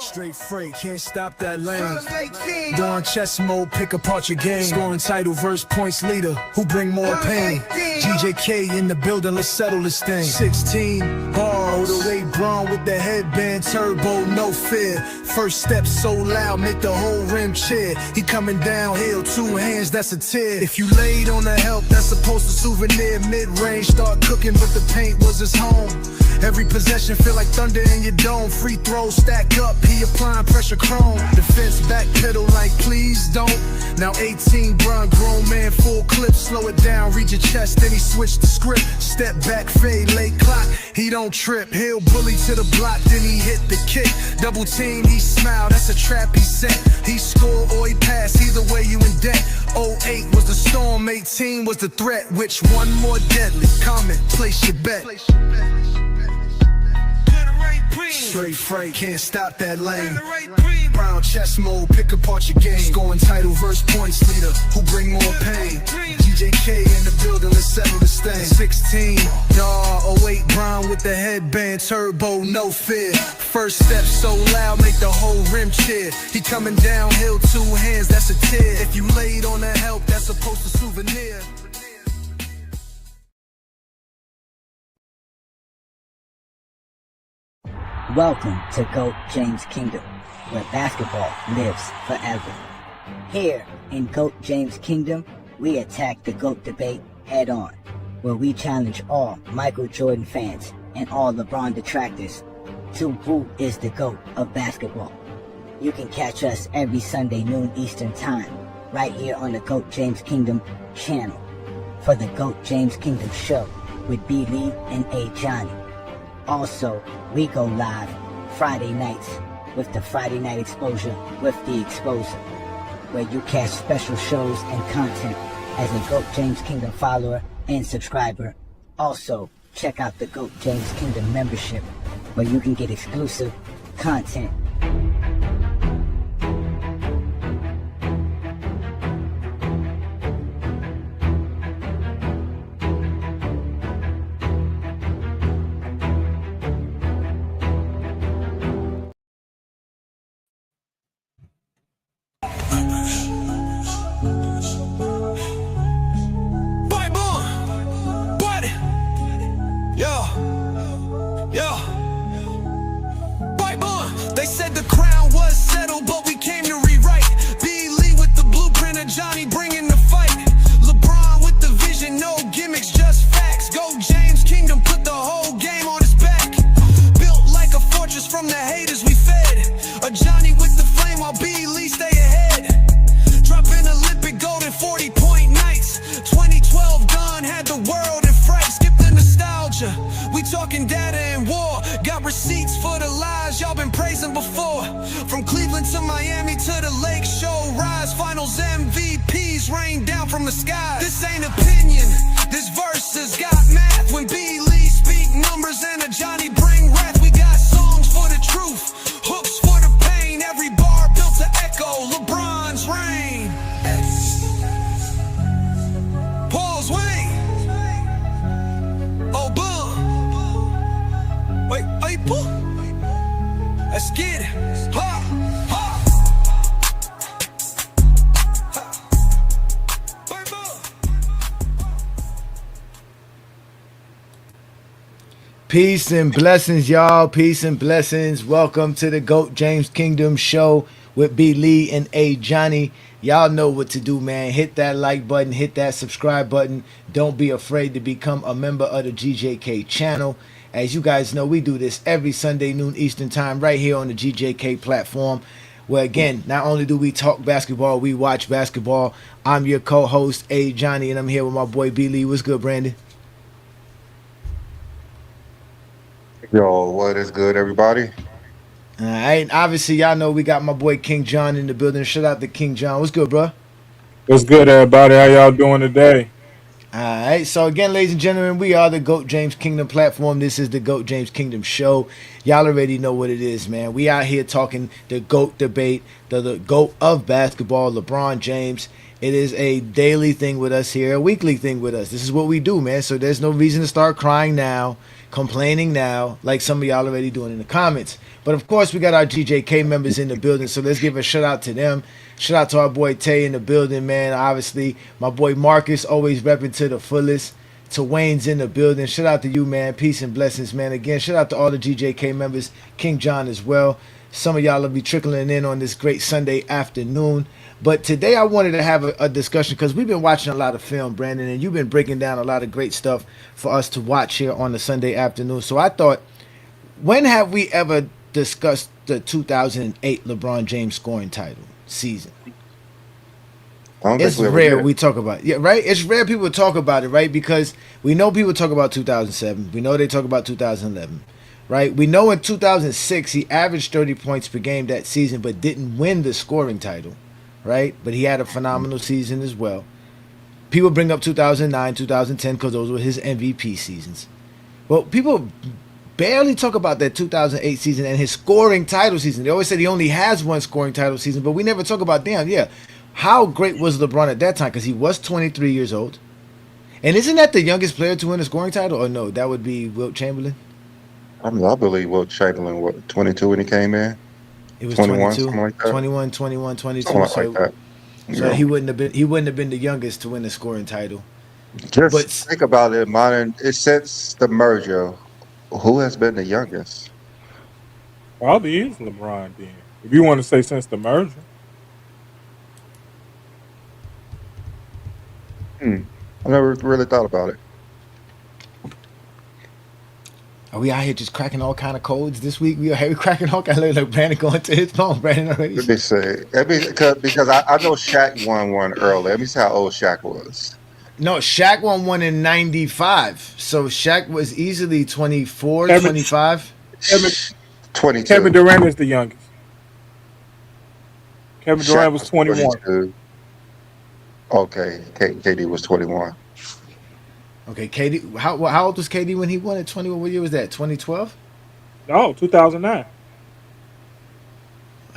Straight freight, can't stop that lane. Go on chess mode, pick apart your game. Scoring title versus points leader, who bring more pain? GJK in the building, let's settle this thing. 16 ball, the way Braun with the headband, turbo, no fear. First step so loud, make the whole rim cheer. He coming downhill, two hands, that's a tear. If you laid on the help, that's supposed to souvenir. Mid-range, start cooking, but the paint was his home. Every possession feel like thunder in your dome. Free throws stack up, he applying pressure chrome. Defense back pedal like please don't. Now 18 Bron, grown man, full clip. Slow it down, read your chest, then he switched the script. Step back, fade, late clock, he don't trip. He'll bully to the block, then he hit the kick. Double team, he smile, that's a trap he set. He score or he pass, either way you in debt. 08 was the storm, 18 was the threat. Which one more deadly? Comment, place your bet. Straight freight, can't stop that lane. Brown chess mode, pick apart your game. Scoring title versus points leader, who bring more pain? GJK in the building, let's settle this thing. 16, dawg, 08 Brown with the headband, turbo, no fear. First step so loud, make the whole rim cheer. He coming downhill, two hands, that's a tear. If you laid on the help, that's supposed to souvenir. Welcome to GOAT James Kingdom, where basketball lives forever. Here in GOAT James Kingdom, we attack the GOAT debate head on, where we challenge all Michael Jordan fans and all LeBron detractors to who is the GOAT of basketball. You can catch us every Sunday noon Eastern Time, right here on the GOAT James Kingdom channel, for the GOAT James Kingdom show with B. Lee and A. Johnny. Also, we go live Friday nights with the Friday Night Exposure with the Exposer, where you catch special shows and content as a GOAT James Kingdom follower and subscriber. Also, check out the GOAT James Kingdom membership, where you can get exclusive content. They said the crown was settled, but we came to rewrite. B. Lee with the blueprint of Johnny bringing the fight. LeBron with the vision, no gimmicks, just facts. Go James Kingdom, put the whole game on his back. Built like a fortress from the haters we fed. A Johnny with the flame while B. Lee stay ahead. Dropping Olympic gold in 40-point nights. 2012 done, had the world in fright. Skip the nostalgia, we talking data and war. Got receipts for the lies y'all been praising before. From Cleveland to Miami to the Lake Show Rise, finals MVPs rain down from the sky. This ain't opinion, this verse has got math. When B. Lee speak numbers and a Johnny bring wrath. We got songs for the truth, hooks for the pain. Every bar built to echo LeBron's reign. Pause, wait. Oh, boom. Wait, April? Let's get it. Ha, ha. Peace and blessings, y'all. Peace and blessings. Welcome to the GOAT James Kingdom show with B. Lee and A. Johnny. Y'all know what to do, man. Hit that like button. Hit that subscribe button. Don't be afraid to become a member of the GJK channel. As you guys know, we do this every Sunday noon Eastern Time right here on the GJK platform, where again, not only do we talk basketball, we watch basketball. I'm your co-host, A. Johnny, and I'm here with my boy B. Lee. What's good, Brandon? Yo, what is good, everybody? All right, obviously, y'all know we got my boy King John in the building. Shout out to King John. What's good, bro? What's good, everybody? How y'all doing today? All right, so again, ladies and gentlemen, we are the GOAT James Kingdom platform. This is the GOAT James Kingdom show. Y'all already know what it is, man. We out here talking the GOAT debate, the GOAT of basketball, LeBron James. It is a daily thing with us here, a weekly thing with us. This is what we do, man. So there's no reason to start crying now. complaining now, like some of y'all already doing in the comments. But of course, we got our GJK members in the building, so let's give a shout out to them. Shout out to our boy Tay in the building, man. Obviously, my boy Marcus always repping to the fullest. To Wayne's in the building. Shout out to you, man. Peace and blessings, man. Again, shout out to all the GJK members, King John as well. Some of y'all will be trickling in on this great Sunday afternoon. But today I wanted to have a discussion because we've been watching a lot of film, Brandon, and you've been breaking down a lot of great stuff for us to watch here on the Sunday afternoon. So I thought, when have we ever discussed the 2008 LeBron James scoring title season? It's rare we talk about it. Yeah, right? It's rare people talk about it, right? Because we know people talk about 2007. We know they talk about 2011, right? We know in 2006 he averaged 30 points per game that season but didn't win the scoring title, right? But he had a phenomenal season as well. People bring up 2009, 2010 because those were his MVP seasons. Well, people barely talk about that 2008 season and his scoring title season. They always say he only has one scoring title season, but we never talk about, how great was LeBron at that time? Because he was 23 years old. And isn't that the youngest player to win a scoring title? Or no, that would be Wilt Chamberlain? I believe Wilt Chamberlain was 22 when he came in. It was 21, 22, something like that. 21, 22. Something like that. So Yeah. he wouldn't have been the youngest to win the scoring title. Just But think about it, modern. Since the merger, who has been the youngest? Probably is LeBron then. If you want to say since the merger. I never really thought about it. are we out here just cracking all kind of codes this week? We are here cracking all kind of like Brandon going to his phone. Brandon already. Let me see. Because I know Shaq won one early. Let me see how old Shaq was. No, Shaq won one in 95. So Shaq was easily 24, Kevin- 25. 22. Kevin Durant is the youngest. Kevin Shaq Durant was 21. 22. Okay, KD was 21. Okay, KD. How old was KD when he won at 21? What year was that? 2012. No, 2009.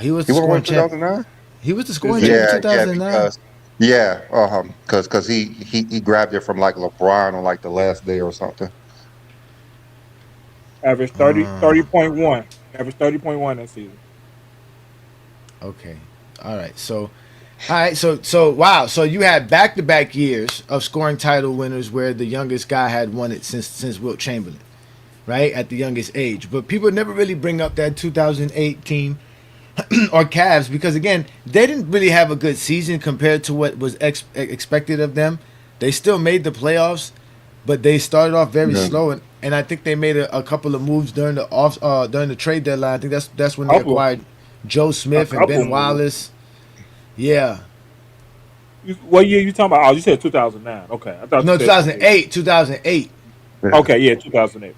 He was He the won one scoring in champ. 2009? He was the scoring champ in 2009. Because he grabbed it from like LeBron on like the last day or something. Averaged 30.1. Averaged 30.1 that season. Okay. All right. So wow. So you had back-to-back years of scoring title winners where the youngest guy had won it since Wilt Chamberlain, right? At the youngest age. But people never really bring up that 2008 team or Cavs because, again, they didn't really have a good season compared to what was expected of them. They still made the playoffs, but they started off very slow. And I think they made a couple of moves during the trade deadline. I think that's when they acquired Joe Smith and Ben Wallace. Yeah. What year you talking about? Oh, you said 2009. Okay. I thought No, you said 2008. Okay, yeah, 2008.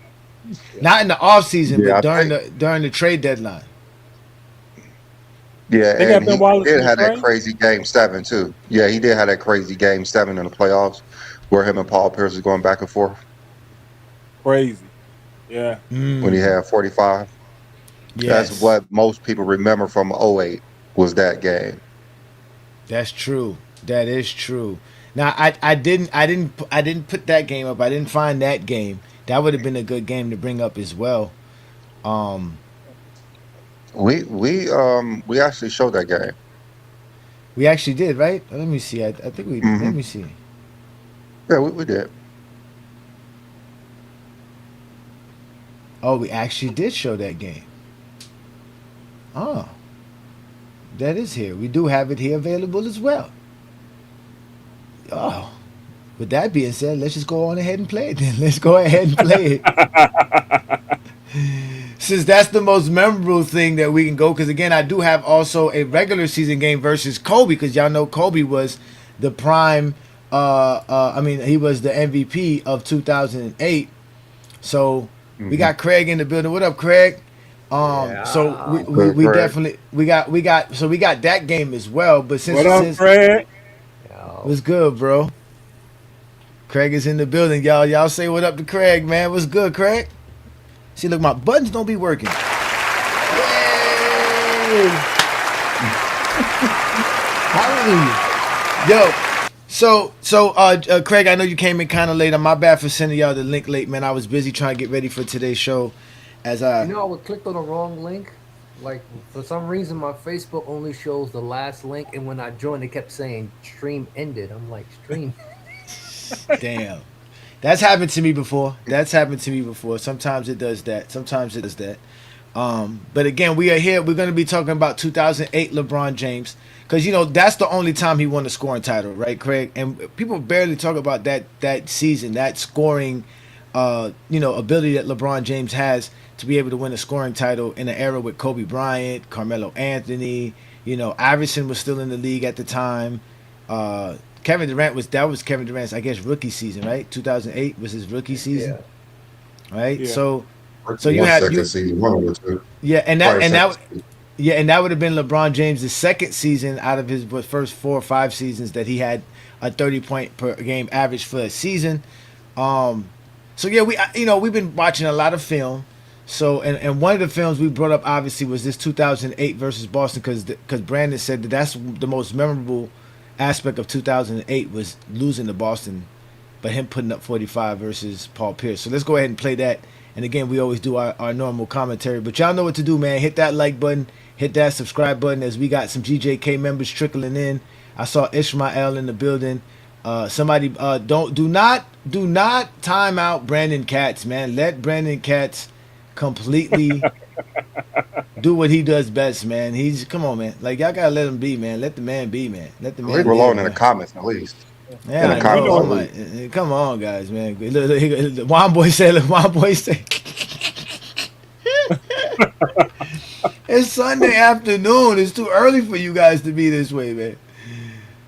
Not in the off season, Yeah, but during the trade deadline. Yeah, They got and Ben he Wallace in did the have that trade? crazy game 7 too. Yeah, he did have that crazy game 7 in the playoffs where him and Paul Pierce was going back and forth Crazy. Yeah. when he had 45. Yes. That's what most people remember from 08 was that game. That's true. That is true. Now I didn't put that game up. I didn't find that game. That would have been a good game to bring up as well. We actually showed that game. We actually did, right? Let me see. I think we did. Let me see. Yeah, we did. Oh, we actually did show that game. Oh. That is here. We do have it here available as well. Oh. With that being said, let's just go on ahead and play it then. Let's go ahead and play it. Since that's the most memorable thing that we can go, because again, I do have also a regular season game versus Kobe, because y'all know Kobe was the prime, he was the MVP of 2008. So we got Craig in the building. What up, Craig? So we definitely we got that game as well. But since Craig? What's good, bro? Craig is in the building, y'all. Y'all say what up to Craig, man. What's good, Craig? See, look, my buttons don't be working. Yay! Hallelujah. Yo, Craig, I know you came in kind of late. My bad for sending y'all the link late, man. I was busy trying to get ready for today's show. I would click on the wrong link. Like, for some reason, my Facebook only shows the last link, and when I joined, it kept saying stream ended. I'm like, stream. Damn. That's happened to me before. Sometimes it does that. But again, we are here. We're going to be talking about 2008 LeBron James. Because, that's the only time he won the scoring title, right, Craig? And people barely talk about that season, that scoring, ability that LeBron James has to be able to win a scoring title in an era with Kobe Bryant, Carmelo Anthony. Iverson was still in the league at the time. Kevin Durant was Kevin Durant's, I guess, rookie season, right? 2008 was his rookie season, right? Yeah. So you had season, one or two. and that would have been LeBron James' second season out of his first 4 or 5 seasons that he had a 30-point per game average for a season. We've been watching a lot of film. So and one of the films we brought up obviously was this 2008 versus Boston because Brandon said that's the most memorable aspect of 2008 was losing to Boston, but him putting up 45 versus Paul Pierce. So let's go ahead and play that. And again, we always do our normal commentary, but y'all know what to do, man. Hit that like button, hit that subscribe button as we got some GJK members trickling in. I saw Ishmael in the building. Somebody do not time out Brandon Katz, man. Let Brandon Katz completely do what he does best, man. Come on, man. Like, y'all gotta let him be, man. Let the man be, man. Let the man Leave be. him alone in the comments, at least. Yeah, come on, guys, man. Look, Juan Boy said. It's Sunday afternoon. It's too early for you guys to be this way, man.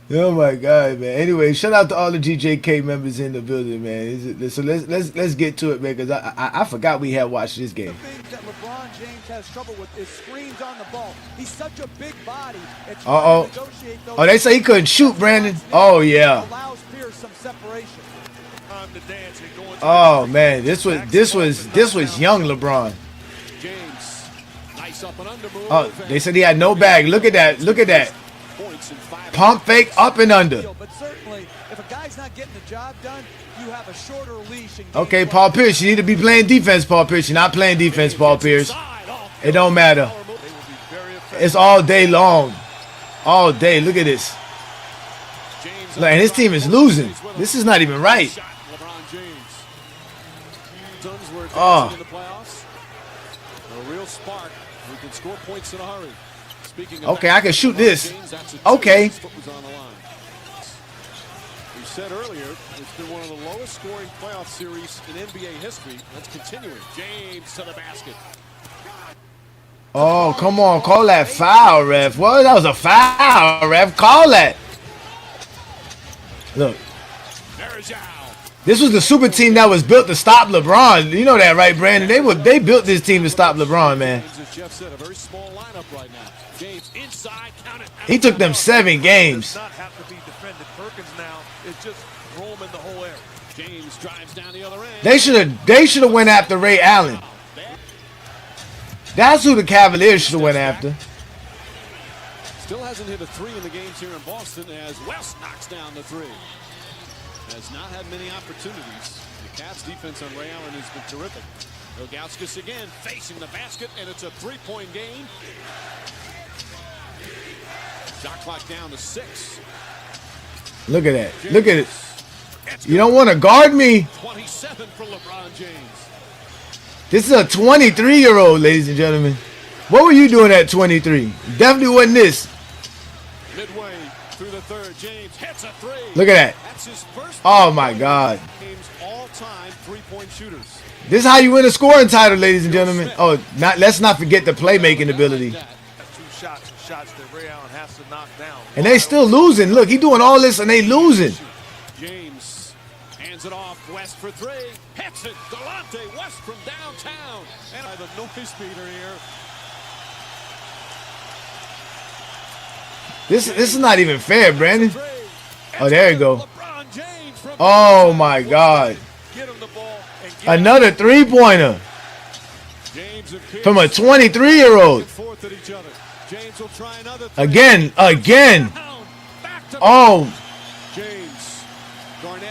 Oh my God, man. Anyway, shout out to all the GJK members in the building, man. So let's get to it, man, because I forgot we had watched this game. The thing that LeBron James has trouble with is screens on the ball. He's such a big body. Oh, they say he couldn't shoot, Brandon. Oh yeah. Allows Pierce some separation. Oh man, this was young LeBron. James, nice up and under move. Oh, they said he had no bag. Look at that. Pump fake up and under. But certainly, if a guy's not getting the job done, you have a shorter leash. Okay, Paul Pierce, you need to be playing defense, Paul Pierce. You're not playing defense, Paul Pierce. It don't matter. It's all day long. All day. Look at this. Look, and his team is losing. This is not even right. Oh. A real spark. We can score points in a hurry. Okay, I can shoot this. Okay. We said earlier, it's been one of the lowest scoring playoff series in NBA history. That's continuing. James to the basket. Oh, come on. Call that foul, ref. What? That was a foul, ref. Call that. Look. This was the super team that was built to stop LeBron. You know that, right, Brandon? They built this team to stop LeBron, man. As Jeff said, a very small lineup right now. James inside, count it. He took them 7 games. Does not have to be defended. Perkins now is just roaming the whole area. James drives down the other end. They should have went after Ray Allen. That's who the Cavaliers should have went after. Still hasn't hit a 3 in the games here in Boston as West knocks down the 3. Has not had many opportunities. The Cavs defense on Ray Allen has been terrific. Ilgauskas again facing the basket, and it's a 3-point game. Shot clock down to 6. Look at that. Look at it. You don't want to guard me. 27 for LeBron James. This is a 23-year-old, ladies and gentlemen. What were you doing at 23? Definitely wasn't this. Midway through the third, James hits a 3. Look at that. That's his first. Oh my God. Game's all-time 3-point shooters. This is how you win a scoring title, ladies and gentlemen. Oh, let's not forget the playmaking ability. 2 shots that Ray Allen has to knock down. And they still losing. Look, he doing all this and they losing. James hands it off. West for 3. Hits it. Delonte West from downtown. And by the noise meter here. This is not even fair, Brandon. Oh, there you go. Oh my God. Another 3-pointer from a 23-year-old. Again. Oh.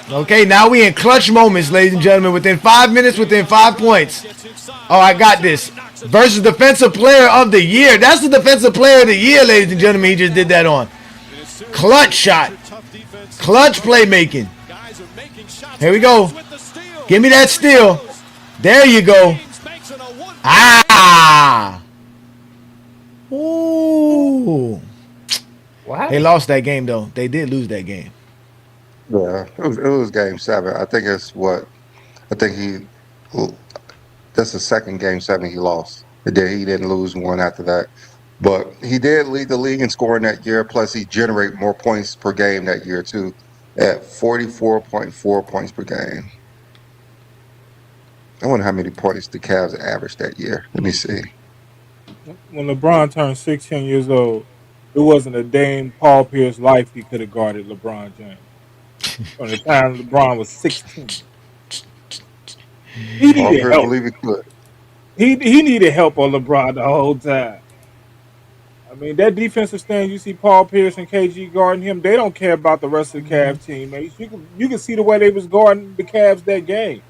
Okay, now we in clutch moments, ladies and gentlemen. Within 5 minutes, within 5 points. Oh, I got this. Versus defensive player of the year. That's the defensive player of the year, ladies and gentlemen. He just did that on. Clutch shot. Clutch playmaking. Here we go. Give me that steal. There you go. Ah. Ooh. They lost that game, though. They did lose that game. Yeah, it was game 7. I think that's the second game 7 he lost. He didn't lose one after that. But he did lead the league in scoring that year. Plus, he generated more points per game that year, too, at 44.4 points per game. I wonder how many points the Cavs averaged that year. Let me see. When LeBron turned 16 years old, it wasn't a day in Paul Pierce's life he could have guarded LeBron James. From the time LeBron was 16. He needed help. Believe he could. He needed help on LeBron the whole time. I mean, that defensive stand, you see Paul Pierce and KG guarding him, they don't care about the rest of the Cavs teammates. You can see the way they was guarding the Cavs that game.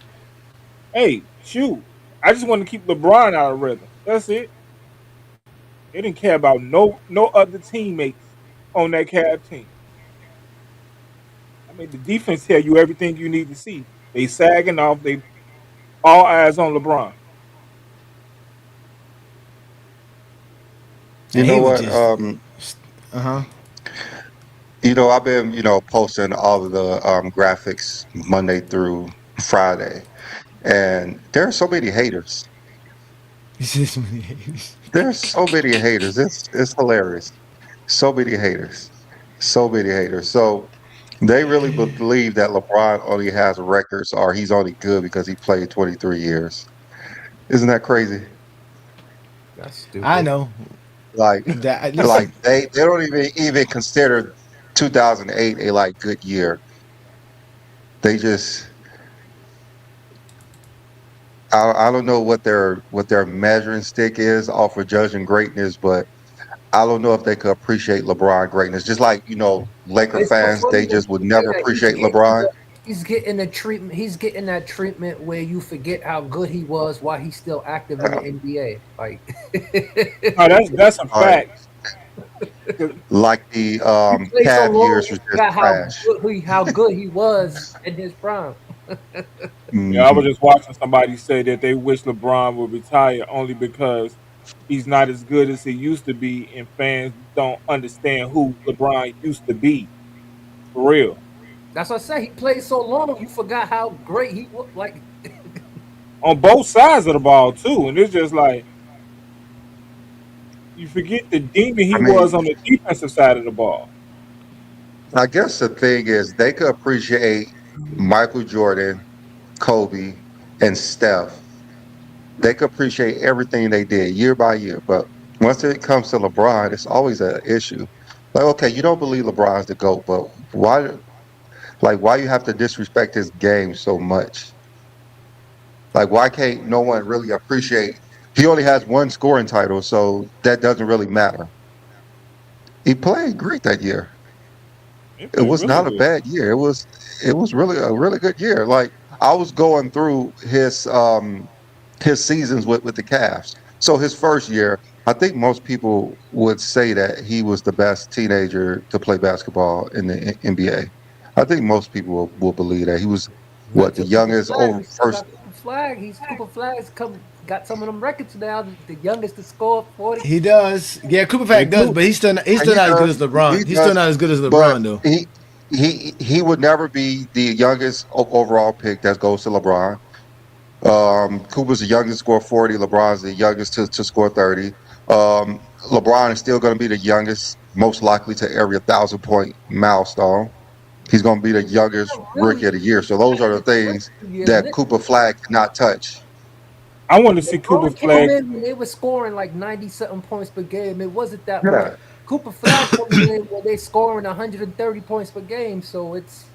Hey, shoot. I just want to keep LeBron out of rhythm. That's it. They didn't care about no other teammates on that Cavs team. I mean, the defense tell you everything you need to see. They sagging off. They all eyes on LeBron. You know what? I've been, posting all of the graphics Monday through Friday, and there are so many haters. There's so many haters. It's hilarious. So many haters. So they really believe that LeBron only has records, or he's only good because he played 23 years. Isn't that crazy? That's stupid. I know. Like they don't even consider 2008 a good year. They just I don't know what their measuring stick is off of judging greatness, but I don't know if they could appreciate LeBron greatness. Just like, Laker fans, they just would never appreciate LeBron. He's getting the treatment. He's getting that treatment where you forget how good he was while he's still active in the NBA. That's a fact. Like the Cavs years was just trash. How good he was in his prime. Yeah, I was just watching somebody say that they wish LeBron would retire only because he's not as good as he used to be, and fans don't understand who LeBron used to be. For real. That's what I say. He played so long, you forgot how great he was. On both sides of the ball too, and it's just like you forget the demon he was on the defensive side of the ball. I guess the thing is they could appreciate Michael Jordan, Kobe, and Steph. They could appreciate everything they did year by year, but once it comes to LeBron, it's always an issue. Like, okay, you don't believe LeBron's the GOAT, but why you have to disrespect his game so much? Like, why can't no one really appreciate? He only has one scoring title, so that doesn't really matter. He played great that year. It was really not a bad year. It was really a really good year. Like, I was going through his seasons with the Cavs. So his first year, I think most people would say that he was the best teenager to play basketball in the NBA. I think most people will believe that he was the youngest over first. He's Cooper Flag's got some of them records now. The youngest to score 40. He does. Yeah, Cooper Flag does, but he's still not as good as LeBron. He's still not as good as LeBron though. He would never be the youngest overall pick that goes to LeBron. Cooper's the youngest to score 40. LeBron's the youngest to score 30. LeBron is still going to be the youngest, most likely to every 1,000-point milestone. He's going to be the youngest rookie of the year. So those are the things that Cooper Flag cannot touch. I want to see Cooper Flag. When they were scoring 90-something points per game, it wasn't that much. Cooper Flag comes in where they're scoring 130 points per game, so it's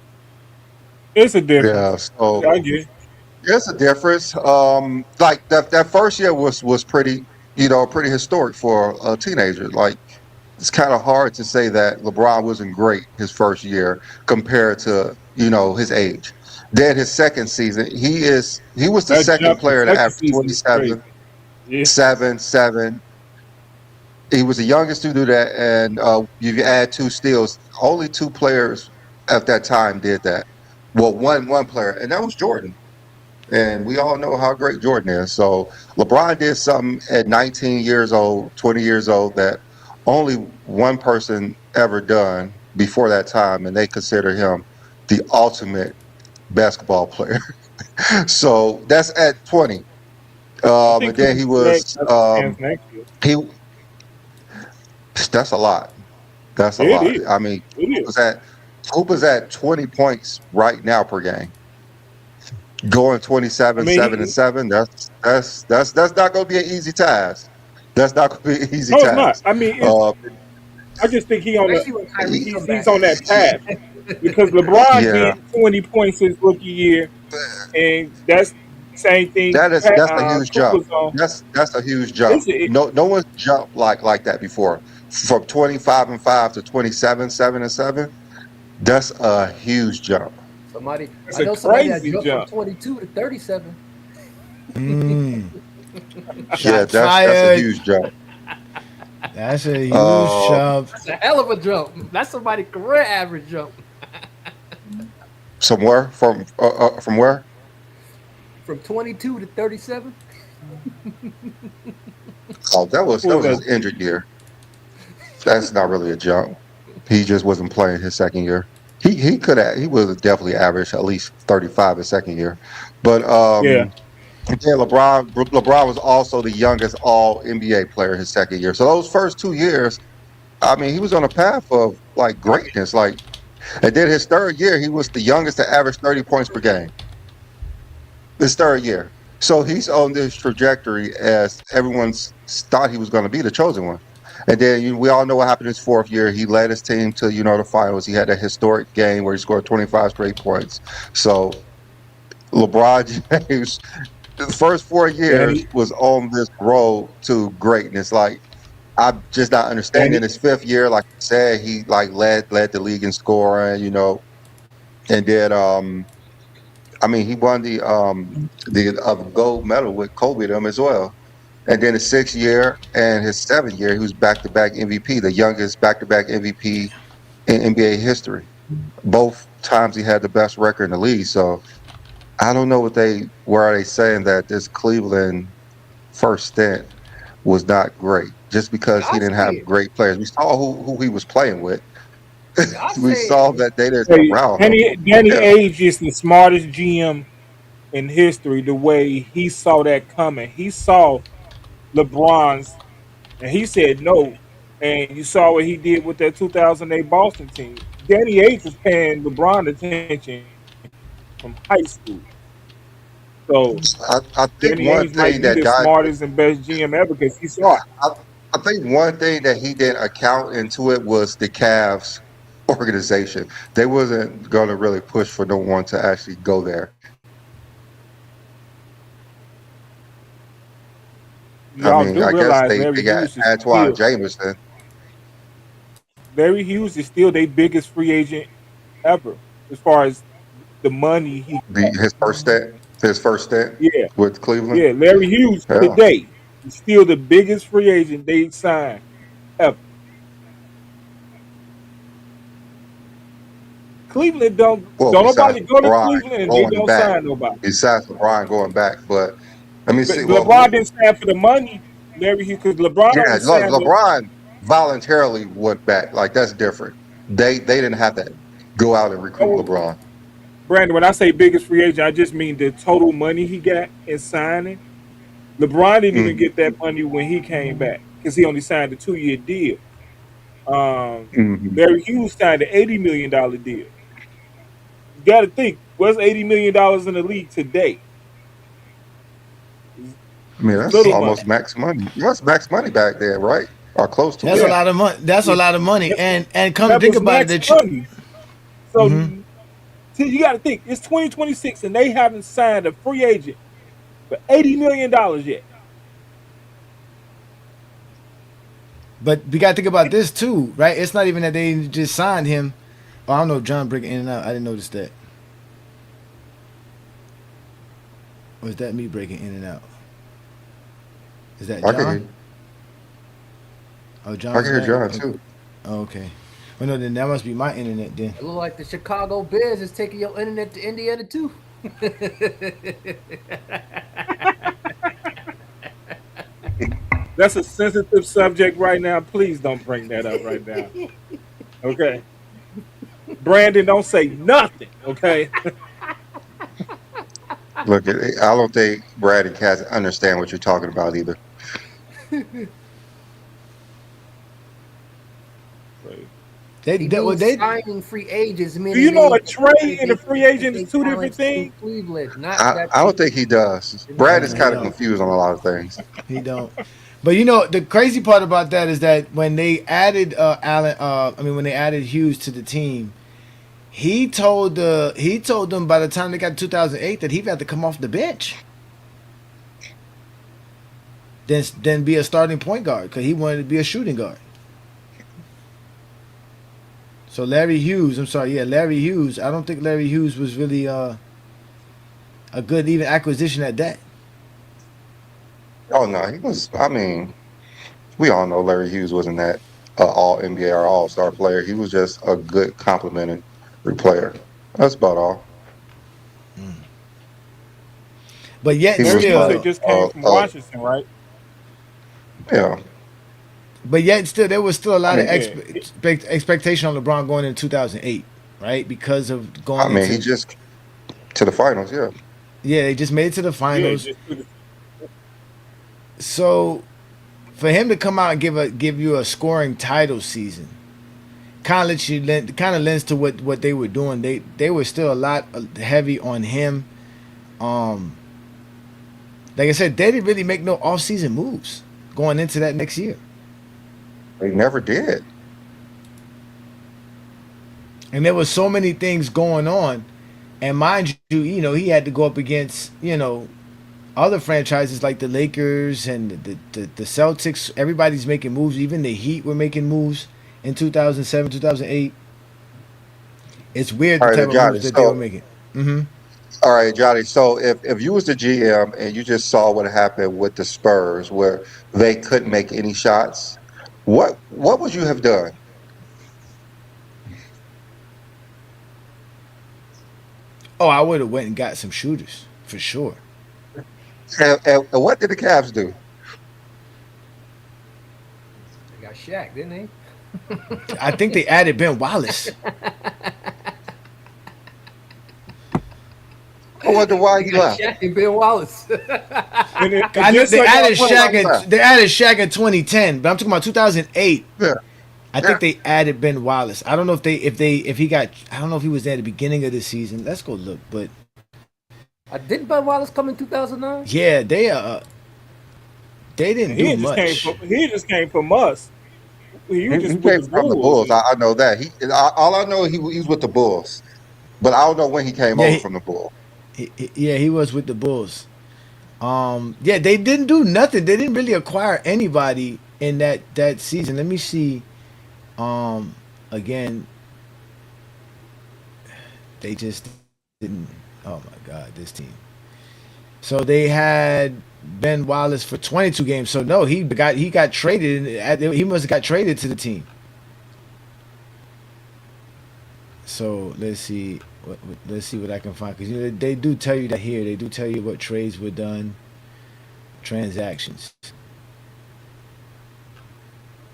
a difference. Yeah, so I get it. It's a difference. That first year was pretty, pretty historic for a teenager. Like, it's kind of hard to say that LeBron wasn't great his first year compared to his age. Then his second season, he was the That second jump in player to second average season is 27, crazy. Yeah. 7, 7. He was the youngest to do that, and if you add 2 steals, only 2 players at that time did that. Well, one player, and that was Jordan. And we all know how great Jordan is. So LeBron did something at 19 years old, 20 years old that only one person ever done before that time, and they consider him the ultimate basketball player. So that's at 20. I And think then Kobe he Bryant was got a chance next year. he. That's a lot. That's a Yeah, it lot. is. I mean, It is. Hooper's at 20 points right now per game. Going I 27, mean, 7 and 7. That's not going to be an easy task. That's not going to be an easy no, it's not. task. I mean, Uh, I just think he on the Especially when Kyrie come he's back. on that path because LeBron yeah, did 20 points his rookie year, and that's the same thing that's a huge jump. Kuzma's on. That's a huge jump. It's it, No one's jumped like that before. From 25 and 5 to 27, 7 and 7. That's a huge jump. it's I a know somebody that crazy jumped from jump. 22 to 37. Yeah, Shots that's a fired. huge jump. That's a huge Um, jump. That's a hell of a jump. That's somebody's career average jump. somewhere from where? From 22 to 37. Oh, that was Who his was injured year. That's not really a jump. He just wasn't playing his second year. He would have definitely averaged at least 35 his second year. But Yeah, yeah, LeBron was also the youngest all NBA player his second year. So those first 2 years, I mean, he was on a path of like greatness. And then his third year, he was the youngest to average 30 points per game. His third year. So he's on this trajectory as everyone's thought he was going to be the chosen one. And then we all know what happened his fourth year. He led his team to the finals. He had a historic game where he scored 25 straight points. So LeBron James, the first 4 years Danny, was on this road to greatness. Like I'm just not understanding Danny, his fifth year. Like I said, he like led the league in scoring. And then I mean he won the gold medal with Kobe them as well. And then his 6th year and his 7th year, he was back-to-back MVP, the youngest back-to-back MVP in NBA history. Both times he had the best record in the league. So I don't know where are they saying that this Cleveland first stint was not great just because he I didn't say have it. great players. We saw who he was playing with. I We say saw that they didn't hey, surround him. Danny Yeah, Ainge is the smartest GM in history. The way he saw that coming, he saw LeBron's, and he said no. And you saw what he did with that 2008 Boston team. Danny Ainge was paying LeBron attention from high school. So I think Danny one Ainge might thing be that the smartest and best GM ever because he saw it. I, I think one thing that he didn't account into it was the Cavs organization. They wasn't going to really push for no one to actually go there. I Y'all mean, do I guess realize they got Antoine Jameson, Larry Hughes is still their biggest free agent ever as far as the money he got. his first stint Yeah, with Cleveland. yeah. Larry Hughes Yeah. today is still the biggest free agent they signed ever. Cleveland Well, don't besides nobody go to LeBron Cleveland and they going don't back, sign nobody. besides LeBron going back, but let me But see. Well, LeBron didn't sign for the money, Larry Hughes, because LeBron yeah, only look, signed with LeBron voluntarily went back. Like that's different. They didn't have to go out and recruit oh, LeBron. Brandon. When I say biggest free agent, I just mean the total money he got in signing. LeBron didn't even Mm, get that money when he came back because he only signed a 2 year deal. mhm. Larry Hughes signed an $80 million deal. You got to think, what's $80 million in the league today? It's, I mean, it's that's little money. almost max money. That's max money back there, right? Or close to That's it. a Yeah, lot of money. That's a yeah. lot of money. That, And come to that think was about it, max that money. So hmm see, you got to think, it's 2026 and they haven't signed a free agent for $80 million yet. But we got to think about this too, right? It's not even that they just signed him. Oh, I don't know if John breaking in and out. I didn't notice that. Or is that me breaking in and out? Is that I can hear John? you. Oh, I John's can hear back. John too. Oh, okay. Well, no, then that must be my internet then. It look like the Chicago Bears is taking your internet to Indiana too. That's a sensitive subject right now. Please don't bring that up right now. Okay. Brandon, don't say nothing. Okay. Look, I don't think Brad and Cass understand what you're talking about either. They signing free agents. Do you know a trade and a free agent is two different things? Cleveland, not I don't think he does. Brad is kind of confused on a lot of things. He don't. But you know the crazy part about that is that when they added when they added Hughes to the team, he told them by the time they got to 2008 that he had to come off the bench, then be a starting point guard because he wanted to be a shooting guard. So Larry Hughes, Larry Hughes. I don't think Larry Hughes was really a good even acquisition at that. Oh no, he was. I mean, we all know Larry Hughes wasn't that all NBA or all star player. He was just a good complimentary player. That's about all. But yet He was, still, They just came from Washington, right? yeah. But yet still, there was still a lot of Yeah. expectation on LeBron going in 2008, right? Because of going. I mean, he just to the finals. Yeah. Yeah, they just made it to the finals. Yeah, So, for him to come out and give you a scoring title season, kind of lends to what they were doing. They were still a lot heavy on him. Like I said, they didn't really make no off-season moves going into that next year. They never did. And there was so many things going on. And mind you, he had to go up against, other franchises like the Lakers and the Celtics. Everybody's making moves. Even the Heat were making moves in 2007, 2008. It's weird the type of moves that they were making. Mm-hmm. All right, Johnny. So if you was the GM and you just saw what happened with the Spurs, where they couldn't make any shots, what would you have done? Oh, I would have went and got some shooters for sure. And what did the Cavs do? They got Shaq, didn't they? I think they added Ben Wallace. I wonder why he left. Shaq and Ben Wallace. I know they added Shaq in 2010, but I'm talking about 2008. Yeah. I think they added Ben Wallace. I don't know if he got. I don't know if he was there at the beginning of the season. Let's go look. But didn't Ben Wallace come in 2009? yeah, they didn't do much. He just came from us. He came from the Bulls. I know that. All I know he was with the Bulls, but I don't know when he came over from the Bulls. He was with the Bulls. They didn't do nothing. They didn't really acquire anybody in that season. Let me see. Again, they just didn't. Oh my God, this team. So they had Ben Wallace for 22 games. So no, he got traded. He must have got traded to the team. So let's see. Let's see what I can find, because they do tell you that here. They do tell you what trades were done, transactions.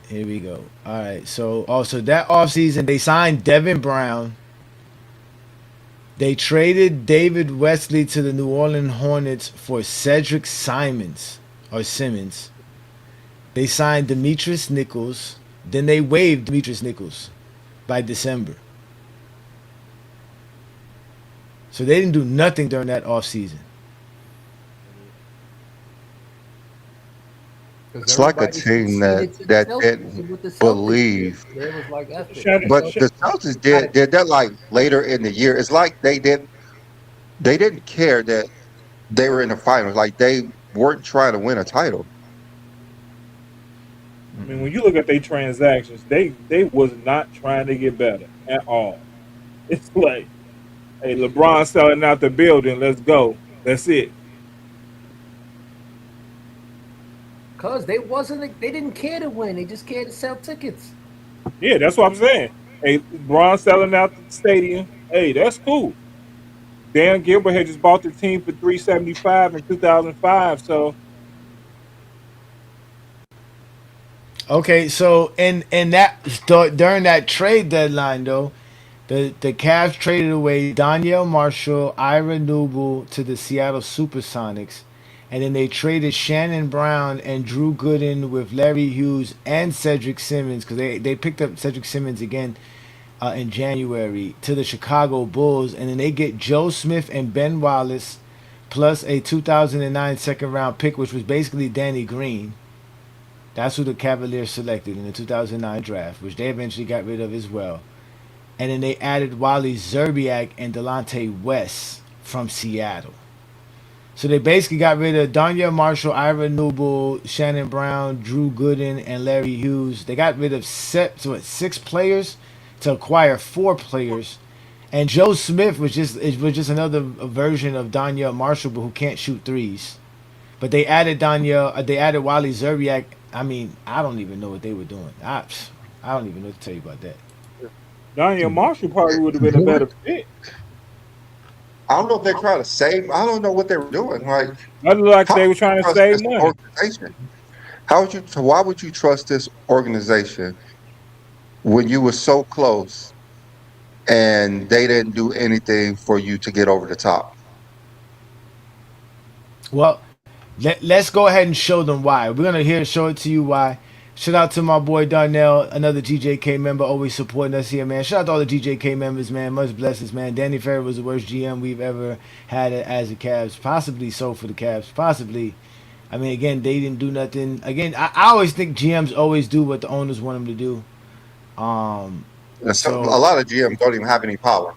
Here we go. All right. So also that offseason, they signed Devin Brown. They traded David Wesley to the New Orleans Hornets for Cedric Simmons. They signed Demetrius Nichols. Then they waived Demetrius Nichols by December. So they didn't do nothing during that offseason. It's like a team that didn't believe. But the Celtics did that like later in the year. It's like they didn't care that they were in the finals. Like they weren't trying to win a title. I mean, when you look at their transactions, they was not trying to get better at all. It's like, hey, LeBron selling out the building. Let's go. That's it. Cause they didn't care to win. They just cared to sell tickets. Yeah, that's what I'm saying. Hey, LeBron selling out the stadium. Hey, that's cool. Dan Gilbert had just bought the team for $375 in 2005. So Okay, so in that during that trade deadline though, the Cavs traded away Danielle Marshall, Ira Newble to the Seattle SuperSonics, and then they traded Shannon Brown and Drew Gooden with Larry Hughes and Cedric Simmons because they picked up Cedric Simmons again in January to the Chicago Bulls, and then they get Joe Smith and Ben Wallace plus a 2009 second round pick, which was basically Danny Green. That's who the Cavaliers selected in the 2009 draft, which they eventually got rid of as well. And then they added Wally Zerbiak and Delonte West from Seattle. So they basically got rid of Danya Marshall, Ira Newble, Shannon Brown, Drew Gooden, and Larry Hughes. They got rid of 6 players to acquire 4 players. And Joe Smith was just another version of Danya Marshall, but who can't shoot threes. But they added Wally Zerbiak. I mean, I don't even know what they were doing. I don't even know what to tell you about that. Daniel Marshall probably would have been a better fit. I don't know if they're trying to save. I don't know what they were doing. Like, I look like how they were would you trying to trust save this money. organization? Why would you trust this organization when you were so close and they didn't do anything for you to get over the top? Well, let's go ahead and show them why. We're gonna show it to you why. Shout out to my boy Darnell, another GJK member, always supporting us here, man. Shout out to all the GJK members, man. Much blessings, man. Danny Ferry was the worst GM we've ever had as the Cavs. Possibly so for the Cavs. Possibly. I mean, again, they didn't do nothing. Again, I always think GMs always do what the owners want them to do. So a lot of GMs don't even have any power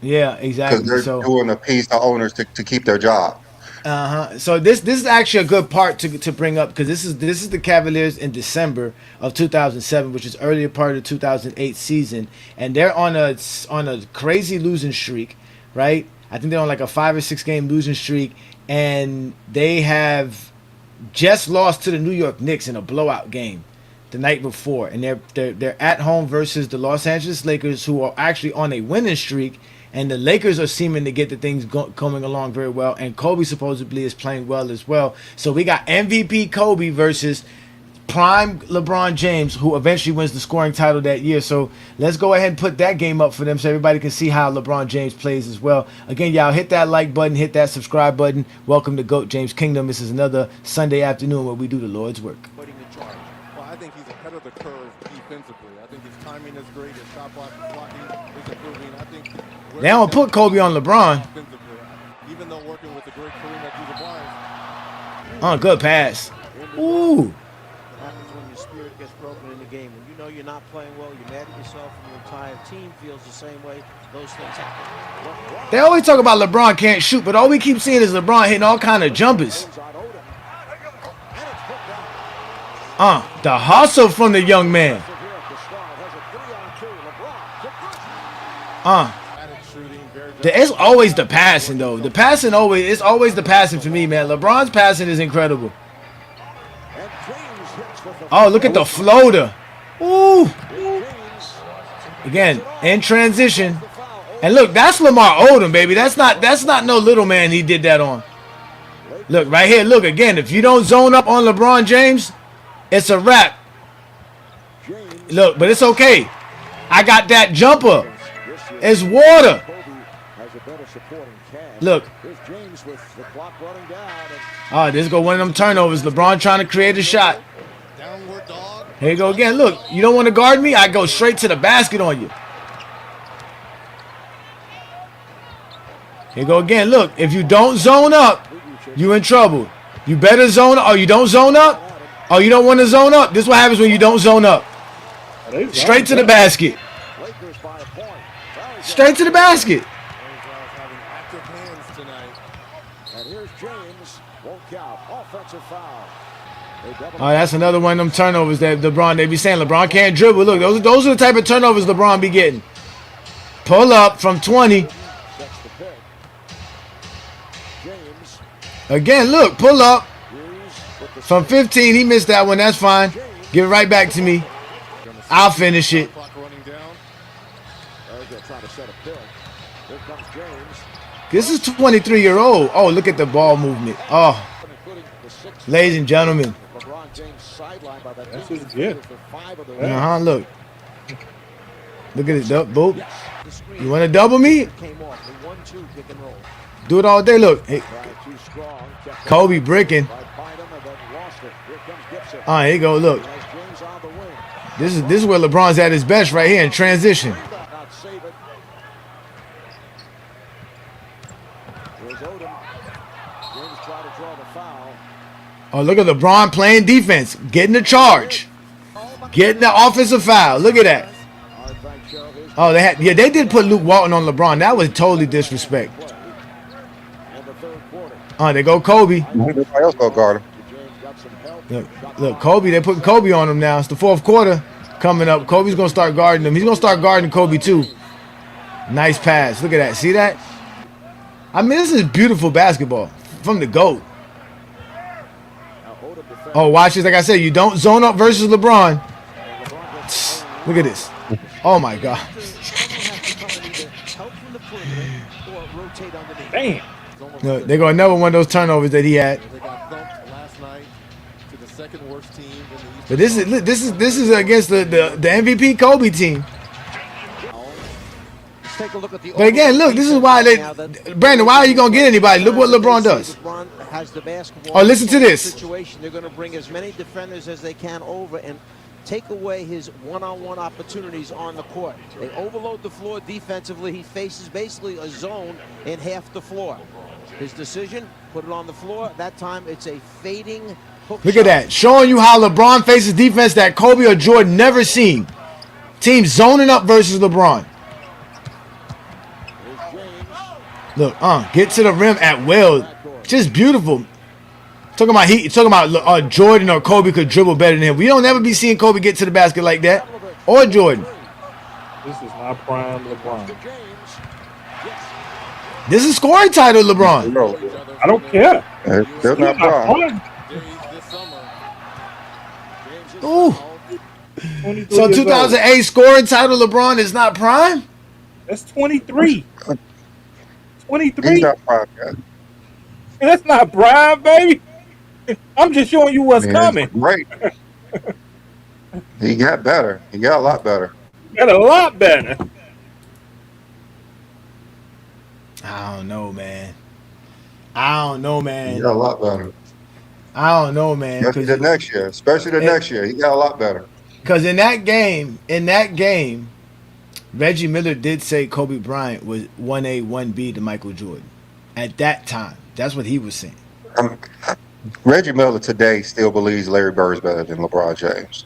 Yeah, because exactly. they're So doing a piece to owners to keep their job. So this is actually a good part to bring up because this is the Cavaliers in December of 2007, which is earlier part of the 2008 season, and they're on a crazy losing streak, right? I think they're on like a 5 or 6 game losing streak, and they have just lost to the New York Knicks in a blowout game the night before, and they're at home versus the Los Angeles Lakers, who are actually on a winning streak. And the Lakers are seeming to get the things coming along very well. And Kobe supposedly is playing well as well. So we got MVP Kobe versus prime LeBron James, who eventually wins the scoring title that year. So let's go ahead and put that game up for them so everybody can see how LeBron James plays as well. Again, y'all hit that like button, hit that subscribe button. Welcome to GOAT James Kingdom. This is another Sunday afternoon where we do the Lord's work. Well, I think he's ahead of the curve defensively. I think his timing is great. His shot blocking is improving. I think they don't put Kobe on LeBron. Even though working with the great Kareem Abdul-Jabbar. Oh, good pass. Ooh. What happens when your spirit gets broken in the game? When you know you're not playing well, you're mad at yourself, and your entire team feels the same way. Those things happen. They always talk about LeBron can't shoot, but all we keep seeing is LeBron hitting all kind of jumpers. The hustle from the young man. It's always the passing though. The passing it's always the passing for me, man. LeBron's passing is incredible. Oh, look at the floater. Ooh. Again, in transition. And look, that's Lamar Odom, baby. That's not no little man he did that on. Look, right here, look again. If you don't zone up on LeBron James, it's a wrap. Look, but it's okay. I got that jumper. It's water. Look. Oh, this go one of them turnovers. LeBron trying to create a shot. Here you go again. Look, you don't want to guard me? I go straight to the basket on you. Here you go again. Look, if you don't zone up, you in trouble. You better zone up. Oh, you don't zone up? Oh, you don't want to zone up? This is what happens when you don't zone up. Straight to the basket. Straight to the basket. Oh, that's another one of them turnovers that LeBron, they be saying LeBron can't dribble. Look, those are the type of turnovers LeBron be getting. Pull up from 20. Again, look, pull up from 15. He missed that one. That's fine. Give it right back to me. I'll finish it. This is 23-year-old. Oh, look at the ball movement. Oh, ladies and gentlemen. That's just good. Look. Look at it. Boop. You want to double me? Do it all day. Look. Hey. Kobe bricking. All right, here you go. Look. This is where LeBron's at his best right here in transition. Oh, look at LeBron playing defense, getting the charge, getting the offensive foul. Look at that. Oh, they did put Luke Walton on LeBron. That was totally disrespect. Oh, they go Kobe. Nobody else go guard him. Look, Kobe. They're putting Kobe on him now. It's the fourth quarter coming up. Kobe's gonna start guarding him. He's gonna start guarding Kobe too. Nice pass. Look at that. See that? I mean, this is beautiful basketball from the GOAT. Oh, watch this. Like I said, you don't zone up versus LeBron. Look at this. Oh, my God. Damn. Look, they're going to never one of those turnovers that he had. But this is against the MVP Kobe team. Take a look at the But again, look, this is why Brandon, why are you going to get anybody? Look what LeBron does. LeBron has the basketball. Oh, listen to this. Situation. They're going to bring as many defenders as they can over and take away his one-on-one opportunities on the court. They overload the floor defensively. He faces basically a zone in half the floor. His decision, put it on the floor. That time it's a fading hook Look at that. Showing you how LeBron faces defense that Kobe or Jordan never seen. Team zoning up versus LeBron. Look, get to the rim at will. Just beautiful. Talking about Jordan or Kobe could dribble better than him. We don't ever be seeing Kobe get to the basket like that. Or Jordan. This is not prime LeBron. This is scoring title LeBron. I don't care. They're not prime. Ooh. So 2008 scoring title LeBron is not prime? That's 23. 23? He's not prime yet. That's not prime, baby. I'm just showing you what's coming. Great. He got better. He got a lot better. Got a lot better. I don't know, man. He got a lot better. I don't know, man. Especially the next year. He got a lot better. Because in that game, Reggie Miller did say Kobe Bryant was 1A, 1B to Michael Jordan. At that time. That's what he was saying. Reggie Miller today still believes Larry Bird's better than LeBron James.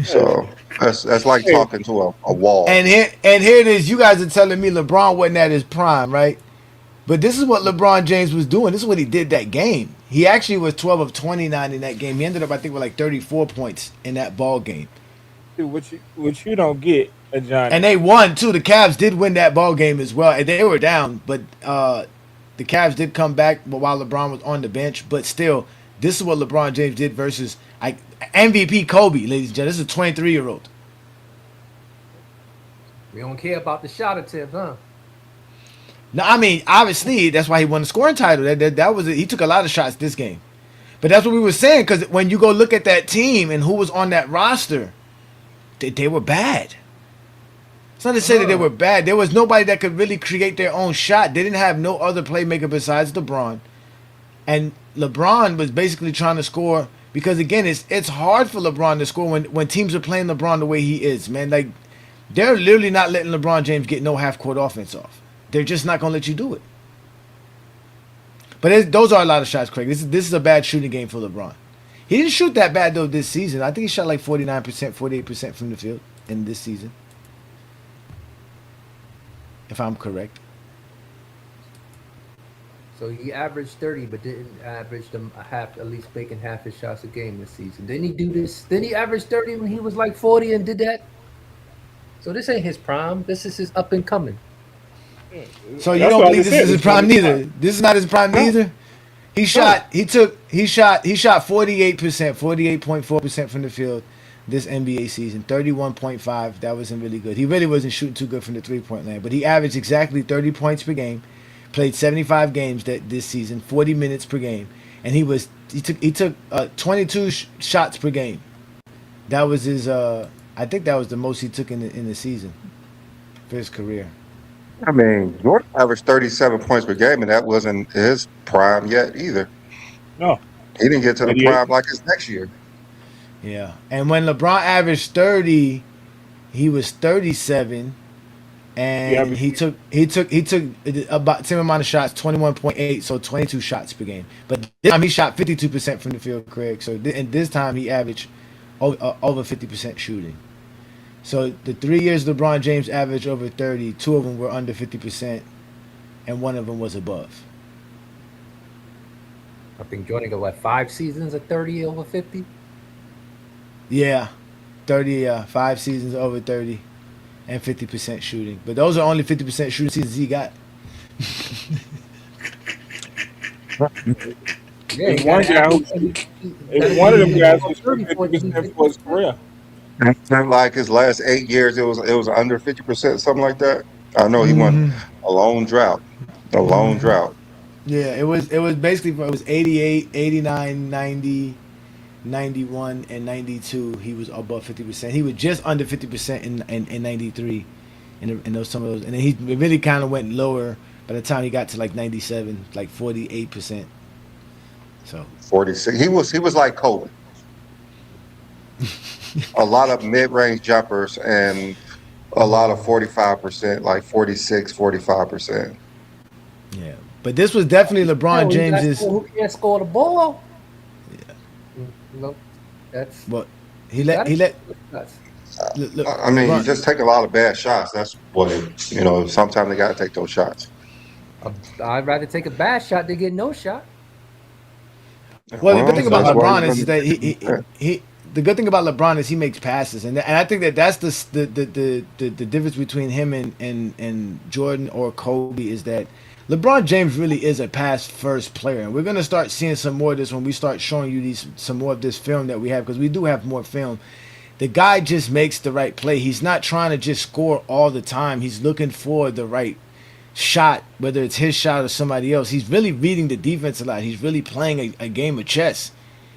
So that's like talking to a wall. And here it is. You guys are telling me LeBron wasn't at his prime, right? But this is what LeBron James was doing. This is what he did that game. He actually was 12 of 29 in that game. He ended up, I think, with like 34 points in that ball game. Dude, what you don't get, Johnny. And they won, too. The Cavs did win that ball game as well. And they were down, but the Cavs did come back while LeBron was on the bench. But still, this is what LeBron James did versus MVP Kobe, ladies and gentlemen. This is a 23-year-old. We don't care about the shot attempts, huh? No, I mean, obviously, that's why he won the scoring title. That was he took a lot of shots this game. But that's what we were saying, because when you go look at that team and who was on that roster, they were bad. It's not to say that they were bad. There was nobody that could really create their own shot. They didn't have no other playmaker besides LeBron. And LeBron was basically trying to score because, again, it's hard for LeBron to score when teams are playing LeBron the way he is, man. Like, they're literally not letting LeBron James get no half-court offense off. They're just not going to let you do it. But those are a lot of shots, Craig. This is a bad shooting game for LeBron. He didn't shoot that bad, though, this season. I think he shot like 49%, 48% from the field in this season. If I'm correct. So he averaged 30, but didn't average them a half, at least making half his shots a game this season. Didn't he do this? Didn't he average 30 when he was like 40 and did that? So this ain't his prime. This is his up and coming. So you That's don't what I believe just this said. is his It's prime 25. neither. This is not his prime neither. He shot 48.4% from the field this NBA season. 31.5. That wasn't really good. He really wasn't shooting too good from the 3-point line, but he averaged exactly 30 points per game. Played 75 games this season, 40 minutes per game, and he took 22 shots per game. That was his. I think that was the most he took in the season for his career. I mean, Jordan averaged 37 points per game, and that wasn't his prime yet either. No. He didn't get to the 38. prime like his next year. Yeah, and when LeBron averaged 30, he was 37, and he took about the same amount of shots, 21.8, so 22 shots per game. But this time he shot 52% from the field, Craig. So and this time he averaged over 50% shooting. So the 3 years LeBron James averaged over 30, 2 of them were under 50%, and 1 of them was above. I think Jordan got 5 seasons at 30 over 50. Yeah, 30. 5 seasons over 30, and 50% shooting. But those are only 50% shooting seasons he got. Yeah, There's one guy one of them guys who shot 50% for his career. Like his last 8 years, it was under 50%, something like that. I know he went a long drought. A long drought. Yeah, it was basically it was 88, 89, 90, 91, and 92. He was above 50%. He was just under 50% in 93, in those some of those, and then he really kind of went lower by the time he got to like 97, like 48%. So 46. He was like Kobe. A lot of mid-range jumpers and a lot of 45%, like 46, 45%. yeah, but this was definitely LeBron James's. Who can't score the ball? Yeah. No, that's. But he let. Look, I mean, LeBron, you just take a lot of bad shots. That's what sometimes they got to take those shots. I'd rather take a bad shot than get no shot. Well, the good thing about that's why LeBron is that he the good thing about LeBron is he makes passes, and I think that's the difference between him and Jordan or Kobe is that LeBron James really is a pass first player, and we're gonna start seeing some more of this when we start showing you some more of this film that we have, because we do have more film. The guy just makes the right play. He's not trying to just score all the time. He's looking for the right shot, whether it's his shot or somebody else. He's really reading the defense a lot. He's really playing a game of chess.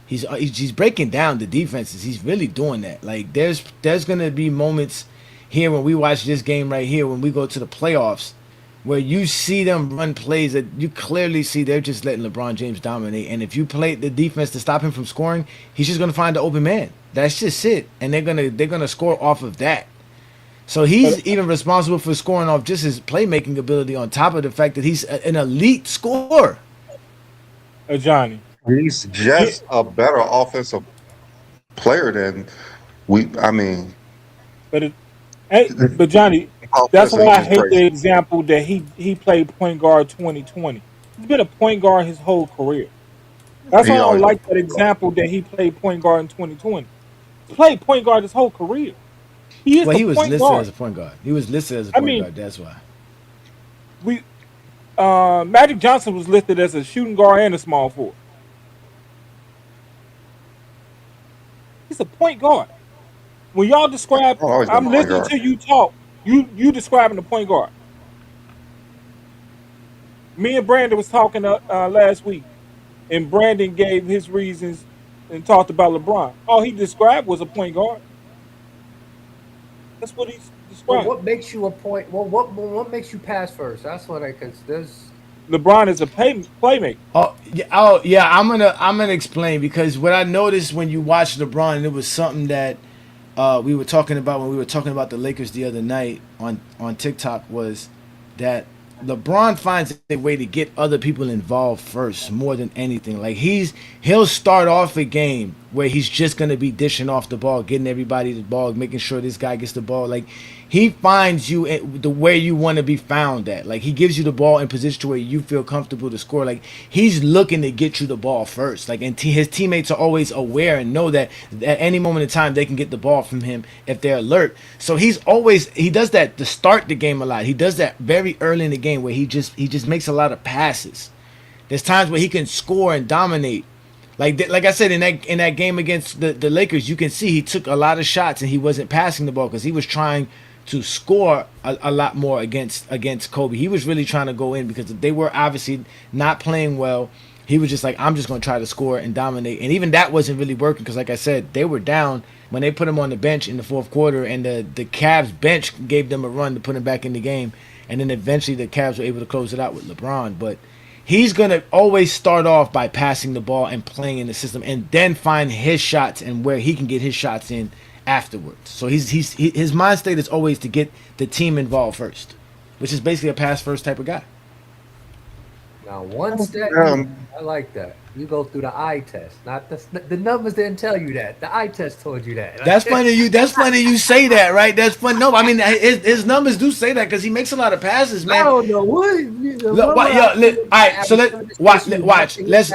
He's breaking down the defenses. He's really doing that. Like there's gonna be moments here when we watch this game right here, when we go to the playoffs, where you see them run plays that you clearly see they're just letting LeBron James dominate. And if you play the defense to stop him from scoring, he's just gonna find the open man. That's just it. And they're gonna score off of that. So he's even responsible for scoring off just his playmaking ability, on top of the fact that he's an elite scorer. Johnny. He's just a better offensive player than I mean. But Johnny, that's why I hate the example that he played point guard 2020. He's been a point guard his whole career. That's why I don't like that example that he played point guard in 2020. He played point guard his whole career. He was listed guard. as a point guard. He was listed as a point guard. That's why. Magic Johnson was listed as a shooting guard and a small forward. He's a point guard. When y'all describe, I'm listening to you talk. You describing the point guard. Me and Brandon was talking last week, and Brandon gave his reasons and talked about LeBron. All he described was a point guard. That's what he's described. Well, what makes you a point? Well, what makes you pass first? That's what because there's. LeBron is a playmaker. Oh yeah. I'm gonna explain, because what I noticed when you watch LeBron, and it was something that we were talking about when we were talking about the Lakers the other night on TikTok, was that LeBron finds a way to get other people involved first more than anything. Like he'll start off a game where he's just gonna be dishing off the ball, getting everybody the ball, making sure this guy gets the ball. Like he finds you at the where you want to be found at. Like, he gives you the ball in position to where you feel comfortable to score. Like, he's looking to get you the ball first. Like, and his teammates are always aware and know that at any moment in time they can get the ball from him if they're alert. So he does that to start the game a lot. He does that very early in the game where he just makes a lot of passes. There's times where he can score and dominate. Like I said, in that game against the Lakers, you can see he took a lot of shots and he wasn't passing the ball because he was trying to score a lot more against Kobe. He was really trying to go in because they were obviously not playing well. He was just like, I'm just going to try to score and dominate. And even that wasn't really working because, like I said, they were down when they put him on the bench in the fourth quarter, and the Cavs bench gave them a run to put him back in the game. And then eventually the Cavs were able to close it out with LeBron. But he's going to always start off by passing the ball and playing in the system and then find his shots and where he can get his shots in afterwards. So his mind state is always to get the team involved first, which is basically a pass first type of guy. Now, one step, I like that. You go through the eye test. Not the numbers didn't tell you that. The eye test told you that. That's funny. You say that, right? That's funny. No, I mean his numbers do say that because he makes a lot of passes, man. I don't know what. Look, all right, so let's watch. Let's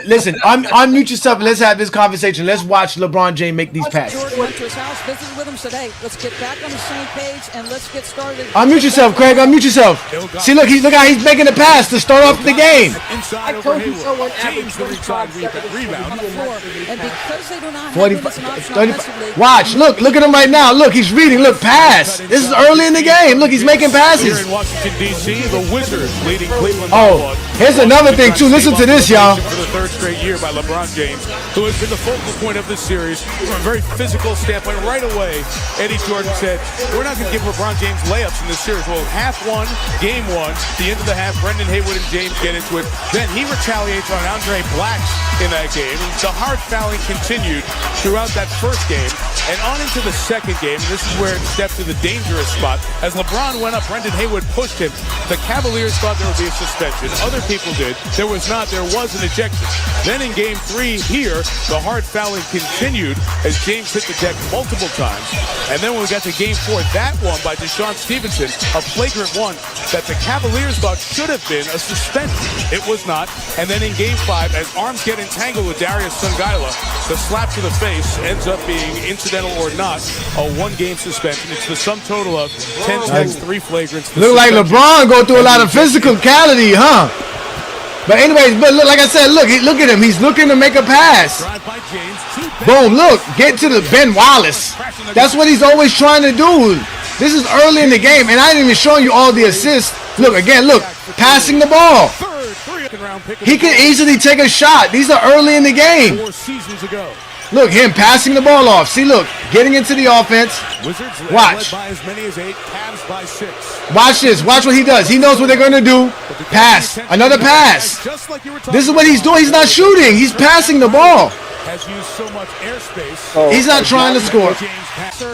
listen. Unmute yourself and let's have this conversation. Let's watch LeBron James make these passes. Jordan went to his house, visited with him, said, "Hey, let's get back on the same page and let's get started." Unmute yourself, Craig. Unmute yourself. See, look how he's making the pass to start off the game. I told you someone averaged 25 rebound. And because they do not have 45, him as an option 30. offensively, Watch. Look at him right now. Look, he's reading. Look, pass. This is early in the game. Look, he's making Here passes. in Washington, D.C., the Wizards leading Cleveland. Oh, here's another thing too. Listen to this, y'all. For the third straight year by LeBron James, who has been the focal point of this series from a very physical standpoint. Right away, Eddie Jordan said, we're not going to give LeBron James layups in this series. Well, half one, game one, the end of the half, Brendan Haywood and James get into it. Then he retaliates on Andre Black in that game. The hard fouling continued throughout that first game and on into the second game. This is where it stepped to the dangerous spot. As LeBron went up, Brendan Haywood pushed him. The Cavaliers thought there would be a suspension. Other people did. There was not. There was an ejection. Then in game three here, the hard fouling continued as James hit the deck multiple times. And then when we got to game four, that one by Deshaun Stevenson, a flagrant one that the Cavaliers thought should have been a suspension. It was not. And then in game five, as arms get entangled with Darius Sungaila, the slap to the face ends up being, incidental or not, a one-game suspension. It's the sum total of 10 tags, 3 flagrants. Look like LeBron go through a lot of physicality, huh? But anyways, but look, like I said, look at him. He's looking to make a pass. Boom, look, get to the Ben Wallace. That's what he's always trying to do. This is early in the game, and I didn't even show you all the assists. Look, again, look, passing the ball. He can easily take a shot. These are early in the game. 4 seasons ago. Look, him passing the ball off. See, look, getting into the offense. Watch. By as many as 8, Cavs by 6. Watch this. Watch what he does. He knows what they're going to do. Pass. Another pass. This is what he's doing. He's not shooting. He's passing the ball. Has used so much airspace. He's not trying to score.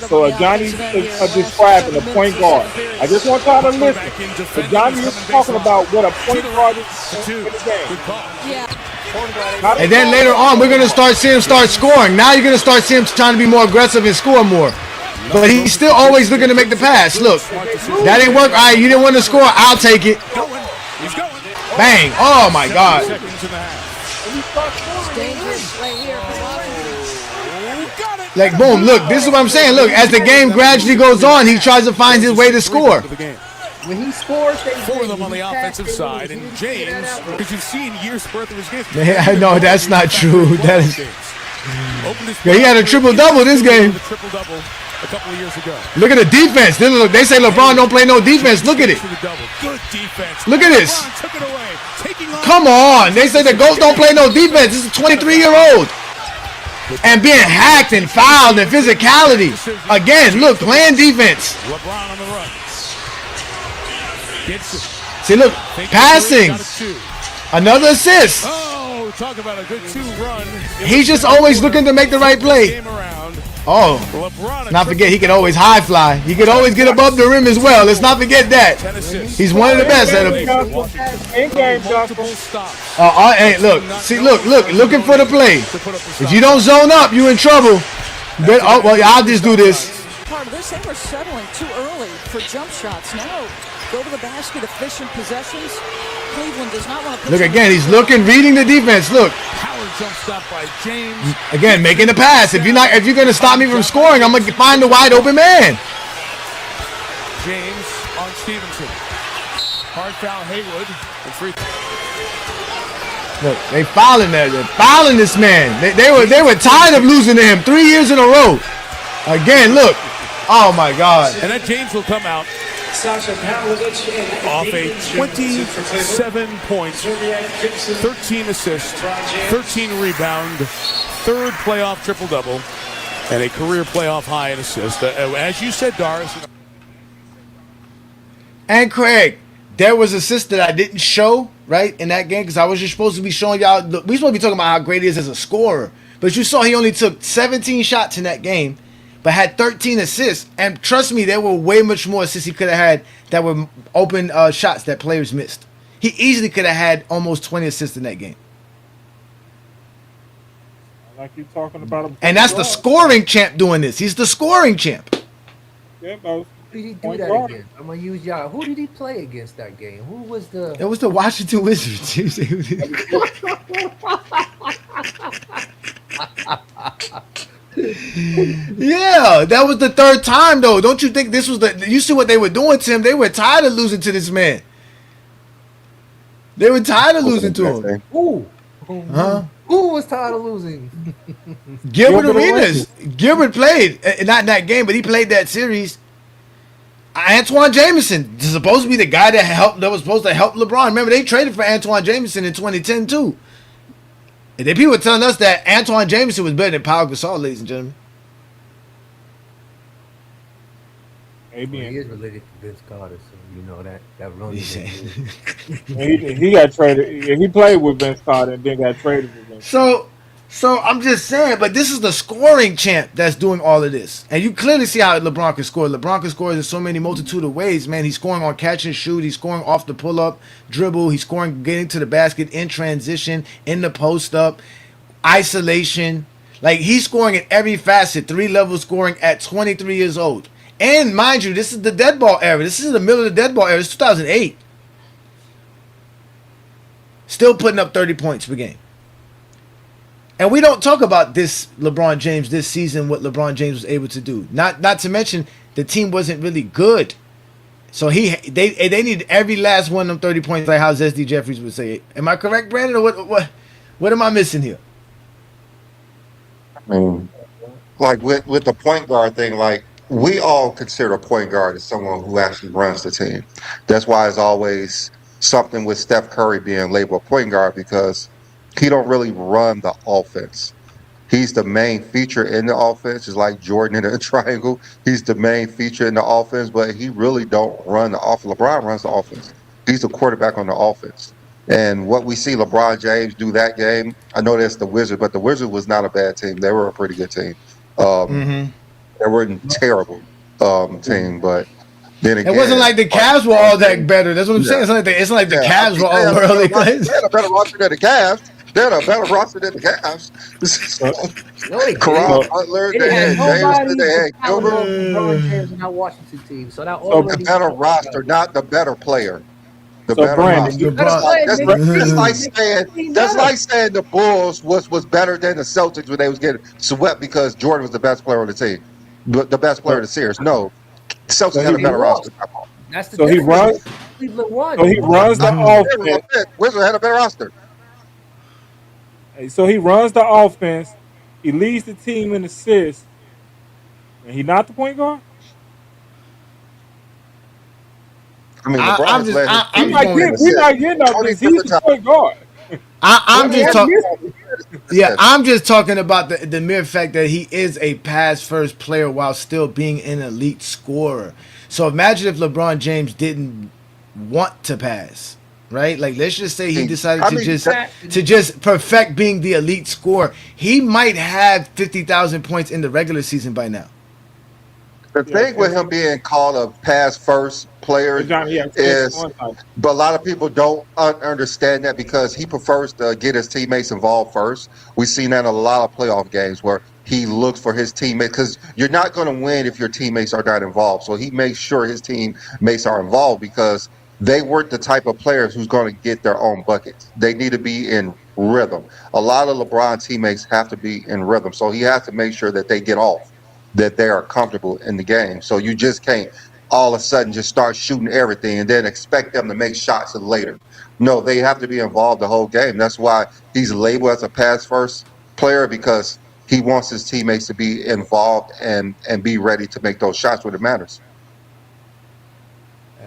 So Johnny is describing a point guard. I just want y'all to listen. So Johnny is talking about what a point guard is in the game. yeah. And then later on, we're going to start seeing him start scoring. Now you're going to start seeing him trying to be more aggressive and score more. But he's still always looking to make the pass. Look, that didn't work. All right, you didn't want to score. I'll take it. Bang. Oh, my God. Like, boom, look, this is what I'm saying. Look, as the game gradually goes on, he tries to find his way to score. When he scores, they 4 of them on the offensive side, and James, because you've seen years worth of his games. Yeah, no, that's not true. That is. Yeah, he had a triple-double this game. Triple-double a couple of years ago. Look at the defense. They say LeBron don't play no defense. Look at it. Good defense. Look at this. Took it away. Come on. They say the GOAT don't play no defense. This is a 23-year-old. And being hacked and fouled and physicality. Again, look, playing defense. LeBron on the run. See, look, passing. Another assist. Oh, talk about a good 2 run. He's just always looking to make the right play. Oh, not forget, he can always high fly. He can always get above the rim as well. Let's not forget that. He's one of the best at it. Hey, look, see, look, looking for the play. If you don't zone up, you in trouble. Oh, well, I'll just do this. part of this. They were settling too early for jump shots. Now, go to the basket, efficient possessions. Cleveland does not want to. Look again. He's looking, reading the defense. Look. Power jump stop by James. Again, making the pass. If you're going to stop me from scoring, I'm going to find the wide open man. James on Stevenson. Hard foul Haywood. And free. Look, they fouling there. They're fouling this man. They were tired of losing to him 3 years in a row. Again, look. Oh my God. And then James will come out off a 27 points, 13 assists, 13 rebound, third playoff triple-double, and a career playoff high in assists. As you said, Doris. And Craig, there was assists that I didn't show, right, in that game because I was just supposed to be showing y'all. We supposed to be talking about how great he is as a scorer. But you saw he only took 17 shots in that game, but had 13 assists. And trust me, there were way much more assists he could have had that were open shots that players missed. He easily could have had almost 20 assists in that game. Like you talking about him. And that's the scoring champ doing this. He's the scoring champ. Yeah, bro. Who did he do that against? I'm gonna use y'all. Who did he play against that game? Who was the? It was the Washington Wizards. Yeah, that was the third time though. Don't you think this was the? You see what they were doing to him? They were tired of losing to this man. They were tired of losing to him. Who? Huh? Who was tired of losing? Gilbert Arenas. Gilbert played, not in that game, but he played that series. Antoine Jameson is supposed to be the guy that was supposed to help LeBron. Remember, they traded for Antoine Jameson in 2010 too. And then people were telling us that Antoine Jameson was better than Pau Gasol, ladies and gentlemen. Well, he is related to Vince Carter, so you know that runs. He got traded. He played with Vince Carter and then got traded with Vince. So I'm just saying, but this is the scoring champ that's doing all of this. And you clearly see how LeBron can score. LeBron can score in so many multitude of ways, man. He's scoring on catch and shoot. He's scoring off the pull-up, dribble. He's scoring getting to the basket in transition, in the post-up, isolation. Like, he's scoring in every facet, 3-level scoring at 23 years old. And mind you, this is the dead ball era. This is the middle of the dead ball era. It's 2008. Still putting up 30 points per game. And we don't talk about this LeBron James this season, what LeBron James was able to do. Not to mention the team wasn't really good. So they need every last one of them 30 points, like how Zesty Jeffries would say. Am I correct, Brandon, or what am I missing here? I mean, like with the point guard thing, like, we all consider a point guard as someone who actually runs the team. That's why it's always something with Steph Curry being labeled a point guard, because he don't really run the offense. He's the main feature in the offense, just like Jordan in a triangle. He's the main feature in the offense, but he really don't run the offense. LeBron runs the offense. He's the quarterback on the offense. And what we see LeBron James do that game, I know that's the Wizards, but the Wizards was not a bad team. They were a pretty good team. They weren't terrible team, but then again, it wasn't like the Cavs were all that better. That's what I'm saying. It's not like the Cavs were all worldly class. They had a better roster than the Cavs. They had a better roster than the Cavs. Karan Butler, they had James, they had Gilbert. LeBron James and that Washington team. So that The better roster, not the better player. The better Brandon, roster. That's like saying the Bulls was better than the Celtics when they was getting swept because Jordan was the best player on the team. The best player of the series. No. The Celtics had a better roster. That's the so he runs. Cleveland won. So he runs the offense. Wizards had a better roster. So he runs the offense. He leads the team in assists. And he not the point guard? I mean, LeBron's we're not getting on this. He's the point guard. I'm just talking about the mere fact that he is a pass-first player while still being an elite scorer. So imagine if LeBron James didn't want to pass, right? Like, let's just say he decided to just perfect being the elite scorer. He might have 50,000 points in the regular season by now. The Yeah, thing with him being called a pass first player Johnny, yeah, is, but a lot of people don't understand that because he prefers to get his teammates involved first. We've seen that in a lot of playoff games where he looks for his teammates because you're not going to win if your teammates are not involved. So he makes sure his teammates are involved because they weren't the type of players who's going to get their own buckets. They need to be in rhythm. A lot of LeBron teammates have to be in rhythm. So he has to make sure that they get off, that they are comfortable in the game. So you just can't all of a sudden just start shooting everything and then expect them to make shots later. No, they have to be involved the whole game. That's why he's labeled as a pass first player, because he wants his teammates to be involved and be ready to make those shots when it matters.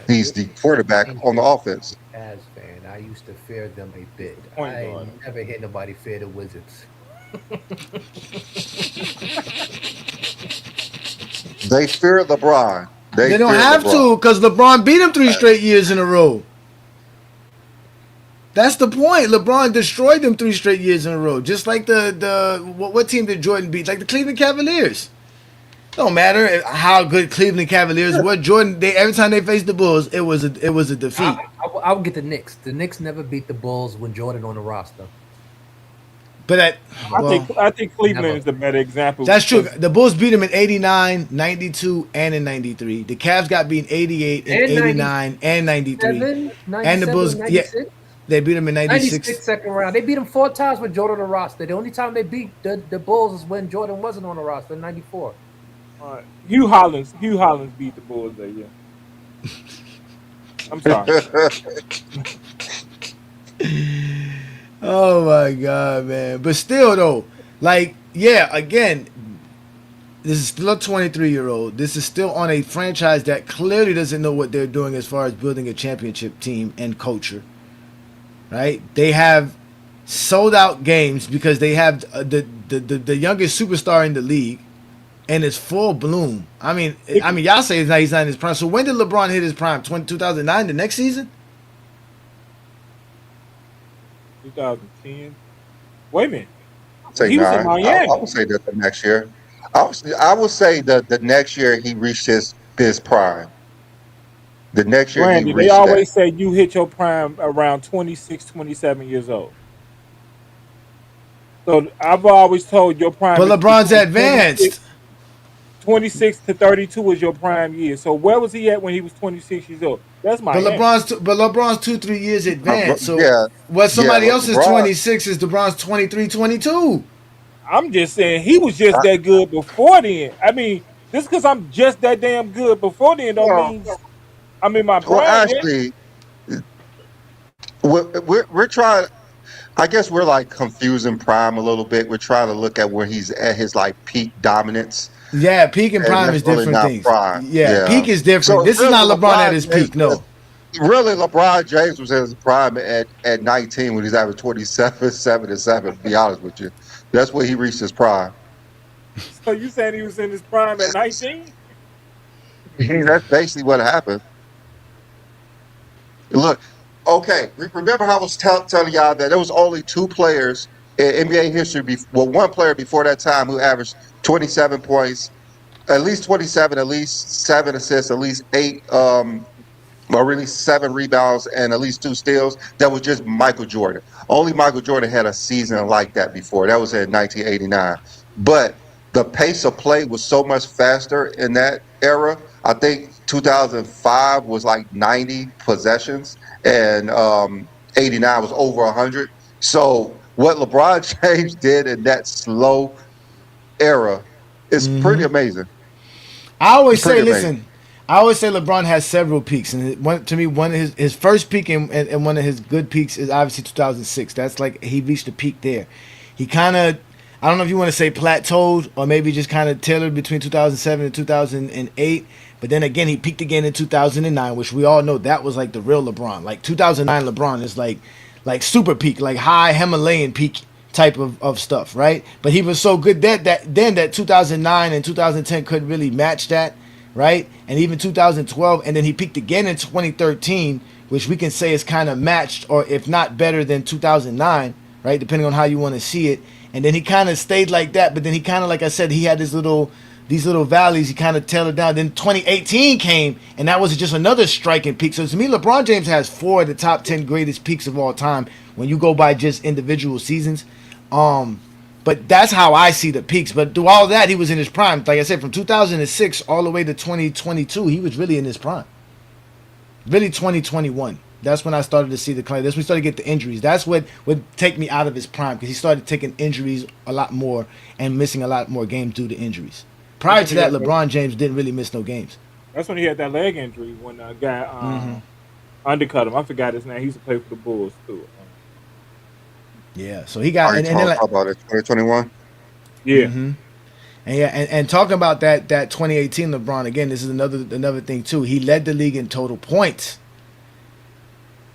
He's the quarterback on the offense. As fan, I used to fear them a bit. I never heard nobody fear the Wizards. They fear LeBron. They don't have to, because LeBron beat him 3 straight years in a row. That's the point. LeBron destroyed them 3 straight years in a row. Just like what team did Jordan beat? Like the Cleveland Cavaliers. Don't matter how good Cleveland Cavaliers were. Jordan, every time they faced the Bulls, it was a defeat. I would get the Knicks. The Knicks never beat the Bulls when Jordan on the roster. But I think Cleveland is the better example. That's true. The Bulls beat them in 89, 92, and in 93. The Cavs got beat in 88, in 89, and 93. And the Bulls, 96? Yeah, they beat them in 96. 96 second round. They beat them 4 times with Jordan on the roster. The only time they beat the Bulls is when Jordan wasn't on the roster in 94. Hugh Hollins beat the Bulls that year. I'm sorry. Oh my God, man. But still though, again, this is still a 23-year-old. This is still on a franchise that clearly doesn't know what they're doing as far as building a championship team and culture. Right? They have sold out games because they have the youngest superstar in the league, and it's full bloom. I mean, y'all say he's not in his prime. So when did LeBron hit his prime? 2009, the next season? 2010. Wait a minute. He was in Miami. I would say that the next year. I would say that the next year he reached his prime. The next year Randy, they always say you hit your prime around 26, 27 years old. So I've always told your prime. But LeBron's advanced. 26 to 32 is your prime year. So where was he at when he was 26 years old? That's my. But LeBron's 2-3 years advanced. So somebody else's 26 is LeBron's 23, 22. I'm just saying he was just that good before then. I mean, just because I'm just that damn good before then don't mean I'm in my prime. Well, actually, we're trying. I guess we're like confusing prime a little bit. We're trying to look at where he's at his like peak dominance. Yeah, peak and prime is different things. Yeah, peak is different. So this is not LeBron at his peak. No, really, LeBron James was at his prime at 19 when he's averaging 27, 7 and 7. To be honest with you, that's where he reached his prime. So you saying he was in his prime at 19? That's basically what happened. Look, okay, remember how I was telling y'all that there was only 2 players in NBA history, one player before that time who averaged 27 points, at least 27, at least 7 assists, at least 8, or really 7 rebounds, and at least 2 steals. That was just Michael Jordan. Only Michael Jordan had a season like that before. That was in 1989. But the pace of play was so much faster in that era. I think 2005 was like 90 possessions, and 89 was over 100. So what LeBron James did in that slow era is pretty amazing. I always say LeBron has several peaks, and to me, one of his first peak and one of his good peaks is obviously 2006. That's like he reached a peak there. He kind of, I don't know if you want to say plateaued or maybe just kind of tailored between 2007 and 2008. But then again, he peaked again in 2009, which we all know that was like the real LeBron. Like 2009 LeBron is like super peak, like high Himalayan peak type of stuff, right? But he was so good that 2009 and 2010 couldn't really match that, right? And even 2012, and then he peaked again in 2013, which we can say is kind of matched, or if not better than 2009, right? Depending on how you want to see it. And then he kind of stayed like that, but then he kind of, like I said, he had this little these little valleys, he kind of tailed it down. Then 2018 came, and that was just another striking peak. So to me, LeBron James has 4 of the top 10 greatest peaks of all time when you go by just individual seasons. But that's how I see the peaks. But through all that, he was in his prime. Like I said, from 2006 all the way to 2022, he was really in his prime. Really 2021. That's when I started to see the decline. That's when we started to get the injuries. That's what would take me out of his prime, because he started taking injuries a lot more and missing a lot more games due to injuries. Prior to that, LeBron James didn't really miss no games. That's when he had that leg injury when a guy undercut him. I forgot his name. He used to play for the Bulls too. Yeah, so he got. And talk about it, 2021. Yeah. And talking about that 2018 LeBron, again, this is another thing too. He led the league in total points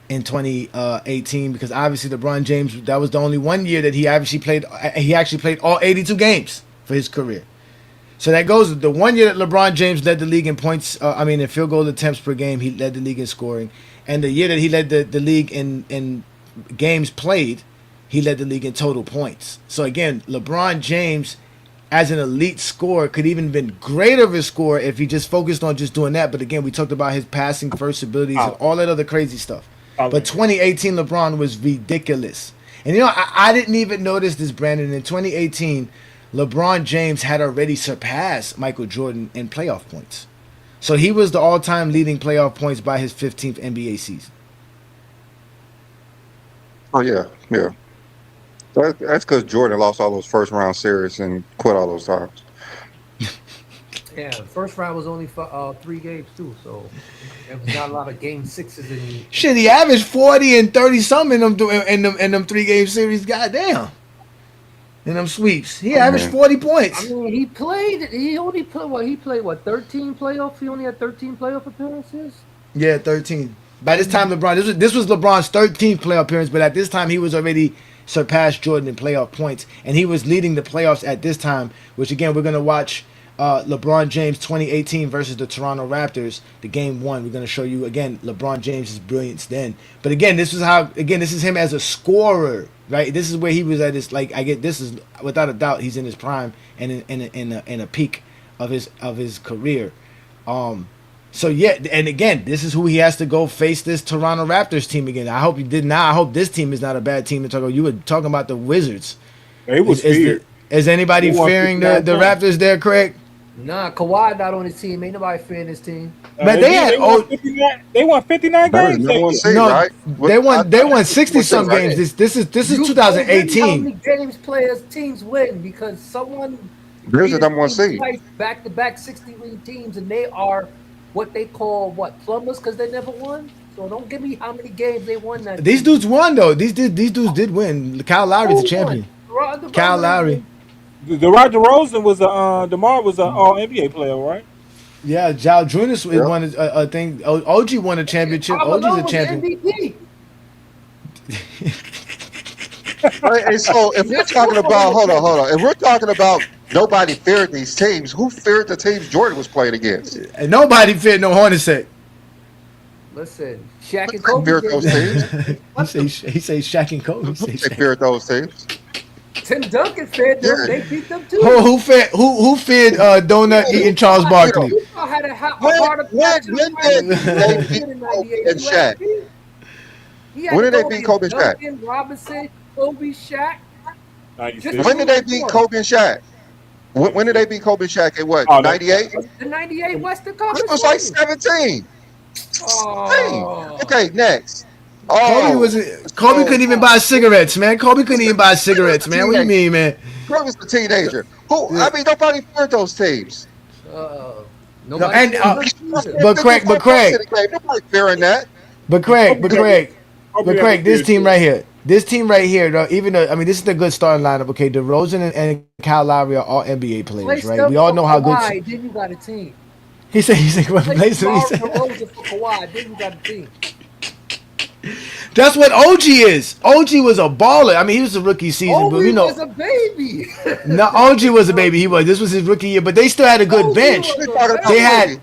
in 2018, because obviously LeBron James, that was the only one year that he actually played all 82 games for his career. So that goes the one year that LeBron James led the league in points, in field goal attempts per game, he led the league in scoring. And the year that he led the league in games played, he led the league in total points. So again, LeBron James, as an elite scorer, could even been greater of a scorer if he just focused on just doing that. But again, we talked about his passing first abilities and all that other crazy stuff. But 2018 LeBron was ridiculous. And I didn't even notice this, Brandon. In 2018, LeBron James had already surpassed Michael Jordan in playoff points. So he was the all-time leading playoff points by his 15th NBA season. Oh, yeah. That's because Jordan lost all those first-round series and quit all those times. Yeah, the first round was only 3 games too, so there was not a lot of game 6s in. Shit, he averaged 40 and 30-something in them 3-game series. Goddamn. In them sweeps, he averaged 40 points. I mean, he played. He only played what? He played what? 13 playoffs. He only had 13 playoff appearances. Yeah, 13. By this time, LeBron. This was LeBron's 13th playoff appearance, but at this time, he was already surpassed Jordan in playoff points, and he was leading the playoffs at this time. Which again, we're gonna watch LeBron James 2018 versus the Toronto Raptors, the game 1. We're gonna show you again LeBron James's brilliance then. But again, this is him as a scorer. Right, this is where he was at his this is without a doubt he's in his prime and in a peak of his career. So yeah, and again, this is who he has to go face this Toronto Raptors team again. I hope you did not. I hope this team is not a bad team to talk about. You were talking about the Wizards. It was feared. Is anybody fearing the Raptors there, Craig? Nah, Kawhi not on his team. Ain't nobody fearing his team. But they won 59 games. They won 60 some games. This is 2018. How many games teams win because someone. There's the number 1 seed. Back-to-back 60-win teams, and they are what they call plumbers because they never won. So don't give me how many games they won that. These dudes won though. These dudes did win. Kyle Lowry's a champion. Kyle Lowry. DeMar DeRozan was DeMar was an All NBA player, right? Yeah, Jal Drunas won a thing. OG won a championship. OG's a champion. Hey, so if we're talking about hold on, if we're talking about nobody feared these teams, who feared the teams Jordan was playing against? And nobody feared no Hornacek. Listen, Shaq and Kobe feared those teams. He say Shaq and Kobe. They feared those teams. Tim Duncan feared them. They beat them too. Who feared donut eating Charles Barkley? When did they beat Kobe and Shaq? When did they beat Kobe and Shaq? Duncan, Robinson, Kobe, Shaq. When did they beat Kobe and Shaq? When did they beat Kobe and Shaq? In what? 98? The 98 Western Conference. It was like 17. Oh. Okay, next. Kobe couldn't even buy cigarettes, man. Kobe couldn't even buy cigarettes, man. What do you mean, man? Kobe was a teenager. Nobody feared those teams. But Craig, nobody fearing that. But Craig, this team right here, though, even though this is the good starting lineup. Okay, DeRozan and Kyle Lowry are all NBA players, right? We all know how good. Then you got a team. He said, what place do he say? DeRozan for Kawhi, then you got a team. That's what OG is. OG was a baller. He was a rookie season, but OG was a baby. No, OG was a baby. This was his rookie year, but they still had a good bench. They had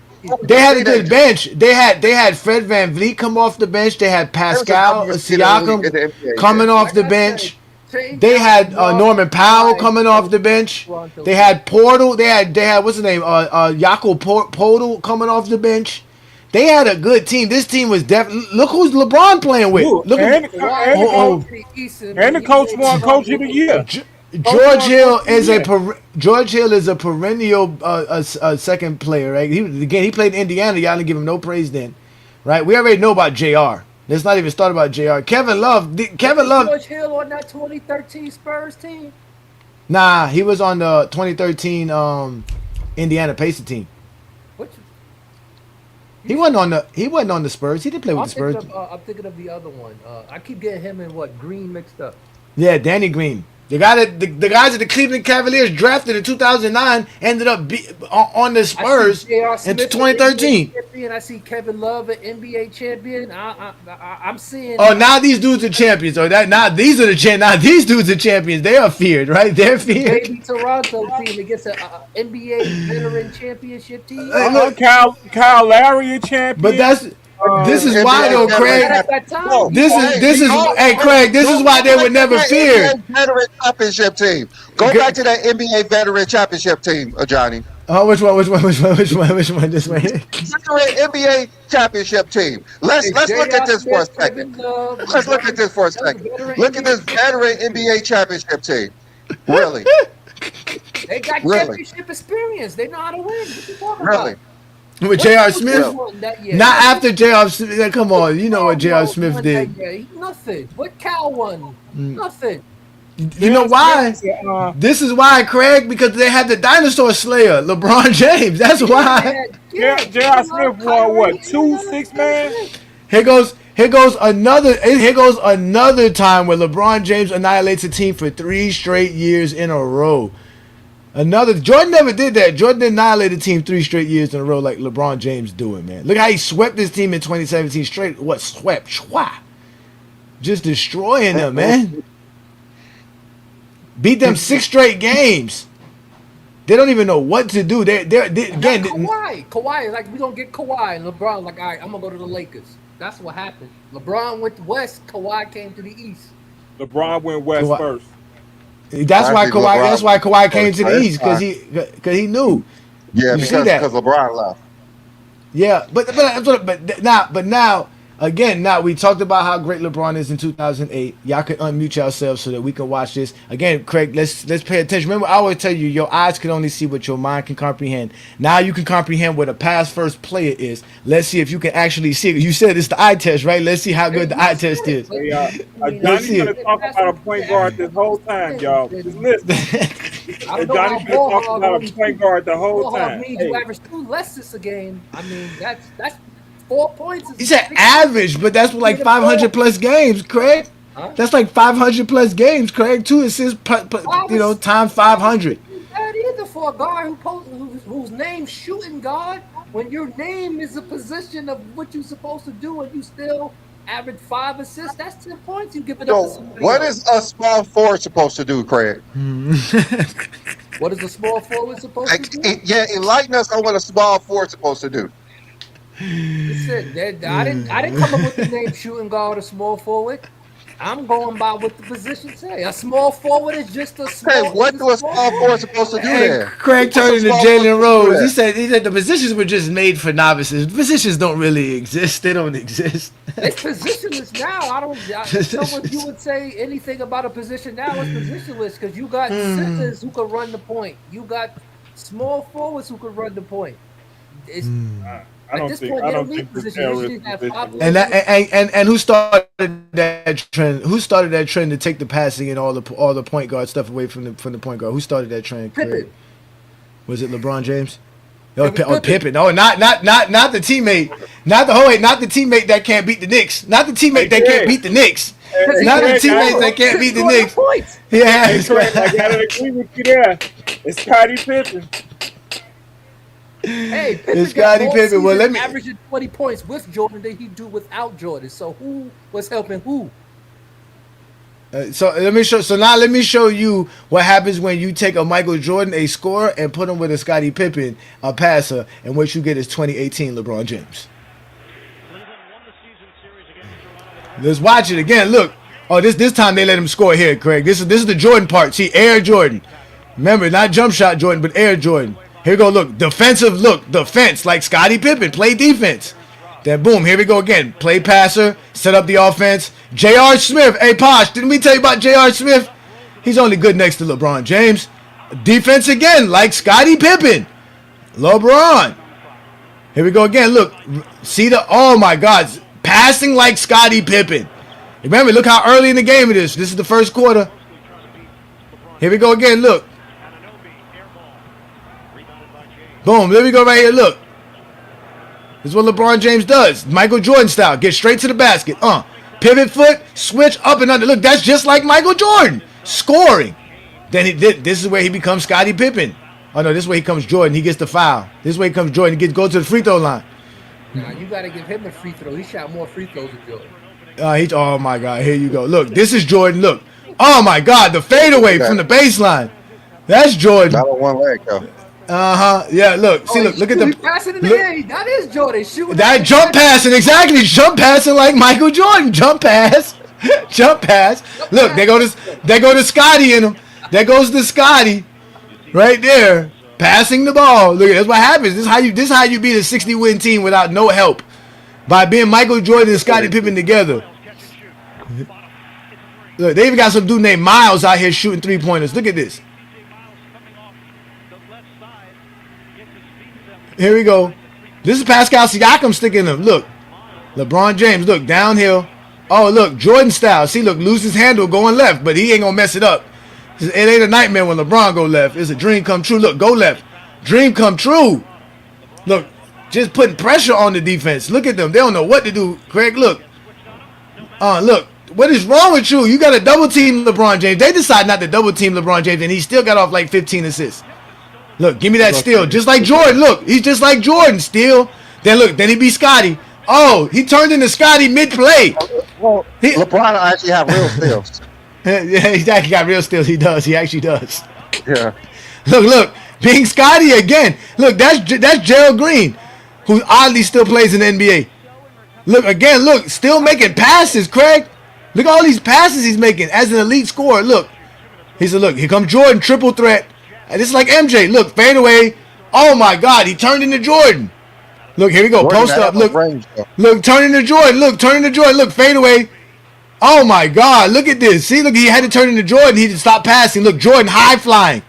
a good bench. They had Fred VanVleet come off the bench. They had Pascal Siakam coming off the bench. They had Norman Powell coming off the bench. They had Portal. They had what's his name? Jakob Portal coming off the bench. They had a good team. This team was definitely. Look who's LeBron playing with. Ooh, Look and the coach won Coach of the Year. George Hill is a perennial second player, right? He played in Indiana. Y'all didn't give him no praise then, right? We already know about JR. Let's not even start about JR. Kevin Love. George Hill on that 2013 Spurs team? Nah, he was on the 2013 Indiana Pacers team. He wasn't on the Spurs. He didn't play with the Spurs. I'm thinking of the other one. I keep getting him and Green mixed up. Yeah, Danny Green. The guys at the Cleveland Cavaliers drafted in 2009 ended up on the Spurs in 2013. I see Kevin Love, an NBA champion. I'm seeing. Oh, now these dudes are champions. Now these dudes are champions. They are feared, right? They're feared. Baby Toronto team against an NBA veteran championship team. Kyle Lowry a champion. But this is why though, Craig. This is Craig. This is why they were never feared. Veteran championship team. Go back to that NBA veteran championship team, Johnny. Oh, which one? This way. Veteran NBA championship team. Let's look at this for a second. Let's look at this for a second. Look at this veteran NBA championship team. Really? They got championship experience. They know how to win. What you talking about? With J.R. Smith? Not after J.R. Smith. Come on. You know what J.R. Smith did. Nothing. What Cal won? Nothing. You know why? This is why, Craig, because they had the dinosaur slayer, LeBron James. That's why. J.R. Smith won what? 2 6-man? Here goes another time where LeBron James annihilates a team for 3 straight years in a row. Jordan never did that. Jordan annihilated the team 3 straight years in a row like LeBron James doing, man. Look how he swept this team in 2017 straight. What swept? Schwa. Just destroying them, man. Beat them 6 straight games. They don't even know what to do. They're again. Kawhi, like we don't get Kawhi and LeBron. Like, all right, I'm gonna go to the Lakers. That's what happened. LeBron went west. Kawhi came to the east. LeBron went west first. That's why Kawhi came to the East because he knew. Yeah, because LeBron left. Yeah, but now again, we talked about how great LeBron is in 2008. Y'all can unmute yourselves so that we can watch this again. Craig, let's pay attention. Remember, I always tell you, your eyes can only see what your mind can comprehend. Now you can comprehend what a pass first player is. Let's see if you can actually see it. You said it's the eye test, right? Let's see how good the eye test is. Johnny's gonna talk about a point guard this whole time, y'all. Just listen. Johnny's gonna talk about a point guard the whole time. You average 2 less a game. I mean, that's 4 points. He said average, but that's like 500 plus games, Craig. Huh? That's like 500 plus games, Craig. 2 assists, times 500. That either for a guard whose name's shooting guard. When your name is a position of what you're supposed to do, and you still average 5 assists, that's 10 points you give it up to somebody what else. is a small forward supposed to do, Craig? What is a small forward supposed to do? Enlighten us on what a small forward supposed to do. Listen, I didn't come up with the name shooting guard or small forward. I'm going by what the position say. A small forward is just a small. Hey, what do a small forward supposed to do there? Craig turned into Jalen Rose. He said the positions were just made for novices. Positions don't really exist. They don't exist. It's positionless now. If you would say anything about a position now, it's positionless because you got centers who can run the point. You got small forwards who can run the point. I don't think and who started that trend? Who started that trend to take the passing and all the point guard stuff away from the point guard? Who started that trend? Pippen. Was it LeBron James? Pippen. No, not the teammate. Not the teammate that can't beat the Knicks. Not the teammate that can't beat the Knicks. Not the teammates that can't beat the Knicks. Yeah, I gotta agree with you there. It's Scottie Pippen. Hey, it's Scottie Pippen. Well, let me averaging 20 points with Jordan than he do without Jordan. So who was helping who? So let me show you what happens when you take a Michael Jordan, a scorer, and put him with a Scottie Pippen, a passer, and what you get is 2018 LeBron James. Let's watch it again. Look, Oh, this time they let him score here, Craig. This is the Jordan part. See, Air Jordan. Remember, not jump shot Jordan, but Air Jordan. Here we go. Look, defensive look. Defense like Scottie Pippen. Play defense. Then boom, here we go again. Play passer. Set up the offense. J.R. Smith. Hey, Posh, didn't we tell you about J.R. Smith? He's only good next to LeBron James. Defense again like Scottie Pippen. LeBron. Here we go again. Look, see oh my God. Passing like Scottie Pippen. Remember, look how early in the game it is. This is the first quarter. Here we go again. Look. Boom. There we go right here. Look. This is what LeBron James does. Michael Jordan style. Get straight to the basket. Pivot foot. Switch up and under. Look, that's just like Michael Jordan. Scoring. Then this is where he becomes Scottie Pippen. Oh, no. This is where he comes Jordan. He gets the foul. This is where he comes Jordan. He goes to the free throw line. Nah, you got to give him a free throw. He shot more free throws than Jordan. Oh my God, here you go. Look, this is Jordan. Look. Oh my God, the fadeaway from the baseline. That's Jordan. Not on one leg, though. Yeah, look. See, look at the passing in the air. That is Jordan shooting. That jump passing, exactly. Jump passing like Michael Jordan. Jump pass. Jump pass. Look, they go to Scotty in him. There goes the Scotty. Right there. Passing the ball. Look, that's what happens. This is how you beat a 60-win team without no help. By being Michael Jordan and Scottie Pippen together. Look, they even got some dude named Miles out here shooting three-pointers. Look at this. Here we go. This is Pascal Siakam sticking him. Look. LeBron James. Look, downhill. Oh, look, Jordan style. See, look, lose his handle going left, but he ain't going to mess it up. It ain't a nightmare when LeBron go left. It's a dream come true. Look, go left. Dream come true. Look. Just putting pressure on the defense. Look at them. They don't know what to do. Craig, look. Look. What is wrong with you? You got to double team LeBron James. They decide not to double team LeBron James, and he still got off like 15 assists. Look, give me that steal. Just like Jordan. Look, he's just like Jordan. Steal. Then he beat Scotty. Oh, he turned into Scotty mid-play. Well, LeBron actually have real steals. Yeah, he's actually got real steals. He does. He actually does. Yeah. Look. Being Scotty again. Look, that's Gerald Green, who oddly still plays in the NBA. Look, again, look, still making passes, Craig. Look at all these passes he's making as an elite scorer. Look. He said, look, here comes Jordan, triple threat. And this is like MJ. Look, fade away. Oh, my God, he turned into Jordan. Look, here we go. Post up. Look, turn into Jordan. Look, fade away. Oh, my God, look at this. See, look, he had to turn into Jordan. He had to stop passing. Look, Jordan high flying.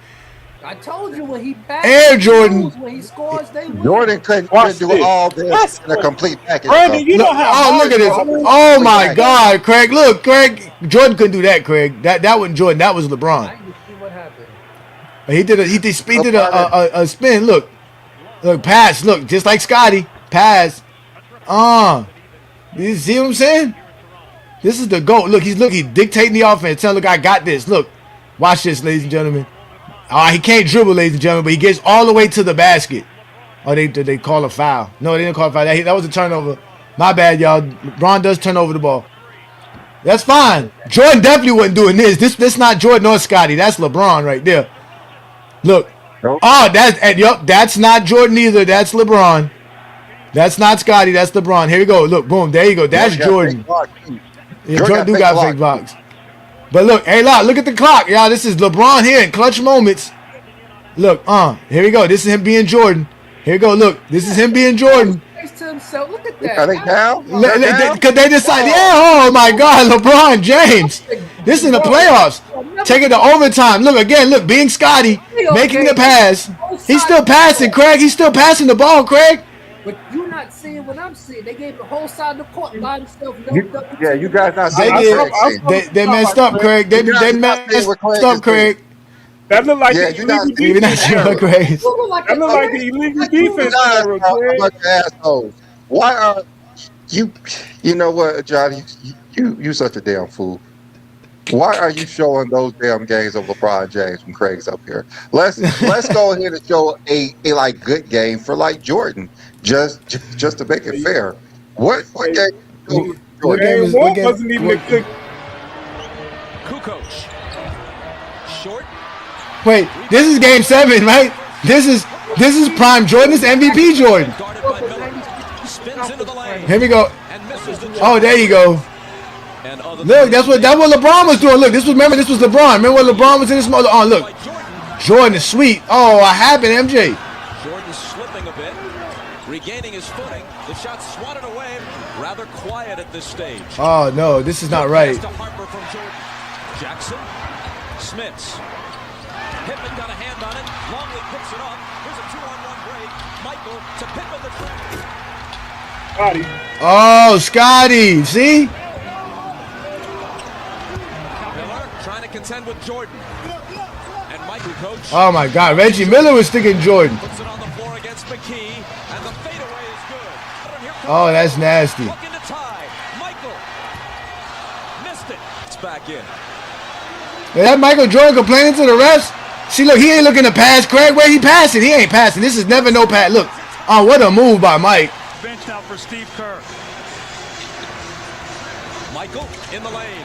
I told you when he Air Jordan. When he scores, they win. Jordan couldn't do all this in a complete package. Brandon, you know how look at this. Oh my God, Craig. Look, Craig. Jordan couldn't do that, Craig. That wasn't Jordan. That was LeBron. I didn't see what happened. He did a spin. Look, pass. Look, just like Scotty. Pass. You see what I'm saying? This is the GOAT. Look, he's dictating the offense. Tell, look, I got this. Look, watch this, ladies and gentlemen. He can't dribble, ladies and gentlemen, but he gets all the way to the basket. Oh, they call a foul. No, they didn't call a foul. That was a turnover. My bad, y'all. LeBron does turn over the ball. That's fine. Jordan definitely wasn't doing this. This not Jordan or Scotty. That's LeBron right there. Look. Nope. Oh, that's not Jordan either. That's LeBron. That's not Scotty. That's LeBron. Here we go. Look, boom. There you go. That's Jordan. Yeah, Jordan do got fake blocks. But look, hey, look at the clock, y'all. This is LeBron here in clutch moments. Look, here we go. This is him being Jordan. Here we go. Look, this is him being Jordan. To himself. Look at that. Are they down? Because they decide, oh my God, LeBron James. This is in the playoffs. Take it to overtime. Look again. Look, being Scotty, making the pass. He's still passing, Craig. He's still passing the ball, Craig. But you're not seeing what I'm seeing. They gave the whole side of the court by themselves. You guys not seeing. They messed up, Craig. They messed up, Craig. That look like the illegal defense. Craig. That look like the illegal defense. Assholes. Why are you? You know what, Johnny? You such a damn fool. Why are you showing those damn games of LeBron James when Craig's up here? Let's go ahead and show a like good game for like Jordan, just to make it fair. What game? Jordan wasn't even a good. Kukoc. Short. Wait, this is game 7, right? This is prime Jordan. This is MVP Jordan. Spins into the lane. Here we go. And misses the Oh, there you go. Look, that's what LeBron was doing. Look, this was LeBron. Remember when LeBron was in this mode? Oh, look. Jordan is sweet. Oh, what happened, MJ? Jordan slipping a bit, regaining his footing. The shot swatted away. Rather quiet at this stage. Oh no, this is not right. Jackson, Smits. Pippen got a hand on it. Longley picks it up. Here's a 2-on-1 break. Michael to Pippen the trap. Scotty. Oh, Scotty. See? Miller trying to contend with Jordan. And Michael, coach. Oh my God, Reggie Miller was sticking Jordan. Puts it on the floor against McKee, and the fadeaway is good. Oh, that's nasty. Looking to tie. Michael missed it. It's back in. Yeah, that Michael Jordan complaining to the refs. See, look, he ain't looking to pass. Craig, where he passing? He ain't passing. This is never no pass. Look, oh, what a move by Mike. Bench now for Steve Kerr. Michael in the lane.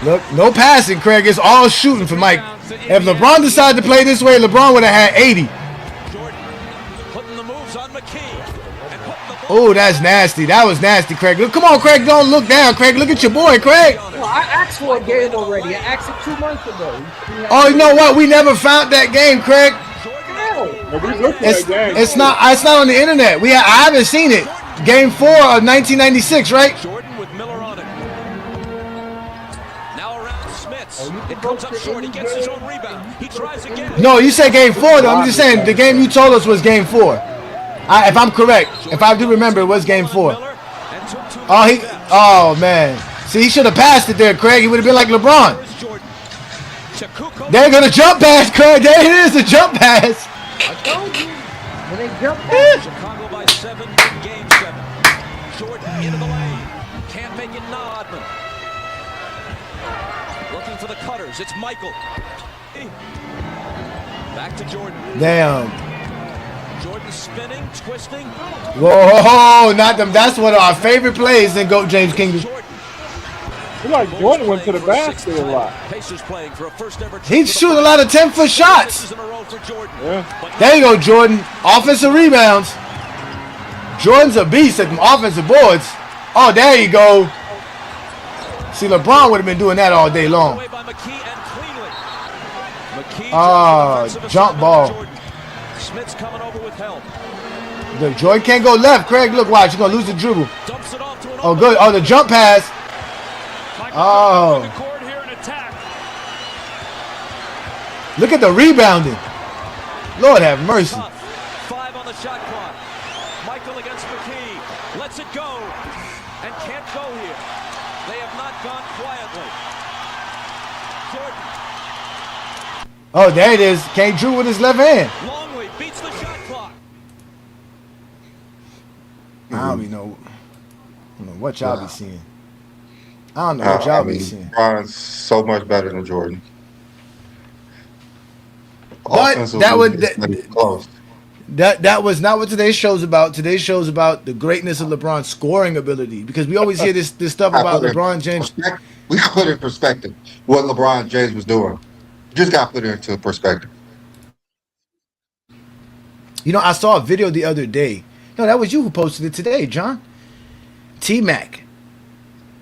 Look, no passing, Craig. It's all shooting for Mike. If LeBron decided to play this way, LeBron would have had 80. Jordan putting the moves on McKee. Oh, that's nasty. That was nasty, Craig. Look, come on, Craig. Don't look down, Craig. Look at your boy, Craig. No, I asked for a game already. I asked it 2 months ago. Oh, you know what? We never found that game, Craig. It's not on the internet. I haven't seen it. Game 4 of 1996, right? Jordan with Miller on it. Now around Smits. It comes up short. He gets his own rebound. He tries again. No, you said game 4 though. I'm just saying the game you told us was game 4. If I'm correct, if I do remember, it was game 4. Oh man. See, he should have passed it there, Craig. He would have been like LeBron. They're gonna jump pass, Craig. There it is, the jump pass. I told you. When they jump pass. Chicago by 7 in game 7. Jordan into the lane. Can't make it Nodman. Looking for the cutters. It's Michael. Back to Jordan. Damn. Jordan spinning, twisting. Whoa, not them. That's one of our favorite plays in GOAT James Kingdom. Feel like Jordan went to the basket a lot. He's shooting a lot of 10-foot shots. Yeah. There you go, Jordan. Offensive rebounds. Jordan's a beast at them offensive boards. Oh, there you go. See, LeBron would have been doing that all day long. Oh, jump ball. Smith's coming over with help. Look, Jordan can't go left. Craig, look, watch. You're going to lose the dribble. Oh, good. Oh, the jump pass. Oh. Look at the rebounding. Lord have mercy. 5 on the shot clock. Michael against McKee. Lets it go. And can't go here. They have not gone quietly. Jordan. Oh, there it is. Can't dribble with his left hand. Longley beats the shot clock. I don't even know what y'all be seeing. I don't know what y'all be seeing. LeBron's so much better than Jordan. But that was not what today's show's about. Today's show's about the greatness of LeBron's scoring ability, because we always hear this stuff about LeBron James. We put in perspective what LeBron James was doing. Just got put into perspective. You know, I saw a video the other day. No, that was you who posted it today, John. T-Mac.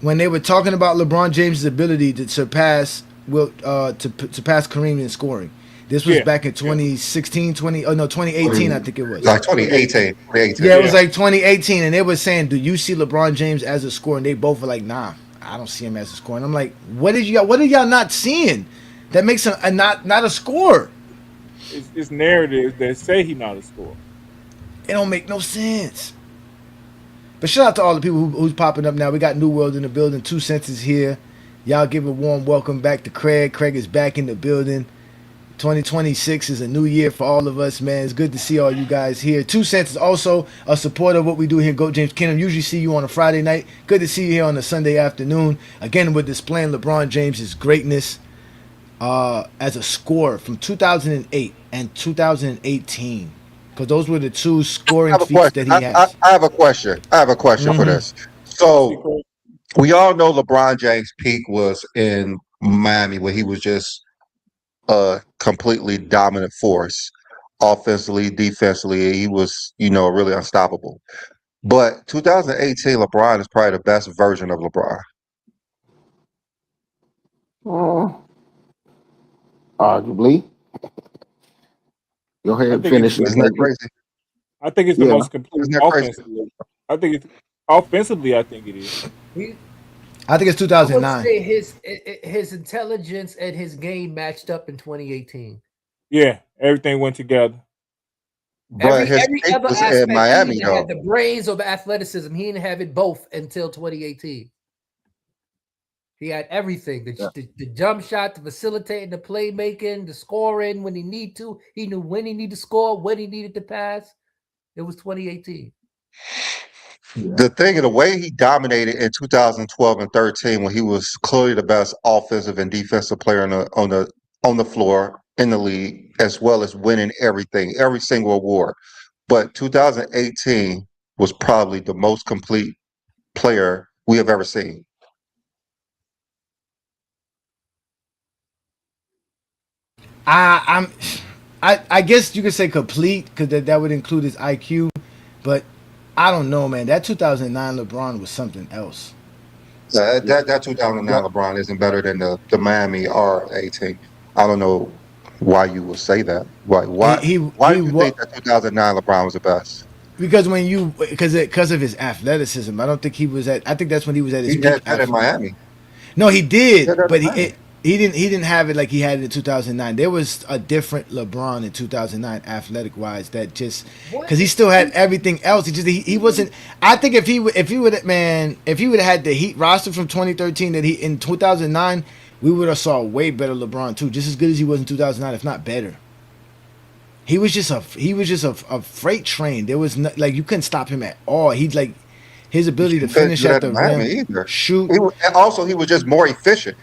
When they were talking about LeBron James' ability to surpass Kareem in scoring. This was back in 2016, 2018, I think it was. Like 2018. Yeah, it was like 2018, and they were saying, do you see LeBron James as a scorer? And they both were like, nah, I don't see him as a scorer. And I'm like, what are y'all not seeing that makes him not a scorer? It's narratives that say he's not a scorer. It don't make no sense. But shout out to all the people who's popping up now. We got New World in the building. 2 Cents is here. Y'all give a warm welcome back to Craig. Craig is back in the building. 2026 is a new year for all of us, man. It's good to see all you guys here. 2 Cents is also a supporter of what we do here in GOAT James Kingdom. Usually see you on a Friday night. Good to see you here on a Sunday afternoon. Again, we're displaying LeBron James' greatness as a scorer from 2008 and 2018. Because those were the 2 scoring feats that he has. I have a question. For this. So we all know LeBron James' peak was in Miami, where he was just a completely dominant force, offensively, defensively. He was, really unstoppable. But 2018 LeBron is probably the best version of LeBron. Arguably. Go ahead I and think finish. it's Isn't that crazy? I think it's the Yeah. most complete Isn't that crazy? offensively. I think it's offensively. I think it is. He, I think it's I would 2009. say his intelligence and his game matched up in 2018. Yeah, everything went together. But his Every peak other was in aspect, he Miami, either though. had the brains or the athleticism. He didn't have it both until 2018. He had everything: the jump shot, the facilitating, the playmaking, the scoring when he need to. He knew when he needed to score, when he needed to pass. It was 2018. The thing, the way he dominated in 2012 and 13, when he was clearly the best offensive and defensive player on the floor in the league, as well as winning everything, every single award. But 2018 was probably the most complete player we have ever seen. I guess you could say complete because that would include his IQ, but I don't know, man. That 2009 LeBron was something else. That 2009 LeBron isn't better than the Miami R18. I don't know why you would say that. Why do you think that 2009 LeBron was the best? Because when you because of his athleticism, I don't think he was at. I think that's when he was at his He peak. had that in Miami. No, he did, Yeah, but he didn't have it like he had it in 2009. There was a different LeBron in 2009, athletic wise, that just because he still had everything else. He wasn't. I think if he would have had the Heat roster from 2013 that he in 2009, we would have saw a way better LeBron too, just as good as he was in 2009, if not better. He was just a freight train. There was like you couldn't stop him at all. He'd like his ability to Couldn't finish do at that the in Miami rim, either. shoot. And also, he was just more efficient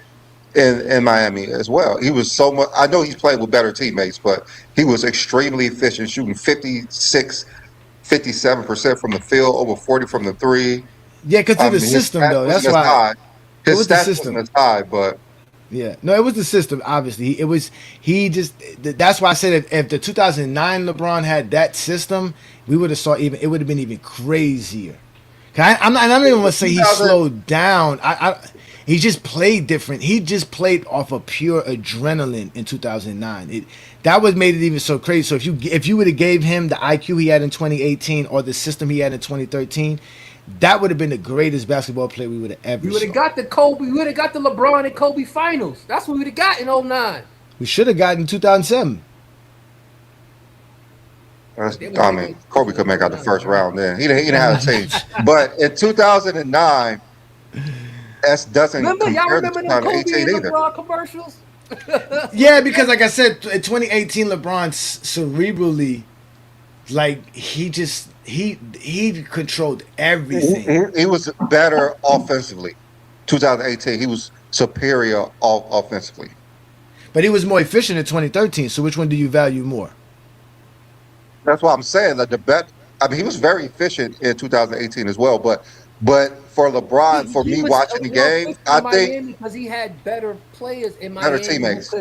in Miami as well. He was so much. I know he's playing with better teammates, but he was extremely efficient, shooting 57% from the field, over 40 from the three. Yeah, because I of the mean, his system stats though. wasn't That's as why high. it His was the stats wasn't system. as high, but Yeah, no, it was the system. Obviously, it was he just. That's why I said if the 2009 LeBron had that system, we would have saw even. It would have been even crazier. I'm not even gonna say he 2000 slowed down. He just played different. He just played off of pure adrenaline in 2009. That was made it even so crazy. So if you would have gave him the IQ he had in 2018 or the system he had in 2013, that would have been the greatest basketball player we would have ever. We would have got the Kobe. We would have got the LeBron and Kobe finals. That's what we would have got in 09. We should have gotten 2007. I mean, Kobe could make out the first round then. He didn't have a team. But in 2009, that doesn't Y'all compare to remember them Kobe 2018 and either. LeBron commercials? Yeah, because like I said, in 2018, LeBron cerebrally, like he controlled everything. He was better offensively. 2018, he was superior offensively. But he was more efficient in 2013. So which one do you value more? That's why I'm saying that the bet. I mean, he was very efficient in 2018 as well. But for LeBron, for me watching the game, I think because he had better players in Miami, better teammates.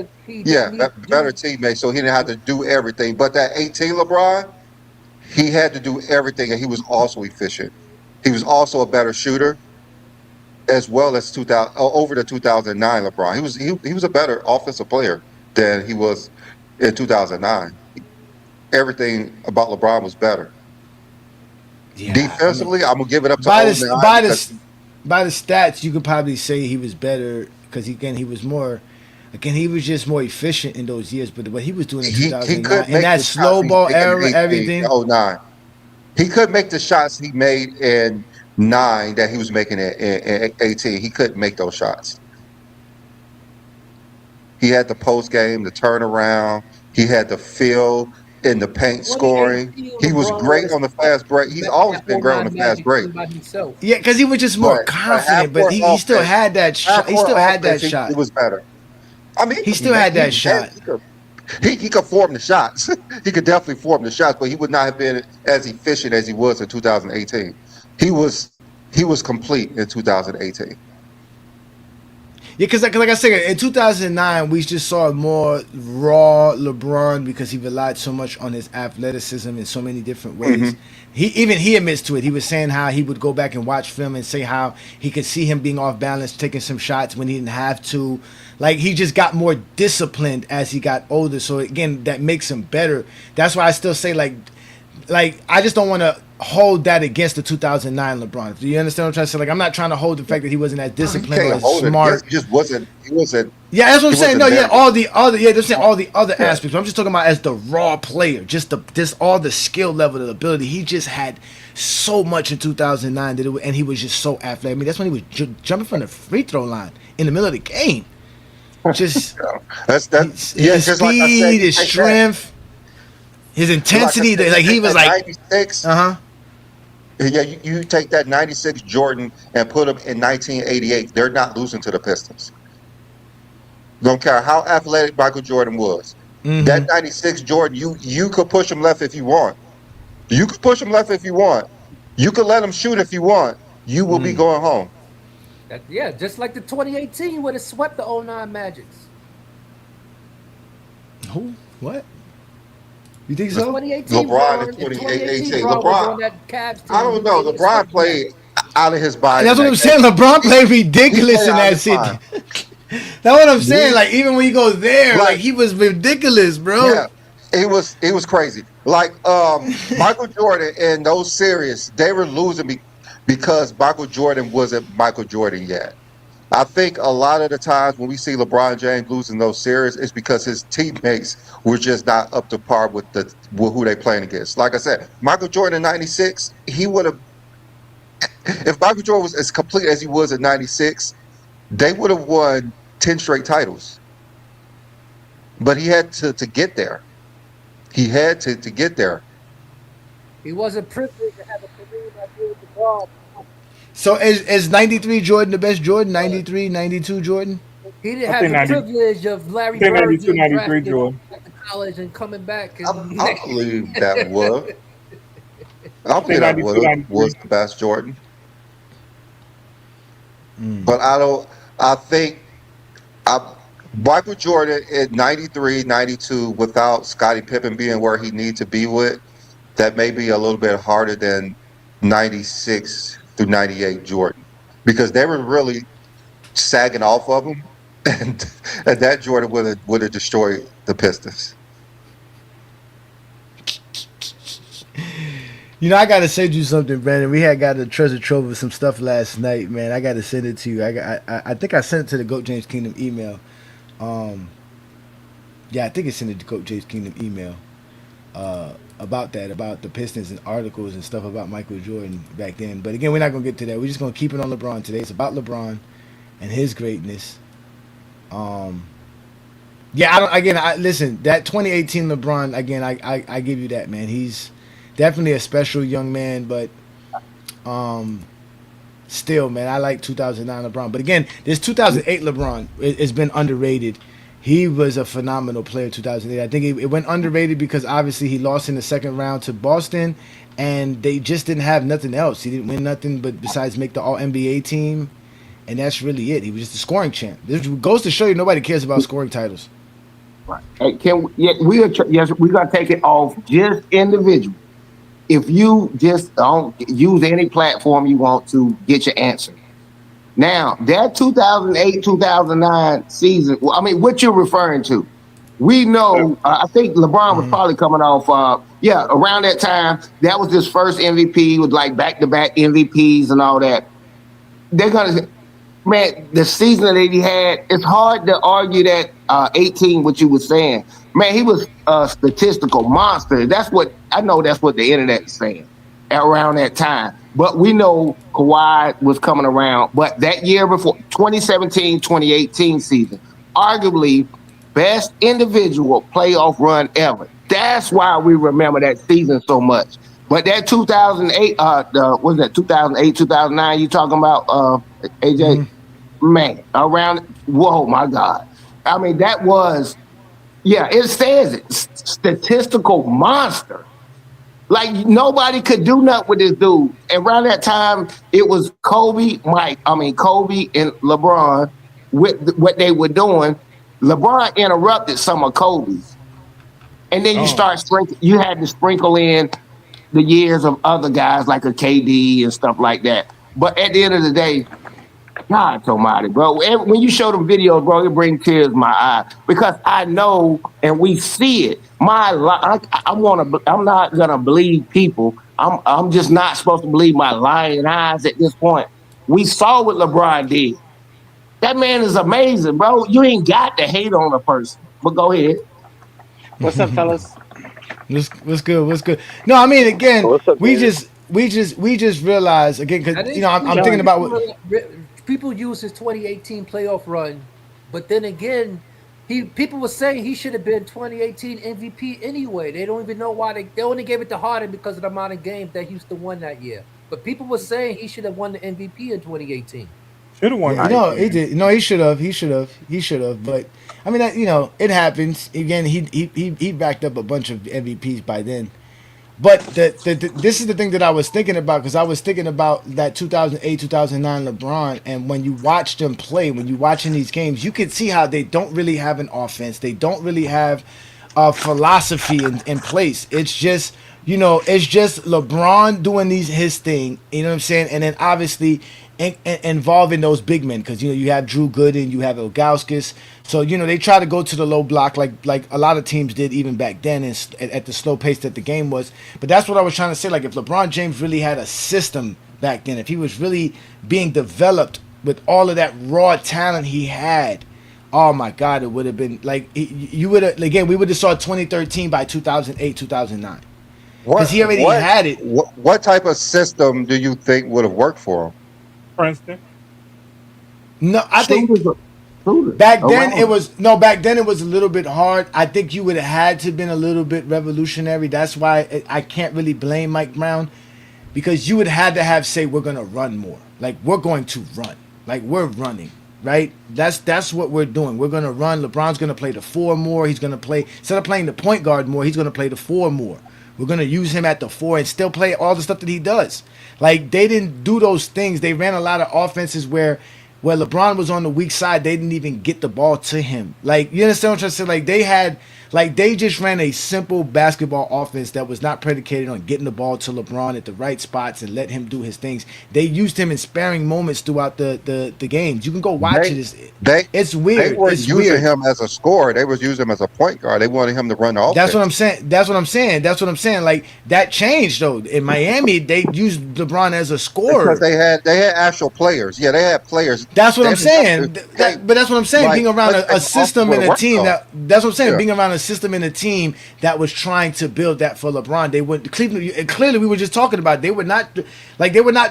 Better teammates, so he didn't have to do everything. But that 18 LeBron, he had to do everything, and he was also efficient. He was also a better shooter, as well as 2000 over the 2009 LeBron. He was a better offensive player than he was in 2009. Everything about LeBron was better. Yeah, Defensively, I'm gonna give it up to by 09 the stats, you could probably say he was better because he was more. Again, he was just more efficient in those years. But what he was doing in 2009 and that slow ball era, everything. 09. He could make the shots he made in 9 that he was making in 18. He couldn't make those shots. He had the post game, the turnaround. He had the feel in the paint scoring. He was great on the fast break. He's always been great on the fast break. Yeah, because he was just more confident, but he still had that shot. He still had that shot. It was better. I mean, he still had that shot. He could form the shots. He could definitely form the shots, but he would not have been as efficient as he was in 2018. He was complete in 2018. because like I said, in 2009, we just saw more raw LeBron because he relied so much on his athleticism in so many different ways. He admits to it. He was saying how he would go back and watch film and say how he could see him being off balance, taking some shots when he didn't have to. Like, he just got more disciplined as he got older. So again, that makes him better. That's why I still say like I just don't want to hold that against the 2009 LeBron. Do you understand what I'm trying to say? Like, I'm not trying to hold the fact that he wasn't as disciplined or as smart. He just wasn't. He wasn't. Yeah, that's what I'm saying. No, there. yeah, all the other aspects. But I'm just talking about as the raw player, just all the skill level, the ability. He just had so much in 2009 and he was just so athletic. I mean, that's when he was jumping from the free throw line in the middle of the game. Just his speed, like I said, his strength, his intensity. Like he was like 96. Yeah, you take that 96 Jordan and put him in 1988. They're not losing to the Pistons. Don't care how athletic Michael Jordan was. That 96 Jordan, you could push him left if you want. You could push him left if you want. You could let him shoot if you want. You will be going home. Just like the 2018 when it swept the 09 Magics. Who? What? You think so? 2018 LeBron in 2018. LeBron, I don't know. LeBron played out of his body. That's what I'm saying. LeBron played ridiculous in that city. That's what I'm saying. Like, even when you go there, like he was ridiculous, bro. Yeah, it was crazy. Like Michael Jordan in those series, they were losing because Michael Jordan wasn't Michael Jordan yet. I think a lot of the times when we see LeBron James losing those series, it's because his teammates were just not up to par with who they playing against. Like I said, Michael Jordan in '96, he would have. If Michael Jordan was as complete as he was in '96, they would have won 10 straight titles. But he had to get there. He had to get there. He wasn't privileged to have a career like with LeBron. So is 93 Jordan the best Jordan? 93, 92 Jordan? He didn't have the privilege of Larry Bird 92, 93 Jordan. To college and coming back. I believe that was. I believe that was the best Jordan. But I think Michael Jordan in 93, 92 without Scottie Pippen being where he needs to be with, that may be a little bit harder than 96 through 98 Jordan, because they were really sagging off of him, and that Jordan would have destroyed the Pistons. You know, I gotta send you something, Brandon. We had got a treasure trove of some stuff last night, man. I gotta send it to you. I think I sent it to the Goat James Kingdom email. Yeah, I think it's in the Goat James Kingdom email. About the Pistons and articles and stuff about Michael Jordan back then. But again, we're not gonna get to that. We're just gonna keep it on LeBron today. It's about LeBron and his greatness. Yeah, listen, that 2018 LeBron, again, I give you that, man. He's definitely a special young man, but still, man, I like 2009 LeBron. But again, this 2008 LeBron has been underrated. He was a phenomenal player 2008. I think it went underrated because obviously he lost in the second round to Boston, and they just didn't have nothing else. He didn't win nothing but besides make the All-NBA team, and that's really it. He was just a scoring champ. This goes to show you nobody cares about scoring titles. Right. Hey, we're gonna take it off just individual. If you just don't use any platform you want to get your answer. Now, that 2008-2009 season, I mean, what you're referring to, we know, I think LeBron was probably coming off, around that time. That was his first MVP with like back-to-back MVPs and all that. They're going to, man, the season that he had, it's hard to argue that 18, what you were saying. Man, he was a statistical monster. That's what the internet is saying around that time. But we know Kawhi was coming around. But that year before, 2017-2018 season, arguably best individual playoff run ever. That's why we remember that season so much. But that 2008, 2008-2009 you talking about, AJ? Man, whoa, my God. I mean, that was, it says it, statistical monster. Like, nobody could do nothing with this dude. And around that time, it was Kobe and LeBron. with what they were doing, LeBron interrupted some of Kobe's. And then you had to sprinkle in the years of other guys like a KD and stuff like that. But at the end of the day, God almighty, bro. When you show them videos, bro, it brings tears to my eye because I know and we see it. I'm not gonna believe people. I'm just not supposed to believe my lying eyes at this point. We saw what LeBron did. That man is amazing, bro. You ain't got to hate on a person. But go ahead. What's up, fellas? What's good? What's good? No, I mean, again, we just realized again because I'm thinking about what people use his 2018 playoff run, but then again, people were saying he should have been 2018 MVP anyway. They don't even know why they only gave it to Harden because of the amount of games that Houston won that year. But people were saying he should have won the MVP in 2018. Should have won. No, he did. No, he should have. He should have. But I mean, it happens. Again, he backed up a bunch of MVPs by then. But this is the thing that I was thinking about because I was thinking about that 2008, 2009 LeBron, and when you watch them play, when you're watching these games, you can see how they don't really have an offense. They don't really have a philosophy in place. It's just LeBron doing his thing. You know what I'm saying? And then obviously involving those big men because you have Drew Gooden, you have Ilgauskas. So they try to go to the low block like a lot of teams did even back then and at the slow pace that the game was. But that's what I was trying to say. Like if LeBron James really had a system back then, if he was really being developed with all of that raw talent he had, oh my God, it would have been like we would have saw 2013 by 2008, 2009 because he already had it. What type of system do you think would have worked for him? Princeton. No, I think back then it was a little bit hard. I think you would have had to been a little bit revolutionary. That's why I can't really blame Mike Brown because you would have had to have say we're gonna run more. Like we're going to run. Like we're running. Right? That's what we're doing. We're gonna run. LeBron's gonna play the 4 more. He's gonna play instead of playing the point guard more, he's gonna play the 4 more. We're going to use him at the 4 and still play all the stuff that he does. Like, they didn't do those things. They ran a lot of offenses where LeBron was on the weak side, they didn't even get the ball to him. Like, you understand what I'm trying to say? They just ran a simple basketball offense that was not predicated on getting the ball to LeBron at the right spots and let him do his things. They used him in sparing moments throughout the games. You can go watch it. It's weird. They weren't using him as a scorer. They was using him as a point guard. They wanted him to run the offense. That's what I'm saying. Like, that changed, though. In Miami, they used LeBron as a scorer. Because they had actual players. Yeah, they had players. That's what I'm saying. But that's what I'm saying. Being around a system and a team that's what I'm saying. Being around a system in a team that was trying to build that for LeBron. They went Cleveland. Clearly, we were just talking about they were not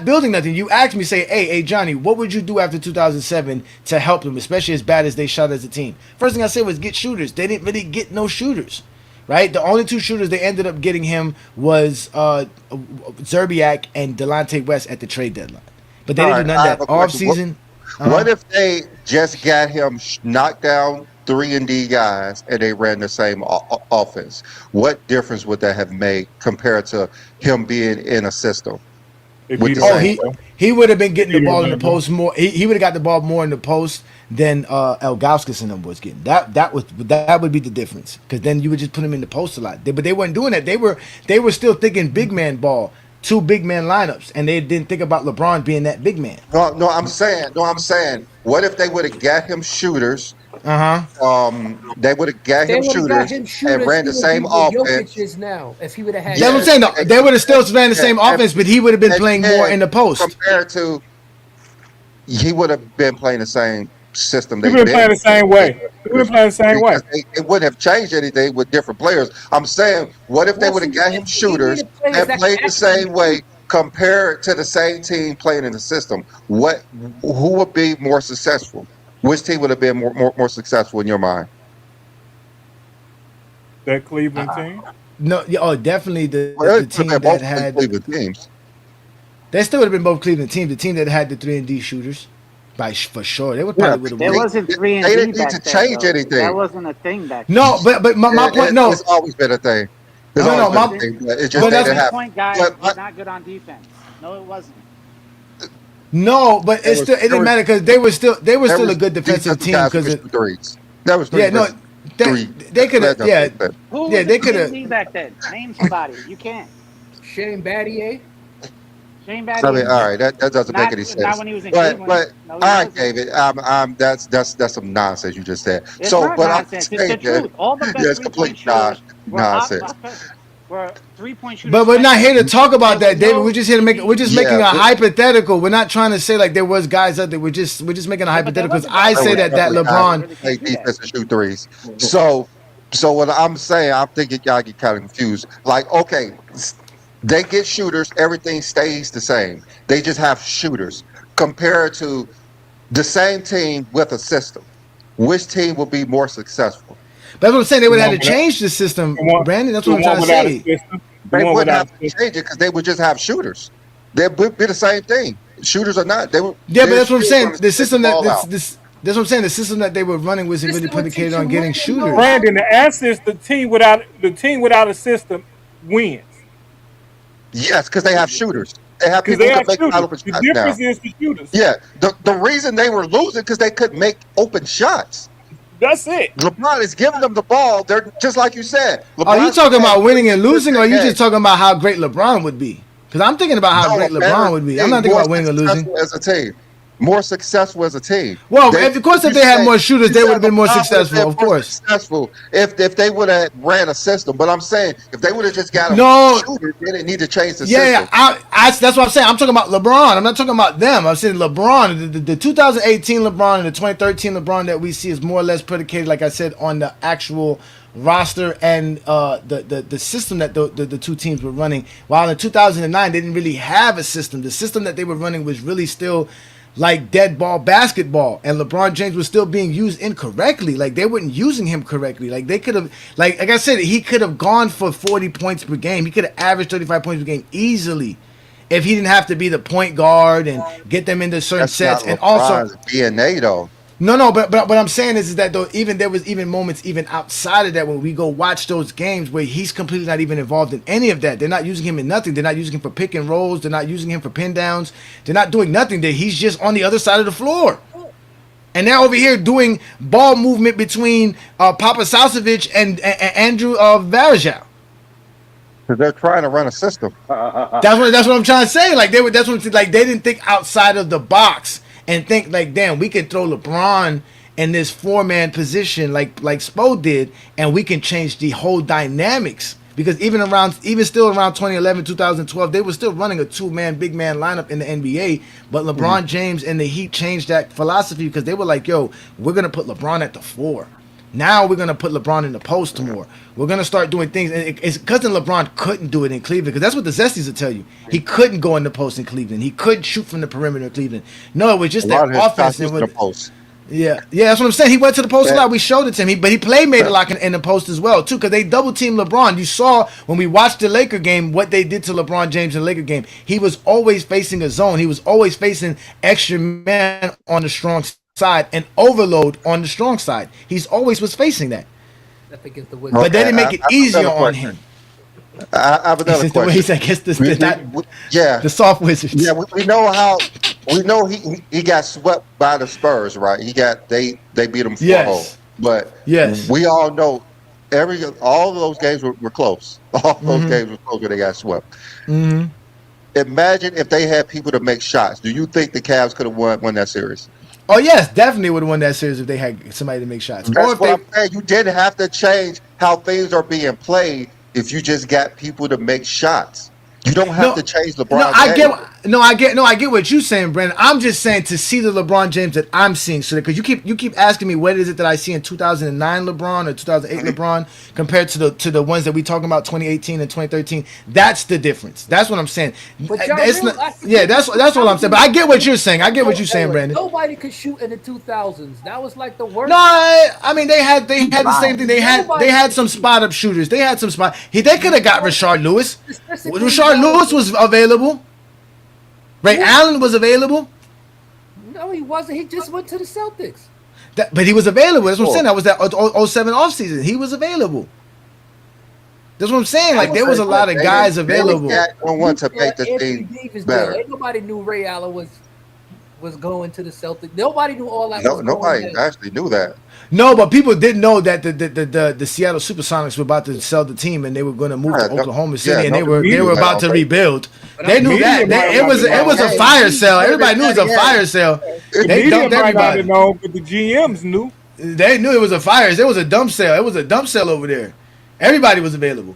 building nothing. You asked me, say, hey, Johnny, what would you do after 2007 to help them, especially as bad as they shot as a team? First thing I said was get shooters. They didn't really get no shooters, right? The only 2 shooters they ended up getting him was Zerbiak and Delonte West at the trade deadline. But they didn't do none of that off season. What if they just got him knocked down 3-and-D guys and they ran the same offense? What difference would that have made compared to him being in a system? He would have been getting the ball in the post more. He would have got the ball more in the post than Ilgauskas and them was getting. That would be the difference because then you would just put him in the post a lot. But they weren't doing that. They were still thinking big man ball. 2 big man lineups, and they didn't think about LeBron being that big man. No, I'm saying, what if they would have got him shooters? They would have got him shooters and ran the same offense. Now, if he would have had, that's what I'm saying. No, they would have still ran the same offense, but he would have been playing more in the post. Compared to, he would have been playing the same system. He would have been playing the same way. He would have playing the same way. It wouldn't have changed anything with different players. I'm saying, what if they would have got him shooters and played the same way compared to the same team playing in the system? Who would be more successful? Which team would have been more successful in your mind? That Cleveland team? No, definitely the team that had Cleveland teams. They still would have been both Cleveland teams. The team that had the 3-and-D shooters. For sure, they would probably would have. There wasn't 3-and-D. They didn't need to change anything. That wasn't a thing back then. No, but my point. No, it's always been a thing. It's just that point guy was not good on defense. No, it wasn't. No, but it didn't matter because they were still a good defensive team because threes. That was three. Yeah, no, they could have. Yeah, Who was yeah, they in could have. the league back then? Name somebody. You can't. Shane Battier. Shane I Battier. mean, all right, that doesn't make any sense. Not when he was in but Cleveland. No, all right, David, that's some nonsense you just said. It's So, not but nonsense. It's the truth. All the best complete 3-point shooters were nonsense. were 3-point shooters. But we're not here to talk about that, David. We're just here to make. We're just making a but- hypothetical. We're not trying to say like there was guys out there. We're just making a hypothetical. Because I say that LeBron. Play defense and shoot threes. So what I'm saying, I'm thinking y'all get kind of confused. Like, okay, they get shooters, everything stays the same. They just have shooters compared to the same team with a system. Which team will be more successful? That's what I'm saying. They would have had to change the system, Brandon. That's what I'm trying to say. They wouldn't have to change it because they would just have shooters. They would be the same thing. Shooters or not, they would. Yeah, but that's what I'm saying. The system that's what I'm saying. The system that they were running was really predicated on getting shooters. Brandon, the answer is the team without a system wins. Yes, because they have shooters. They have people They who have can make shooters. open The shots difference now. is the shooters. Yeah, the reason they were losing because they couldn't make open shots. That's it. LeBron is giving them the ball. They're just like you said. Are you talking about winning and losing, or are you just talking about how great LeBron would be? Because I'm thinking about how great LeBron would be. I'm not thinking about winning or losing. As a team, more successful as a team. Well, of course, if they had more shooters, they would have been more successful. Of course, successful if they would have ran a system. But I'm saying if they would have just got shooters, they didn't need to change the system. Yeah, that's what I'm saying. I'm talking about LeBron. I'm not talking about them. I'm saying LeBron. The 2018 LeBron and the 2013 LeBron that we see is more or less predicated, like I said, on the actual roster and the system that the two teams were running. While in 2009 they didn't really have a system. The system that they were running was really still like dead ball basketball, and LeBron James was still being used incorrectly. Like they weren't using him correctly. Like they could have, like I said, he could have gone for 40 points per game. He could have averaged 35 points per game easily if he didn't have to be the point guard and get them into certain sets. And also DNA though. No, but what I'm saying is that though there was moments even outside of that when we go watch those games where he's completely not even involved in any of that. They're not using him in nothing. They're not using him for pick and rolls. They're not using him for pin downs. They're not doing nothing. He's just on the other side of the floor. And they're over here doing ball movement between Papa Saucevic and Andrew Varejao. Because they're trying to run a system. That's what I'm trying to say. Like they didn't think outside of the box. And think like, damn, we can throw LeBron in this 4-man position like Spo did, and we can change the whole dynamics. Because even still around 2011, 2012, they were still running a 2-man, big man lineup in the NBA. But LeBron James and the Heat changed that philosophy because they were like, yo, we're gonna put LeBron at the 4. Now we're going to put LeBron in the post more. We're going to start doing things. And it's because LeBron couldn't do it in Cleveland, because that's what the Zesties will tell you. He couldn't go in the post in Cleveland. He couldn't shoot from the perimeter in Cleveland. No, it was just that offense. In the post. Yeah, that's what I'm saying. He went to the post a lot. We showed it to him. But he made a lot in the post as well, too, because they double-teamed LeBron. You saw when we watched the Laker game what they did to LeBron James in the Laker game. He was always facing a zone. He was always facing extra man on the strong side and overload on the strong side. He's always was facing that. But they didn't make it easier on him. I have another question. He said, the soft wizards. Yeah, we know he got swept by the Spurs, right? They beat him 4-0. But we all know all of those games were close. All those games were close when they got swept. Mm-hmm. Imagine if they had people to make shots. Do you think the Cavs could have won that series? Oh yes, definitely would have won that series if they had somebody to make shots. That's what I'm saying. You didn't have to change how things are being played if you just got people to make shots. You don't have to change LeBron. I get what you're saying, Brandon. I'm just saying to see the LeBron James that I'm seeing, so because you keep asking me what is it that I see in 2009 LeBron or 2008 LeBron compared to the ones that we talking about 2018 and 2013. That's the difference. That's what I'm saying. That's what I'm saying. But I get what you're saying. I get what you're saying, Brandon. Nobody could shoot in the 2000s. That was like the worst. No, I mean they had the same thing. They had some spot up shooters. They had some spot. They could have got Rashard Lewis. Rashard Lewis was available. Ray Allen was available. No, he wasn't. He just went to the Celtics. But he was available. That's what I'm saying. That was that 07 offseason. He was available. That's what I'm saying. Like there was a lot of guys available. Want to make the thing better. Ain't nobody knew Ray Allen was. was going to the Celtics. Nobody knew all that was No, going nobody on. actually knew that. No, but people didn't know that the Seattle SuperSonics were about to sell the team and they were going to move to Yeah, no, Oklahoma City and no, they were about to rebuild. They knew media that. might It not was have it was a known. fire sale. Everybody knew it was a fire sale. The They media dumped might not everybody. have known, but the GMs knew. They knew it was a fire. There was a dump sale. It was a dump sale over there. Everybody was available.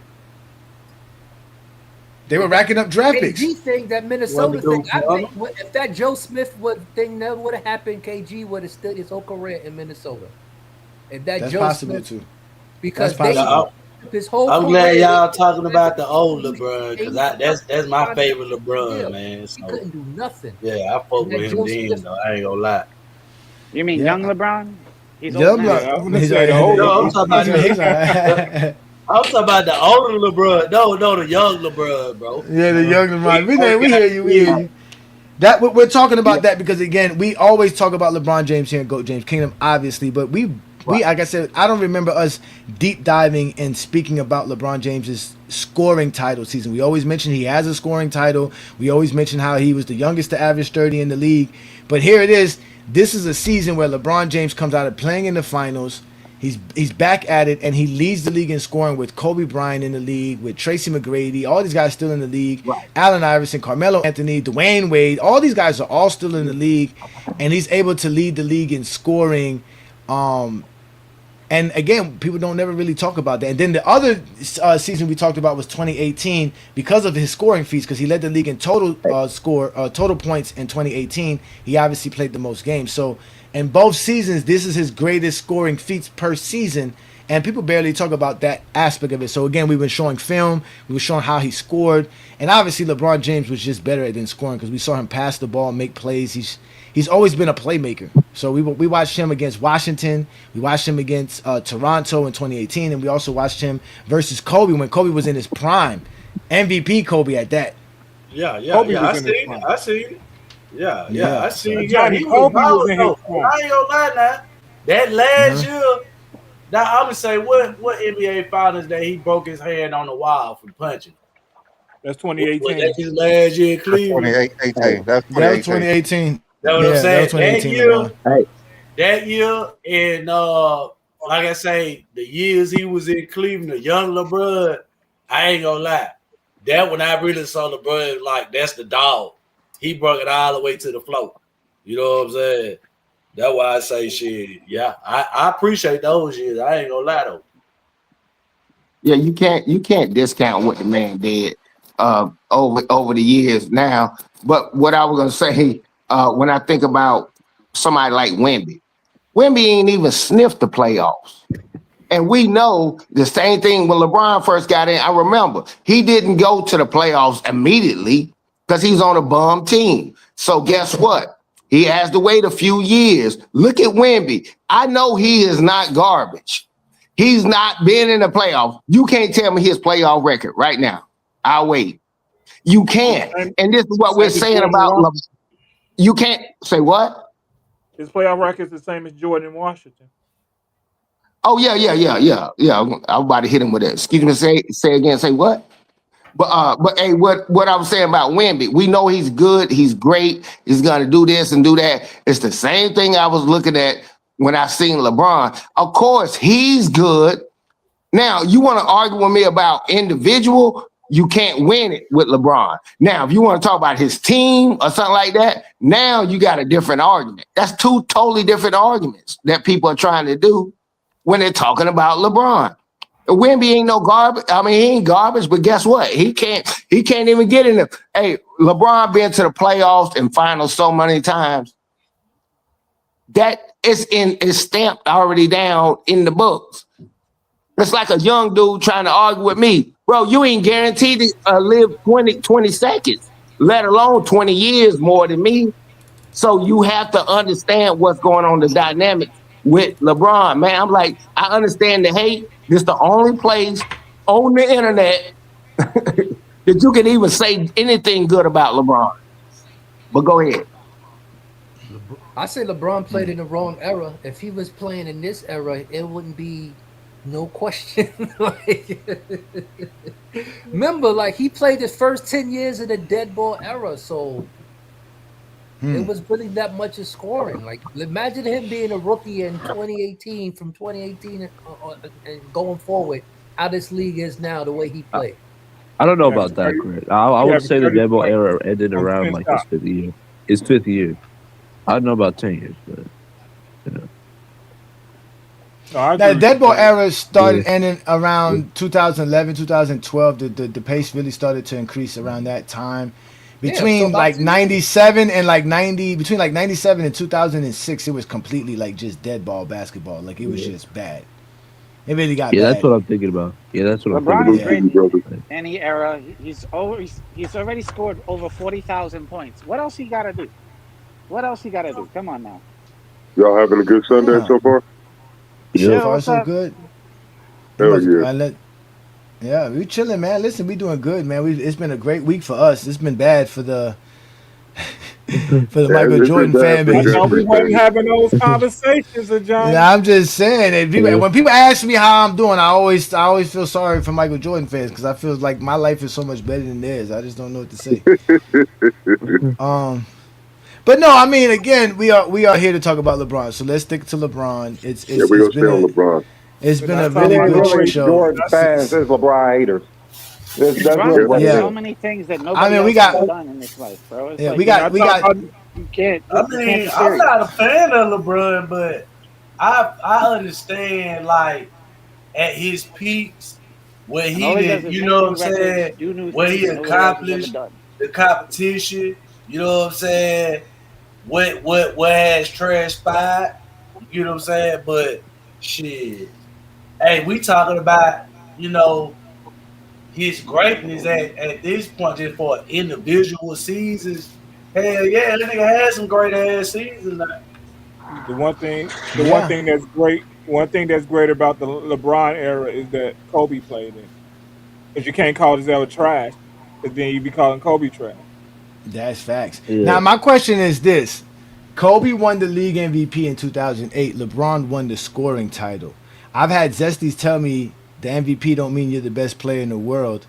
They were racking up draft picks. KG thing, that Minnesota thing. I think if that Joe Smith thing never would have happened, KG would have stood his whole career in Minnesota. If that That's Joe possible Smith, too. because That's possible. his whole I'm glad career, y'all talking about the old LeBron because that's my favorite LeBron, man. He couldn't do nothing. Yeah, I fuck And with that him Joe then Smith- though. I ain't gonna lie. You mean young LeBron? He's Young old now. Yeah, I was gonna say the old. old. No, I'm talking about He's like- I'm talking about the older LeBron. No, the young LeBron, bro. Yeah, the young LeBron. We hear you. We hear you. That we're talking about that because again, we always talk about LeBron James here in GOAT James Kingdom, obviously, but we like I said, I don't remember us deep diving and speaking about LeBron James's scoring title season. We always mention he has a scoring title. We always mention how he was the youngest to average 30 in the league. But here it is. This is a season where LeBron James comes out of playing in the finals. He's back at it, and he leads the league in scoring with Kobe Bryant in the league, with Tracy McGrady, all these guys still in the league, Allen Iverson, Carmelo Anthony, Dwayne Wade, all these guys are all still in the league, and he's able to lead the league in scoring. And again, people don't never really talk about that. And then the other season we talked about was 2018 because of his scoring feats, because he led the league in total total points in 2018. He obviously played the most games. So in both seasons, this is his greatest scoring feats per season. And people barely talk about that aspect of it. So again, we've been showing film. We were showing how he scored. And obviously LeBron James was just better at than scoring because we saw him pass the ball, make plays. He's always been a playmaker. So we watched him against Washington. We watched him against Toronto in 2018. And we also watched him versus Kobe when Kobe was in his prime. MVP Kobe at that. Yeah. Kobe I was in see his it. prime. I see it. Yeah. I see it. Johnny, he Kobe was wild, in though. his prime. I ain't gonna lie now. That last year, now I'm gonna say what NBA Finals that he broke his hand on the wall from punching. That's 2018. That's his last year in Cleveland. 2018. That's That was 2018. 2018. That's what I'm saying. That was 2018. That year, and like I say, the years he was in Cleveland, the young LeBron, I ain't gonna lie. That when I really saw LeBron, like that's the dog. He brought it all the way to the floor. You know what I'm saying? That's why I say shit. Yeah, I appreciate those years. I ain't gonna lie though. Yeah, you can't discount what the man did over the years now. But what I was gonna say, when I think about somebody like Wemby ain't even sniffed the playoffs. And we know the same thing when LeBron first got in. I remember he didn't go to the playoffs immediately because he's on a bum team. So guess what? He has to wait a few years. Look at Wemby. I know he is not garbage. He's not been in the playoffs. You can't tell me his playoff record right now. I'll wait. You can't. And this is what we're saying about LeBron. You can't say what? His playoff record is the same as Jordan in Washington. Oh, yeah. I'm about to hit him with that. Excuse me, say again, say what? But hey, what I was saying about Wemby, we know he's good, he's great, he's gonna do this and do that. It's the same thing I was looking at when I seen LeBron. Of course, he's good. Now, you want to argue with me about individual, you can't win it with LeBron. Now, if you want to talk about his team or something like that, now you got a different argument. That's two totally different arguments that people are trying to do when they're talking about LeBron. Wemby ain't no garbage. I mean, he ain't garbage, but guess what? He can't even get in the. Hey, LeBron been to the playoffs and finals so many times. That is stamped already down in the books. It's like a young dude trying to argue with me. Bro, you ain't guaranteed to live 20 seconds, let alone 20 years more than me. So you have to understand what's going on, the dynamics with LeBron, man. I'm like, I understand the hate. This is the only place on the internet that you can even say anything good about LeBron. But go ahead. I say LeBron played in the wrong era. If he was playing in this era, it wouldn't be no question. Remember, he played his first 10 years in the dead ball era. So There was really that much of scoring. Like, imagine him being a rookie in 2018, from 2018 and going forward, how this league is now, the way he played. I don't know Yeah, about that, thirty- Chris. I yeah, would say the 30 Debo points era ended on around 10 like his shots. fifth year. His fifth year. I don't know about 10 years, but you know. No, I That agree dead with ball you. era started Yeah. ending around 2011, 2012. The pace really started to increase around that time. Yeah, so Between about like 2 years. 97 and like 90, between like 97 and 2006, it was completely like just dead ball basketball. Like it was just bad. It really got Yeah, that's bad. what I'm thinking about. Yeah, that's what I'm LeBron thinking is about. great in any era. He's already scored over 40,000 points. What else he got to do? What else he got to do? Come on now. Y'all having a good Sunday Yeah. so far? So Yeah. far, what's so up? good. Hell yeah. Yeah, we chilling, man. Listen, we doing good, man. It's been a great week for us. It's been bad for the for the Michael it's Jordan been bad fan for I base. thought we everything. wasn't having those conversations, John. Yeah, I'm just saying that when people ask me how I'm doing, I always feel sorry for Michael Jordan fans because I feel like my life is so much better than theirs. I just don't know what to say. But no, I mean, again, we are here to talk about LeBron. So let's stick to LeBron. It's Yeah, we're it's gonna stay on LeBron. it's been a It really ain't good really show. Jordan fans, there's LeBron haters. That's LeBron's really what done it so is. many things that I nobody mean, we else has got done in this life, bro. It's yeah, like we got you can't. I You can't mean, be I'm serious. not a fan of LeBron, but I understand like at his peaks where And he all he does did, is you make know what new I'm records, saying, do new where things he that nobody else has ever accomplished done. the competition, you know what I'm saying, what has transpired, you know what I'm saying, but shit, hey, we talking about, you know, his greatness at this point just for individual seasons. Hell yeah, that nigga had some great ass seasons. The one thing yeah. one thing that's great about the LeBron era is that Kobe played in it. Because you can't call this era trash, because then you be calling Kobe trash. That's facts. Yeah. Now my question is this: Kobe won the league MVP in 2008. LeBron won the scoring title. I've had Zesties tell me the MVP don't mean you're the best player in the world,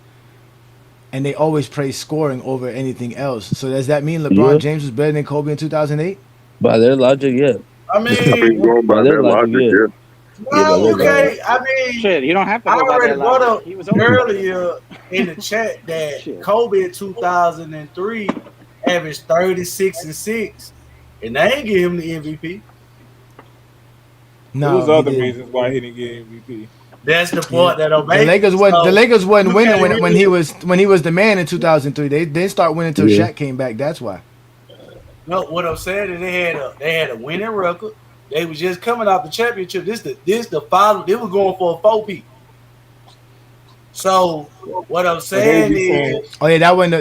and they always praise scoring over anything else. So does that mean LeBron Yeah. James was better than Kobe in 2008? By their logic, yeah. I mean, Going By by their that logic, logic, yeah. yeah. Yeah, by their logic. okay. I mean, Shit, you don't have to I go by already that brought logic. up He was always better than earlier them. in the chat that Shit. Kobe in 2003 averaged 36 and 6, and they ain't give him the MVP. No, There was he other didn't. reasons why he didn't get MVP. That's the point that I'm The making. Lakers wasn't So, the Lakers wasn't you winning can't when he really- was the man in 2003. They didn't start winning until Yeah. Shaq came back. That's why. No, what I'm saying is they had a winning record. They was just coming off the championship. This the final. They was going for a 4-peat. So what I'm saying is Oh yeah, that wouldn't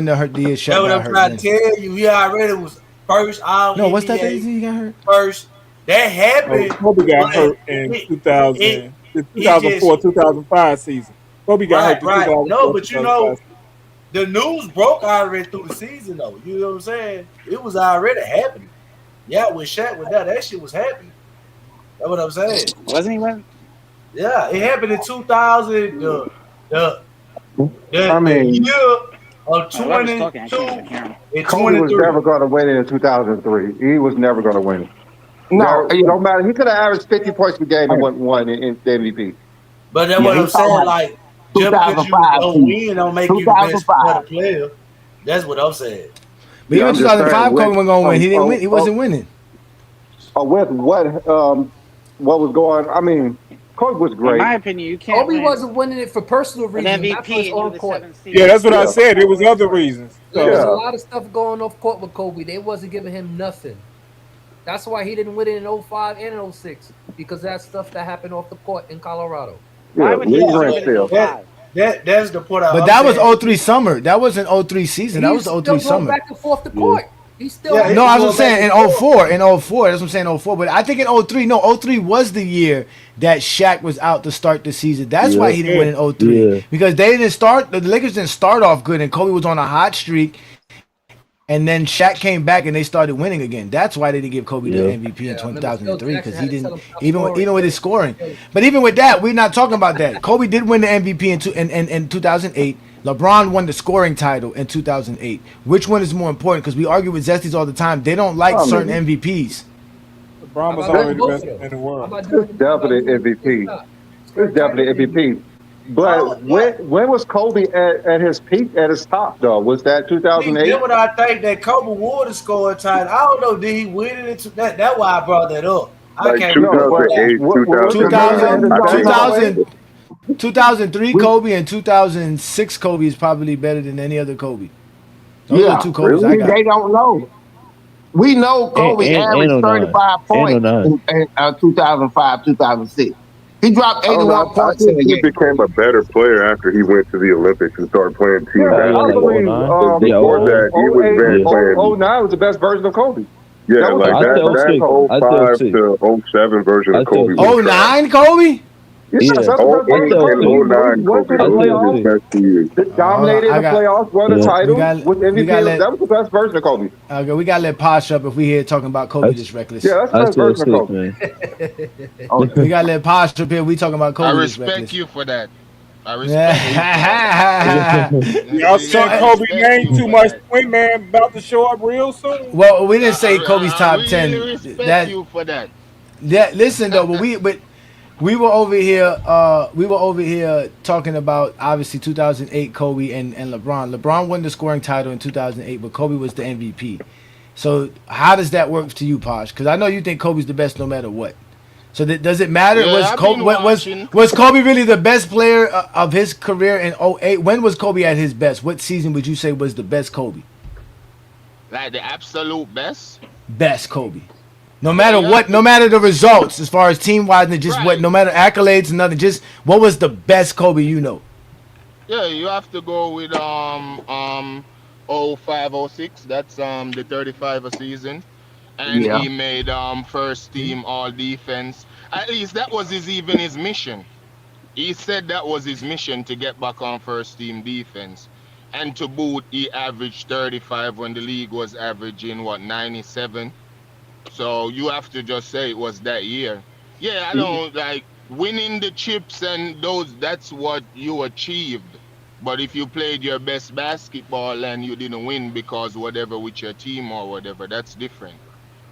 have hurt the that's Shaq what got I'm hurt. trying then. to tell you. He already was first all No, what's that NBA, thing he got hurt? first. That happened. Kobe got but hurt in it- 2000, it- the he 2004, just- 2005 season. Kobe got hurt the Right. 2004, No, but you know, 2005. the news broke already through the season, though. You know what I'm saying? It was already happening. Yeah, with Shaq, with that shit was happening. That's what I'm saying. Wasn't he when? Yeah, it happened in 2000. I mean, the year of Whoever's talking, I 22 can't even hear him. and Kobe was 23. never going to win it in 2003. He was never going to win it. No, No matter. He could have averaged 50 points per game and won in the MVP. But that's Yeah, what I'm he's talking saying. about Like, just because you 2005 don't win don't make you the best 2005. player. That's what I'm saying. But even I'm just 2005, saying, Kobe wasn't gonna win. He didn't oh, win. He wasn't winning. With what was going? I mean, Kobe was In great. my opinion, you can't Kobe win wasn't winning it for personal an reasons, not for MVP his and you're on the court. 7th seed. Yeah, that's what I Yeah. said. It was other reasons. There was So, a lot of stuff going off court with Kobe. They wasn't giving him nothing. That's why he didn't win it in 05 and in 06, because of that stuff that happened off the court in Colorado. Why Yeah, would he we deserve ran it in still. 05? That's the point. But that was 03 summer. That wasn't 03 season. That He's was the still 03 going summer. back and forth to court. He's still Yeah, No, I going was saying back in and 04. In 04. That's what I'm saying, 04. But I think in 03, no, 03 was the year that Shaq was out to start the season. That's why he didn't win in 03. Yeah. Because they didn't start, the Lakers didn't start off good, and Kobe was on a hot streak. And then Shaq came back and they started winning again. That's why they didn't give Kobe the Yeah. MVP in Yeah, I remember 2003, Phil because Jackson he had to didn't tell him stop even scoring. with his scoring. But even with that, we're not talking about that. Kobe did win the MVP in 2008, LeBron won the scoring title in 2008. Which one is more important? Because we argue with Zesties all the time. They don't like certain MVPs. LeBron was already the best player in the world. It's definitely MVP. It's definitely MVP. But when was Kobe at his peak, at his top, though? Was that 2008? Then when I think that Kobe won the scoring title, I don't know, did he win it into that? That's why I brought that up. I can't remember. 2003 Kobe and 2006 Kobe is probably better than any other Kobe. Those are the two Kobe's I got. They don't know. We know Kobe averaged 35 points in 2005, 2006. He dropped 81 points in a He game. became a better player after he went to the Olympics and started playing team basketball. Before that, he was very playing. 09 was the best version of Kobe. Yeah, like that 05 to 07 version of Kobe. 09 Kobe? Yeah, 08 and 09 Kobe. Those were his best 2 years. Dominated in the playoffs, won a title with MVP. That was the best version of Kobe. Okay, we gotta let Posh up if we here talking about Kobe just reckless. Yeah, that's the best version of Kobe. We gotta let Posh up here. We talking about Kobe. I just respect reckless. you for that. I respect you. Y'all saying Kobe name too much. Wait, man, about to show up real soon. Well, we didn't say Kobe's top I 10. really respect you for that. Yeah, listen though, but we were over here talking about obviously 2008 Kobe and LeBron. LeBron won the scoring title in 2008, but Kobe was the MVP. So how does that work to you, Posh? Because I know you think Kobe's the best no matter what. So does it matter? Yeah, Was Kobe really the best player of his career in 08? When was Kobe at his best? What season would you say was the best Kobe? Like the absolute best? Best Kobe. No matter what, no matter the results, as far as team wise, and just what, no matter accolades and nothing, just what was the best Kobe you know? Yeah, you have to go with 05, 06. That's the 35 a season. And he made first team all defense. At least that was his mission. He said that was his mission, to get back on first team defense. And to boot, he averaged 35 when the league was averaging 97. So you have to just say it was that year. Yeah, I don't like winning the chips and those, that's what you achieved. But if you played your best basketball and you didn't win because whatever with your team or whatever, that's different.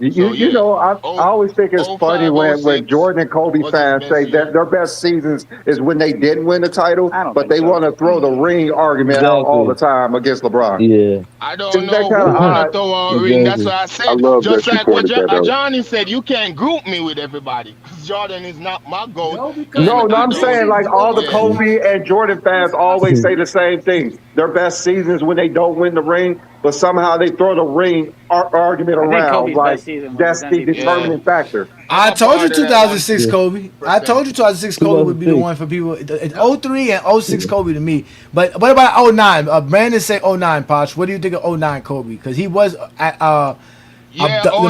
You know, I always think it's funny when Jordan and Kobe fans say that their best seasons is when they didn't win the title, but they want to throw the ring argument out all the time against LeBron. Yeah. I don't know who want to throw a ring. That's what I said. Just like what Johnny said, you can't group me with everybody. Jordan is not my goal. No, I'm saying like all the Kobe and Jordan fans always say the same thing. Their best seasons when they don't win the ring, but somehow they throw the ring argument around. Like that's the determining factor. I told you 2006 Kobe. I told you 2006 Kobe would be the one for people. It's 03 and 06 Kobe to me. But what about 09? Brandon say 09, Posh. What do you think of 09 Kobe? Because he was the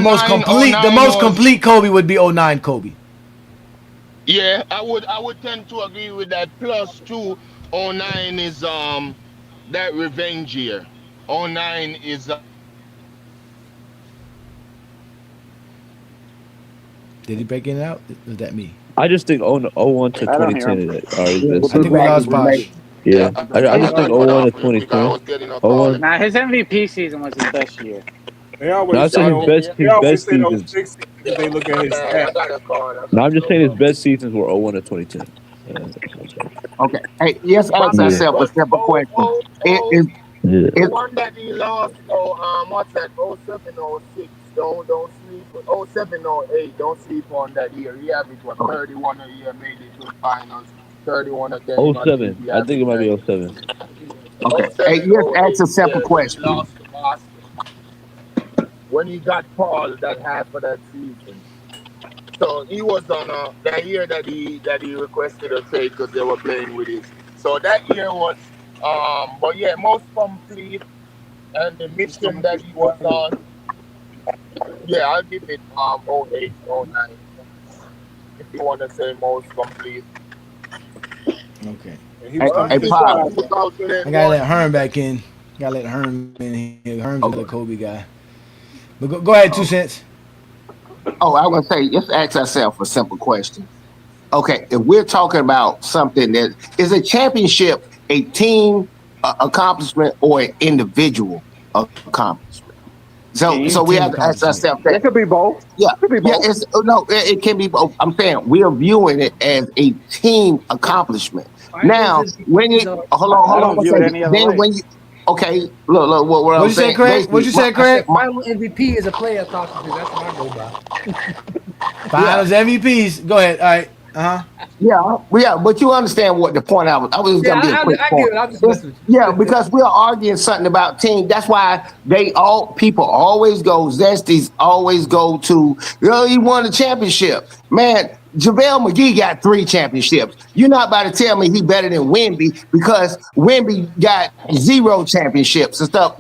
most complete. The most complete Kobe would be 09 Kobe. Yeah, I would tend to agree with that. Plus 2, 09 is that revenge year. 09 is. Did he break in out? Was that me? I just think 01 to 2010 are his best. I think we lost Posh. Yeah, I just think 01 to 2010. 01. Nah, his MVP season was his best year. They always No, I say his best seasons. If they look at his stats. No, I'm just saying his best seasons were 01 to 2010. Okay. Hey, yes, ask ourselves a simple question. The one that he lost, what's that? 07, 06. Don't sleep. 07, 08. Don't sleep on that year. He averaged 31 a year, made it to the finals. 31 again. 07. I think it might be 07. Okay. Hey, yes, ask a simple question. He lost to Boston. When he got Paul that half of that season. So he was on that year that he requested a trade because they were playing with it. So that year was but yeah, most complete, and the mission that he was on, yeah, I'll give it 08, 09. If you want to say most complete. Okay. Hey, Pop. I gotta let Herm back in. Gotta let Herm in here. Herm's the Kobe guy. But go ahead, 2 cents. Oh, I was gonna say, let's ask ourselves a simple question. Okay, if we're talking about something that is a championship, a team accomplishment or an individual accomplishment? So we have to ask ourselves that. It could be both. Yeah, it could be both. It can be both. I'm saying we are viewing it as a team accomplishment. Now, when you hold on a second. Then when you look what I'm saying. What you say, Craig? Final MVP is a player accomplishment. That's what I go by. Finals MVPs. Go ahead. All right. Yeah, but you understand what the point I was gonna be a quick point. Because we're arguing something about team. That's why people always go, Zesties always go to, he won the championship. Man, JaVale McGee got 3 championships. You're not about to tell me he better than Wemby because Wemby got 0 championships and stuff.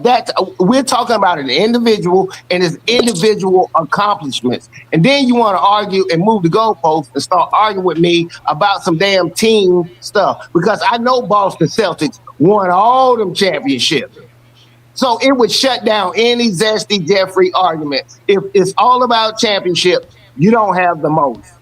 We're talking about an individual and his individual accomplishments. And then you want to argue and move the goalposts and start arguing with me about some damn team stuff because I know Boston Celtics won all them championships. So it would shut down any Zesty Jeffrey argument. If it's all about championships, you don't have the most.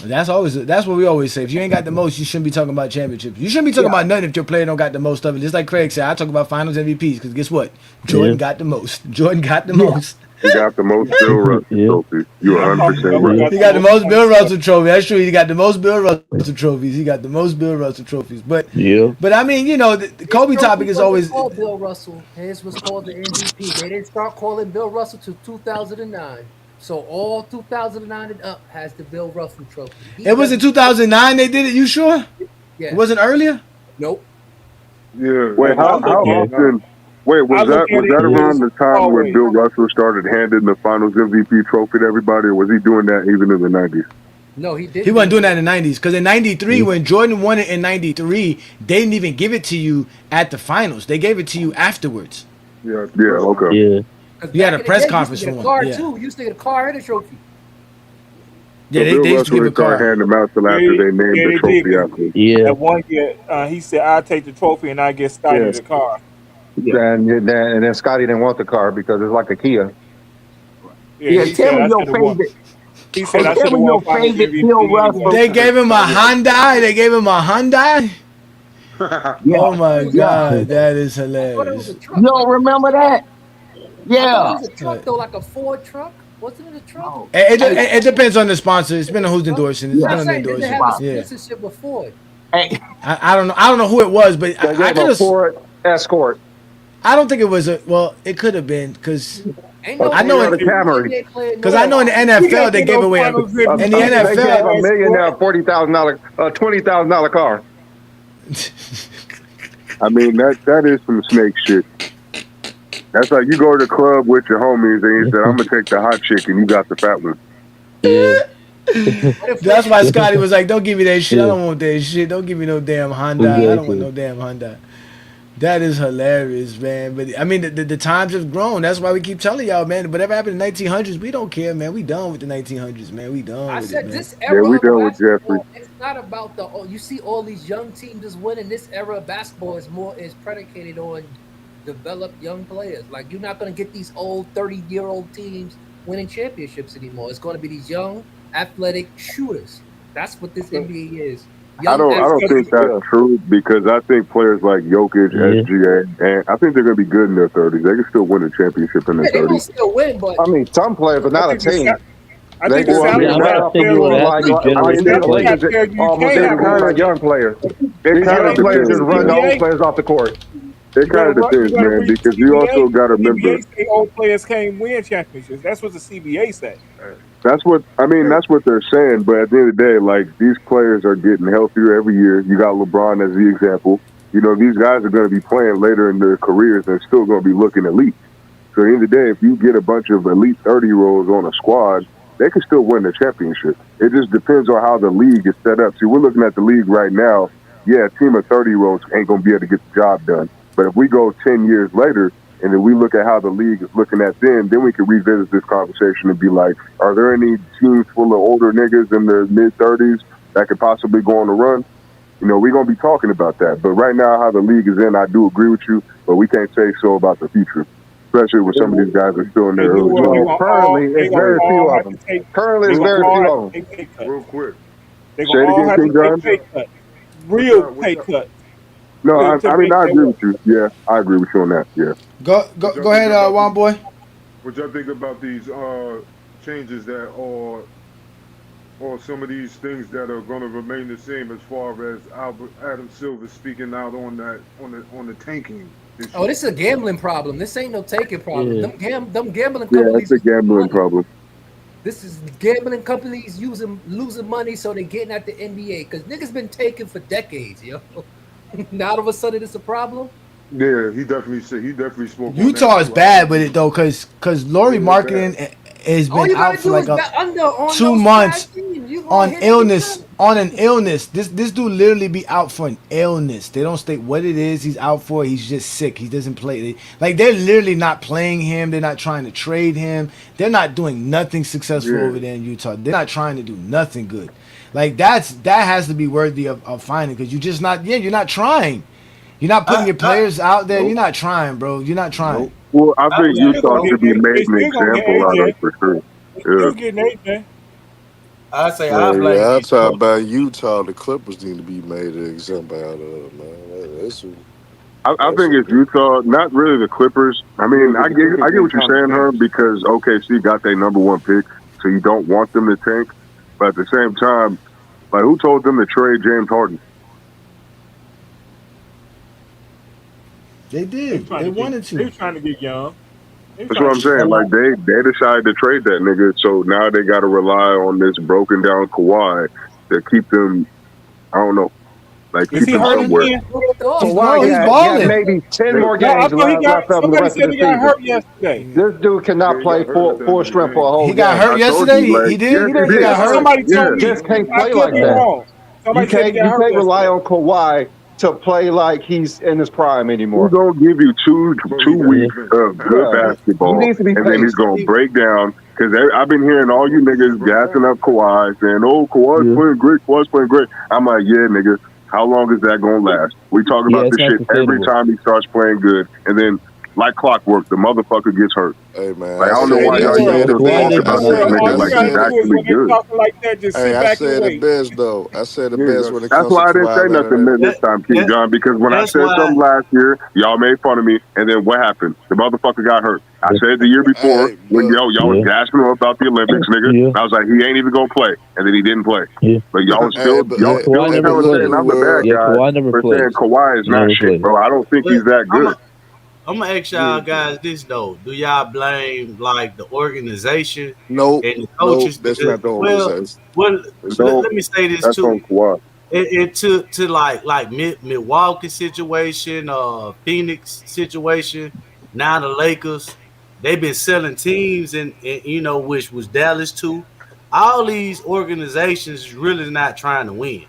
That's what we always say. If you ain't got the most, you shouldn't be talking about championships. You shouldn't be talking about nothing if your player don't got the most of it. Just like Craig said, I talk about finals MVPs because guess what? Jordan got the most. Jordan got the most. He got the most Bill Russell trophies. You're 100% right. He got the most Bill Russell trophies. That's true. He got the most Bill Russell trophies. He got the most Bill Russell trophies. But I mean, the Kobe topic is always called Bill Russell. His was called the MVP. They didn't start calling Bill Russell till 2009. So all 2009 and up has the Bill Russell trophy. It was in 2009 they did it. You sure? Yeah. It wasn't earlier? Nope. Yeah. Wait, how often? Wait, was that around the time when Bill Russell started handing the Finals MVP trophy to everybody, or was he doing that even in the 90s? No, he didn't. He wasn't doing that in the 90s because in 93, when Jordan won it in 93, they didn't even give it to you at the finals. They gave it to you afterwards. Yeah, okay. Yeah. You had a press conference for one. You used to get a car and a trophy. Yeah, so they used to give a car. Hand them out till after they named the trophy after. Yeah. That one year, he said, "I'll take the trophy and I get Scotty the car." Yeah. And then Scotty didn't want the car because it's like a Kia. Tell me your favorite. He said, "I tell me your favorite Bill Russell." They gave him a Hyundai. Oh my God, that is hilarious. You don't remember that? Yeah. It was a truck though, like a Ford truck. Wasn't it a truck? It depends on the sponsor. It's been on who's endorsing. It's been on the endorsing. They have a relationship with Ford. I don't know. I don't know who it was, but I could have Ford Escort. I don't think it was it could have been because I know in Camry. Because I know in the NFL they gave away in the NFL they gave $1 million $40,000 $20,000 car. I mean that is some snake shit. That's like you go to the club with your homies and you said, "I'm gonna take the hot chick and you got the fat one." Yeah. That's why Scotty was like, "Don't give me that shit. I don't want that shit. Don't give me no damn Honda. I don't want no damn Honda." That is hilarious, man. But I mean, the times have grown. That's why we keep telling y'all, man. Whatever happened in the 1900s, we don't care, man. We done with the 1900s, man. We done. I said it, this era. Yeah, we done with Jeffrey. It's not about you see all these young teams just winning. This era of basketball is predicated on developed young players. Like you're not going to get these old 30-year-old teams winning championships anymore. It's going to be these young, athletic shooters. That's what this NBA is. I don't think that's true because I think players like Jokic, SGA, and I think they're going to be good in their 30s. They can still win a championship in their 30s. They can still win, but I mean, some players, but not a team. I think the kind of young players. They're kind of players that run the old players off the court. It kind of depends, man, because you also got to remember. Old players can't win championships. That's what the CBA said. That's what they're saying. But at the end of the day, like these players are getting healthier every year. You got LeBron as the example. You know, these guys are going to be playing later in their careers and still going to be looking elite. So at the end of the day, if you get a bunch of elite 30-year-olds on a squad, they can still win the championship. It just depends on how the league is set up. See, we're looking at the league right now. Yeah, a team of 30-year-olds ain't going to be able to get the job done. But if we go 10 years later and then we look at how the league is looking at then we can revisit this conversation and be like, are there any teams full of older niggas in their mid-30s that could possibly go on a run? You know, we're going to be talking about that. But right now, how the league is in, I do agree with you, but we can't say so about the future, especially when some of these guys are still in their early 20s. Currently, it's very few of them. Currently, it's very few of them. Real quick. They're going to all have to take pay cut. Real pay cut. No, I mean I agree with you. Yeah, I agree with you on that. Yeah. Go ahead, Juan boy. What y'all think about these changes that or some of these things that are going to remain the same as far as Adam Silver speaking out on the tanking issue? Oh, this is a gambling problem. This ain't no taking problem. Yeah. Them gambling Yeah, companies. it's a gambling problem. This is gambling companies losing money, so they getting at the NBA because niggas been taking for decades, yo. Now all of a sudden it's a problem. Yeah, he definitely spoke. Utah is bad with it though, cause Laurie marketing has been out for like 2 months on illness. On an illness, this dude literally be out for an illness. They don't state what it is he's out for. He's just sick. He doesn't play. Like they're literally not playing him. They're not trying to trade him. They're not doing nothing successful over there in Utah. They're not trying to do nothing good. Like that has to be worthy of finding because you're just not. Yeah, you're not trying. You're not putting your players out there. You're not trying, bro. You're not trying. Well, I think Utah should be made an example out of for sure. Still getting AJ. I say Man, I blame yeah, I you. talk about Utah. The Clippers need to be made an example out of, man. I think it's Utah, not really the Clippers. I mean, I get what you're saying, Herb, because OKC got their number 1 pick, so you don't want them to tank. But at the same time, like who told them to trade James Harden? They did. They wanted to. They were trying to get young. That's what I'm saying. Like they decided to trade that nigga, so now they got to rely on this broken down Kawhi to keep them. I don't know, like keep them somewhere. Kawhi he's balling. Maybe 10 more games left of the rest of the season. Hurt yesterday. This dude cannot play full strength for a whole game. He got hurt yesterday. He did. He got hurt. Somebody told me. Just can't play like that. You can't rely on Kawhi to play like he's in his prime anymore. He's gonna give you two weeks of good basketball, and then he's gonna break down. Because I've been hearing all you niggas gassing up Kawhi, saying, "Oh, Kawhi's playing great. Kawhi's playing great." I'm like, "Yeah, nigga. How long is that gonna last?" We talk about this shit every time he starts playing good, and then like clockwork, the motherfucker gets hurt. Hey man, like, I don't know why y'all still talking about this nigga like he's actually good. Hey, I said the best though. I said the best when it comes That's why I to didn't say nothing this time, King John, because when I said something last year, y'all made fun of me, and then what happened? The motherfucker got hurt. I said the year before when y'all was gassing him about the Olympics, nigga. I was like, he ain't even gonna play, and then he didn't play. But y'all still saying I'm the bad guy for saying Kawhi is not shit, bro. I don't think he's that good. I'm gonna ask y'all guys this though: do y'all blame like the organization and the coaches? That's not the organization. Let me say this that's too. On Kawhi. And to like Milwaukee situation, Phoenix situation, now the Lakers, they've been selling teams and which was Dallas too. All these organizations really not trying to win.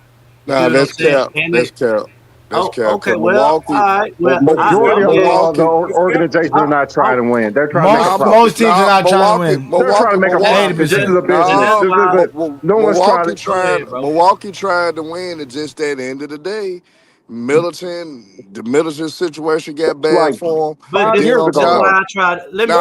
Nah, that's cap. That's cap. That's cap. Okay, well, all right. Well, majority of the organizations are not trying to win. They're trying to make a profit. Most teams are not trying to win. They're trying to make a profit. This is a business. No one's trying to. Milwaukee tried to win. It's just at the end of the day, the Middleton situation got bad for him. But this is why I tried. Let me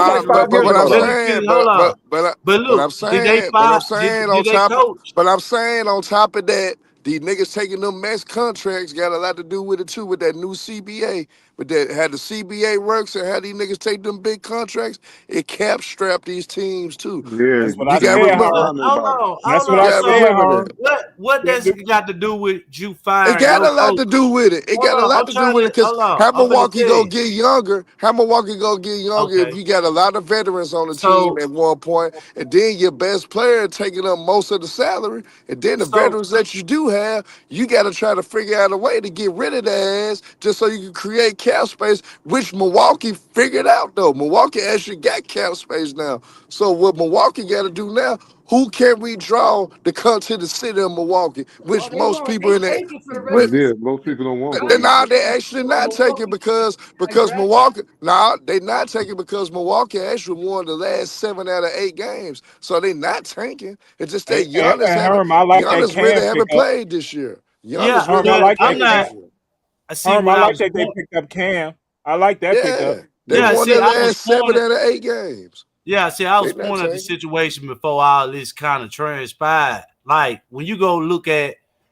But I'm saying on top of that, these niggas taking them max contracts got a lot to do with it too, with that new CBA. But that how the CBA works and how these niggas take them big contracts, it cap strap these teams too. Yeah, that's what I said. That's what I said. What does it got to do with you firing? It got a lot to do with it. It got a lot to do with it because how Milwaukee gonna get younger? How Milwaukee gonna get younger if you got a lot of veterans on the team at one point, and then your best player taking up most of the salary, and then the veterans that you do have, you got to try to figure out a way to get rid of their ass just so you can create cap space, which Milwaukee figured out though. Milwaukee actually got cap space now. So what Milwaukee got to do now? Who can we draw to come to the city of Milwaukee? Which most people in that, most people don't want. Nah, they actually not taking because Milwaukee. Nah, they not taking because Milwaukee actually won the last 7 out of 8 games. So they not tanking. It's just that Giannis really haven't played this year. I like that they picked up Cam. I like that pickup. They won the last 7 out of 8 games. Yeah, see, I was pointing at the situation before all this kind of transpired. Like when you go look at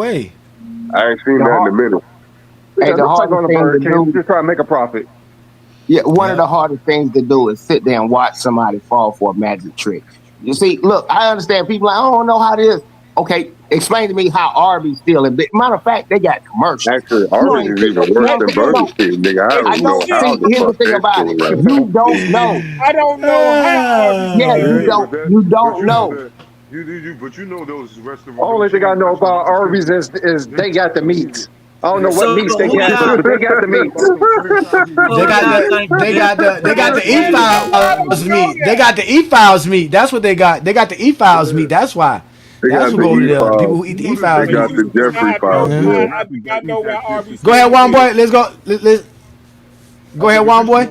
way. I ain't seen The that in hard, a minute. hey, Yeah, the don't take hardest on the thing Burger to King. do. Just trying to make a profit. Yeah, one of the hardest things to do is sit there and watch somebody fall for a magic trick. You see, look, I understand people like, I don't know how this. Okay, explain to me how Arby's still in big. Matter of fact, they got commercials. Actually, You don't Arby's even is see. even worse than Burger No, King, nigga. I It's I don't the know know. how See, shit. the here's the fuck thing they about still it. around. You don't know. I don't know how Arby's Yeah, is you Yeah, big. but don't. that, You but don't you know know. that but you know those restaurants, those Only thing I chain know about restaurants, Arby's typically is they they got the typically meats. I don't know yeah, what they So meats they who got, y'all but they got the meats. that's those franchise They who got y'all restaurants. think the they got the E Why do I files don't know meat. They that? got the E files meat. That's what they got. They got the E files Yeah, meat. That's why. They That's got who the go to E the files. people who eat the E They files But got meat. the you, Jeffrey files. Yeah. I do not know why Arby's Go still ahead, in one boy. business. Let's go. Let's I go ahead, think if one it's boy.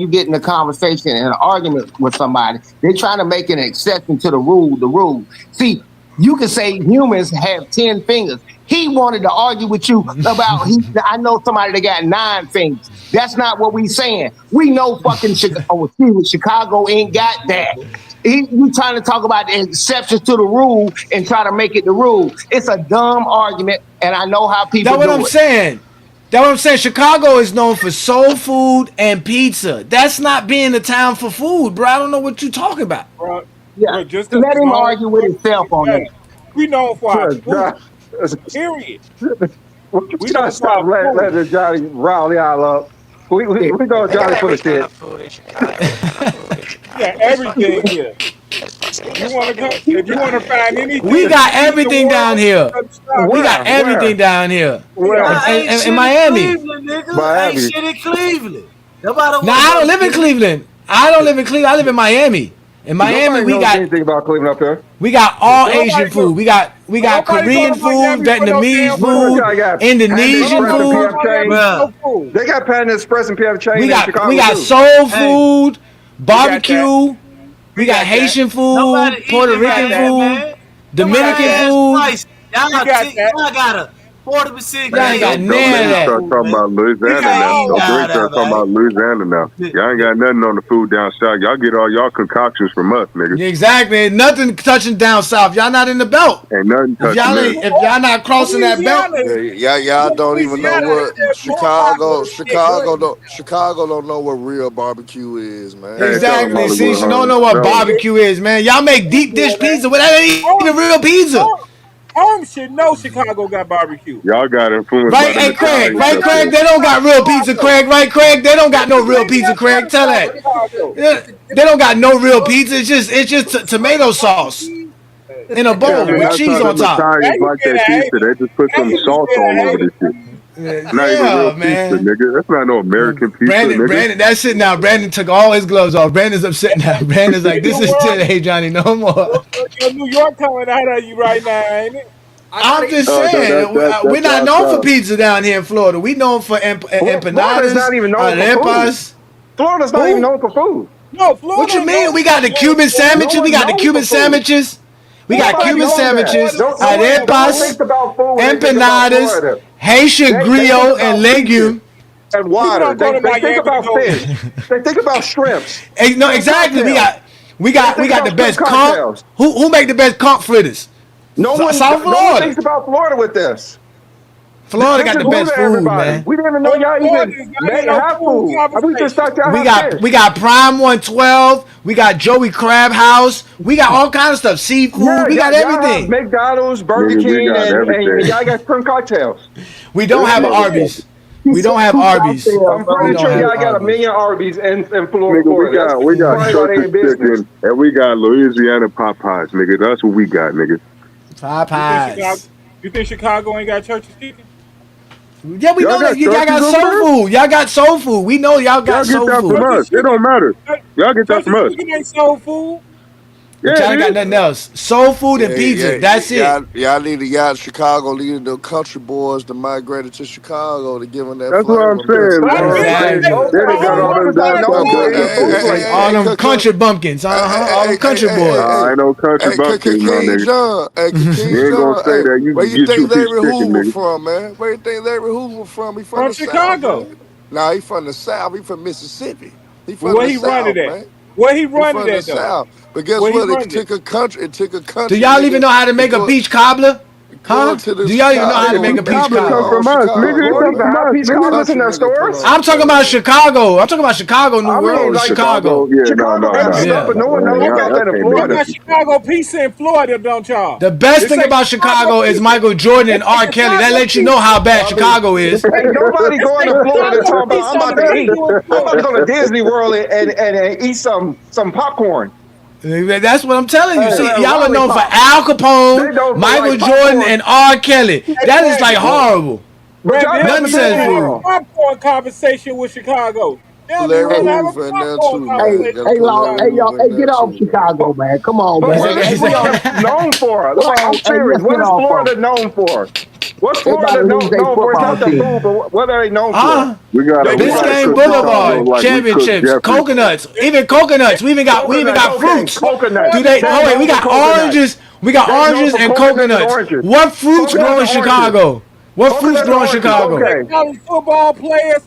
you get in a conversation and an argument with somebody, they're trying to make an exception to the rule. See, you can say humans have 10 fingers. He wanted to argue with you about, I know somebody that got 9 fingers. That's not what we saying. We know fucking Chicago ain't got that. You trying to talk about the exceptions to the rule and try to make it the rule. It's a dumb argument, and I know how people That's what do I'm it. saying. That's what I'm saying. Chicago is known for soul food and pizza. That's not being the town for food, bro. I don't know what you're talking about. Bro, Yeah, just let him argue with himself on that. We know for our Sure, food. Period. We gotta stop letting Johnny rile y'all up. We know Johnny full of shit. Yeah, everything here. If you want to come, if you want to find anything, We got everything down here. We got everything down here. In Miami. Ain't shit in Cleveland. Nobody Nah, I don't live in Cleveland. I don't live in Cleveland. I live in Miami. In Miami, we got anything about Cleveland up here. We got all Asian food. We got Korean food, Vietnamese food, Indonesian food. They got Panda Express and Panda Chain in Chicago. We got soul food, barbecue. We got Haitian food, Puerto Rican food, Dominican food. Y'all got a 40%. Y'all ain't got Don't none make of me that. start talking about Louisiana now. Don't make me start talking about Louisiana now. Y'all ain't got nothing on the food down south. Y'all get all y'all concoctions from us, nigga. Exactly. Nothing touching down south. Y'all not in the belt. Ain't nothing touching If y'all not crossing that belt. Y'all don't even know what Chicago don't know what real barbecue is, man. Exactly. See, she don't know what barbecue is, man. Y'all make deep dish pizza, but that ain't even real pizza. Home should know Chicago got barbecue. Y'all got influenced Right, by hey Craig, right, Craig, they don't got real pizza, Craig, right, Craig? They don't got no real pizza, Craig. Tell that. They don't got no real pizza. It's just tomato sauce in a bowl with cheese on top. Italians like that pizza. They just put some sauce all over this shit. Not even real pizza, nigga. That's not no American pizza, nigga. Brandon, that's it now. Brandon took all his gloves off. Brandon's upset now. Brandon's like, this is it. Hey, Johnny, no more. New York coming out of you right now, ain't it? I'm just saying, we're not known for pizza down here in Florida. We known for empanadas, Florida's not even known for food. Florida's not even known for food. No, Florida. What you mean? We got the Cuban sandwiches. We got the Cuban sandwiches. We got Cuban sandwiches, arepas, empanadas, Haitian griot, and legume. And water. They think about fish. They think about shrimps. No, exactly. We got the best conch. Who make the best conch fritters? No one thinks about Florida with this. Florida got the best food, man. We didn't even know y'all even have food. We just thought y'all had fish. We got Prime 112. We got Joey Crab House. We got all kinds of stuff. Seafood. Yeah, we got everything. McDonald's, Burger King, and y'all got shrimp cocktails. We don't have Arby's. We don't have Arby's. I'm pretty sure y'all got a million Arby's in Florida. Nigga, we got Church's Chicken and we got Louisiana Popeyes, nigga. That's what we got, nigga. Popeyes. You think Chicago ain't got Church's Chicken? Yeah, we know that. Y'all got soul food. Y'all got soul food. We know y'all got soul food. Y'all get that from us. It don't matter. Y'all get that from us. Chicken ain't soul food. Yeah, y'all ain't got nothing else. Soul food and pizza. That's it. Y'all Chicago needed the country boys to migrate to Chicago to give them that. That's what I'm saying. All them country bumpkins. All them country boys. I know country bumpkins, my nigga. You ain't gonna say that. Where you think Larry Hoover from, man? Where you think Larry Hoover from? He from the Chicago. South, nah, he from the South. He from Mississippi. He from where the he South, running at? man. Where he running at, though? South. But guess what? It took a country. Do y'all even know how to make a peach cobbler? Huh? Do y'all even know how to make a peach cobbler? Come from us, nigga. Peach cobblers in their stores. I'm talking about Chicago. I'm talking about Chicago, New World, Chicago. Chicago got stuff, but no one knows about that in Florida. You got Chicago pizza in Florida, don't y'all? The best thing about Chicago is Michael Jordan and R. Kelly. That lets you know how bad Chicago is. Ain't nobody going to Florida talking about I'm about to eat. I'm about to go to Disney World and eat some popcorn. That's what I'm telling you. See, y'all are known for Al Capone, Michael Jordan, and R. Kelly. That is like horrible. Nonsense. Popcorn conversation with Chicago. Larry Hoover in there too, man. Hey, y'all, get off Chicago, man. Come on, man. That's what y'all known for. I'm serious. What is Florida known for? What's Florida known for? It's not the food, but what are they known for? We got Biscayne Boulevard championships, coconuts, even coconuts. We even got fruits. Coconuts. Do they? Oh wait, we got oranges. We got oranges and coconuts. What fruits grow in Chicago? What fruits grow in Chicago? College football players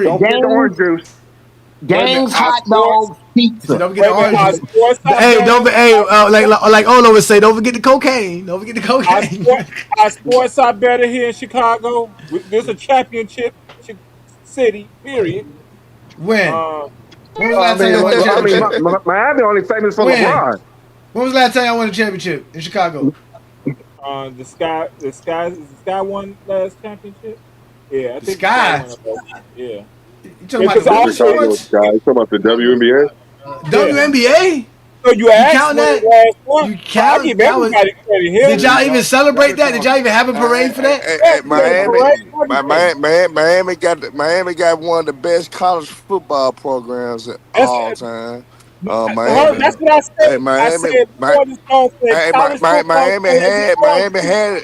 free. Don't forget the orange juice. Wait a minute. Games, hot dogs, pizza. Don't forget Wait the a minute. orange. Sports are Hey, better. like Olo would say, don't forget the cocaine. Don't forget the cocaine. Our sports are better here in Chicago. This is a championship city. Period. When? When was the last time y'all won a championship? Miami only famous for When? LeBron. When was the last time y'all won a championship in Chicago? The Sky won last championship. Yeah, I think Sky? won last. Yeah. You talking about the British Chicago Sports? Sky. You talking about the WNBA? WNBA? So you count that? You count? I give That was. everybody credit here. Did y'all even celebrate that? Did y'all even have a parade for that? Miami got one of the best college football programs of all time. Miami. That's what I said. Hey, Miami. I said before this song said college football. Miami had.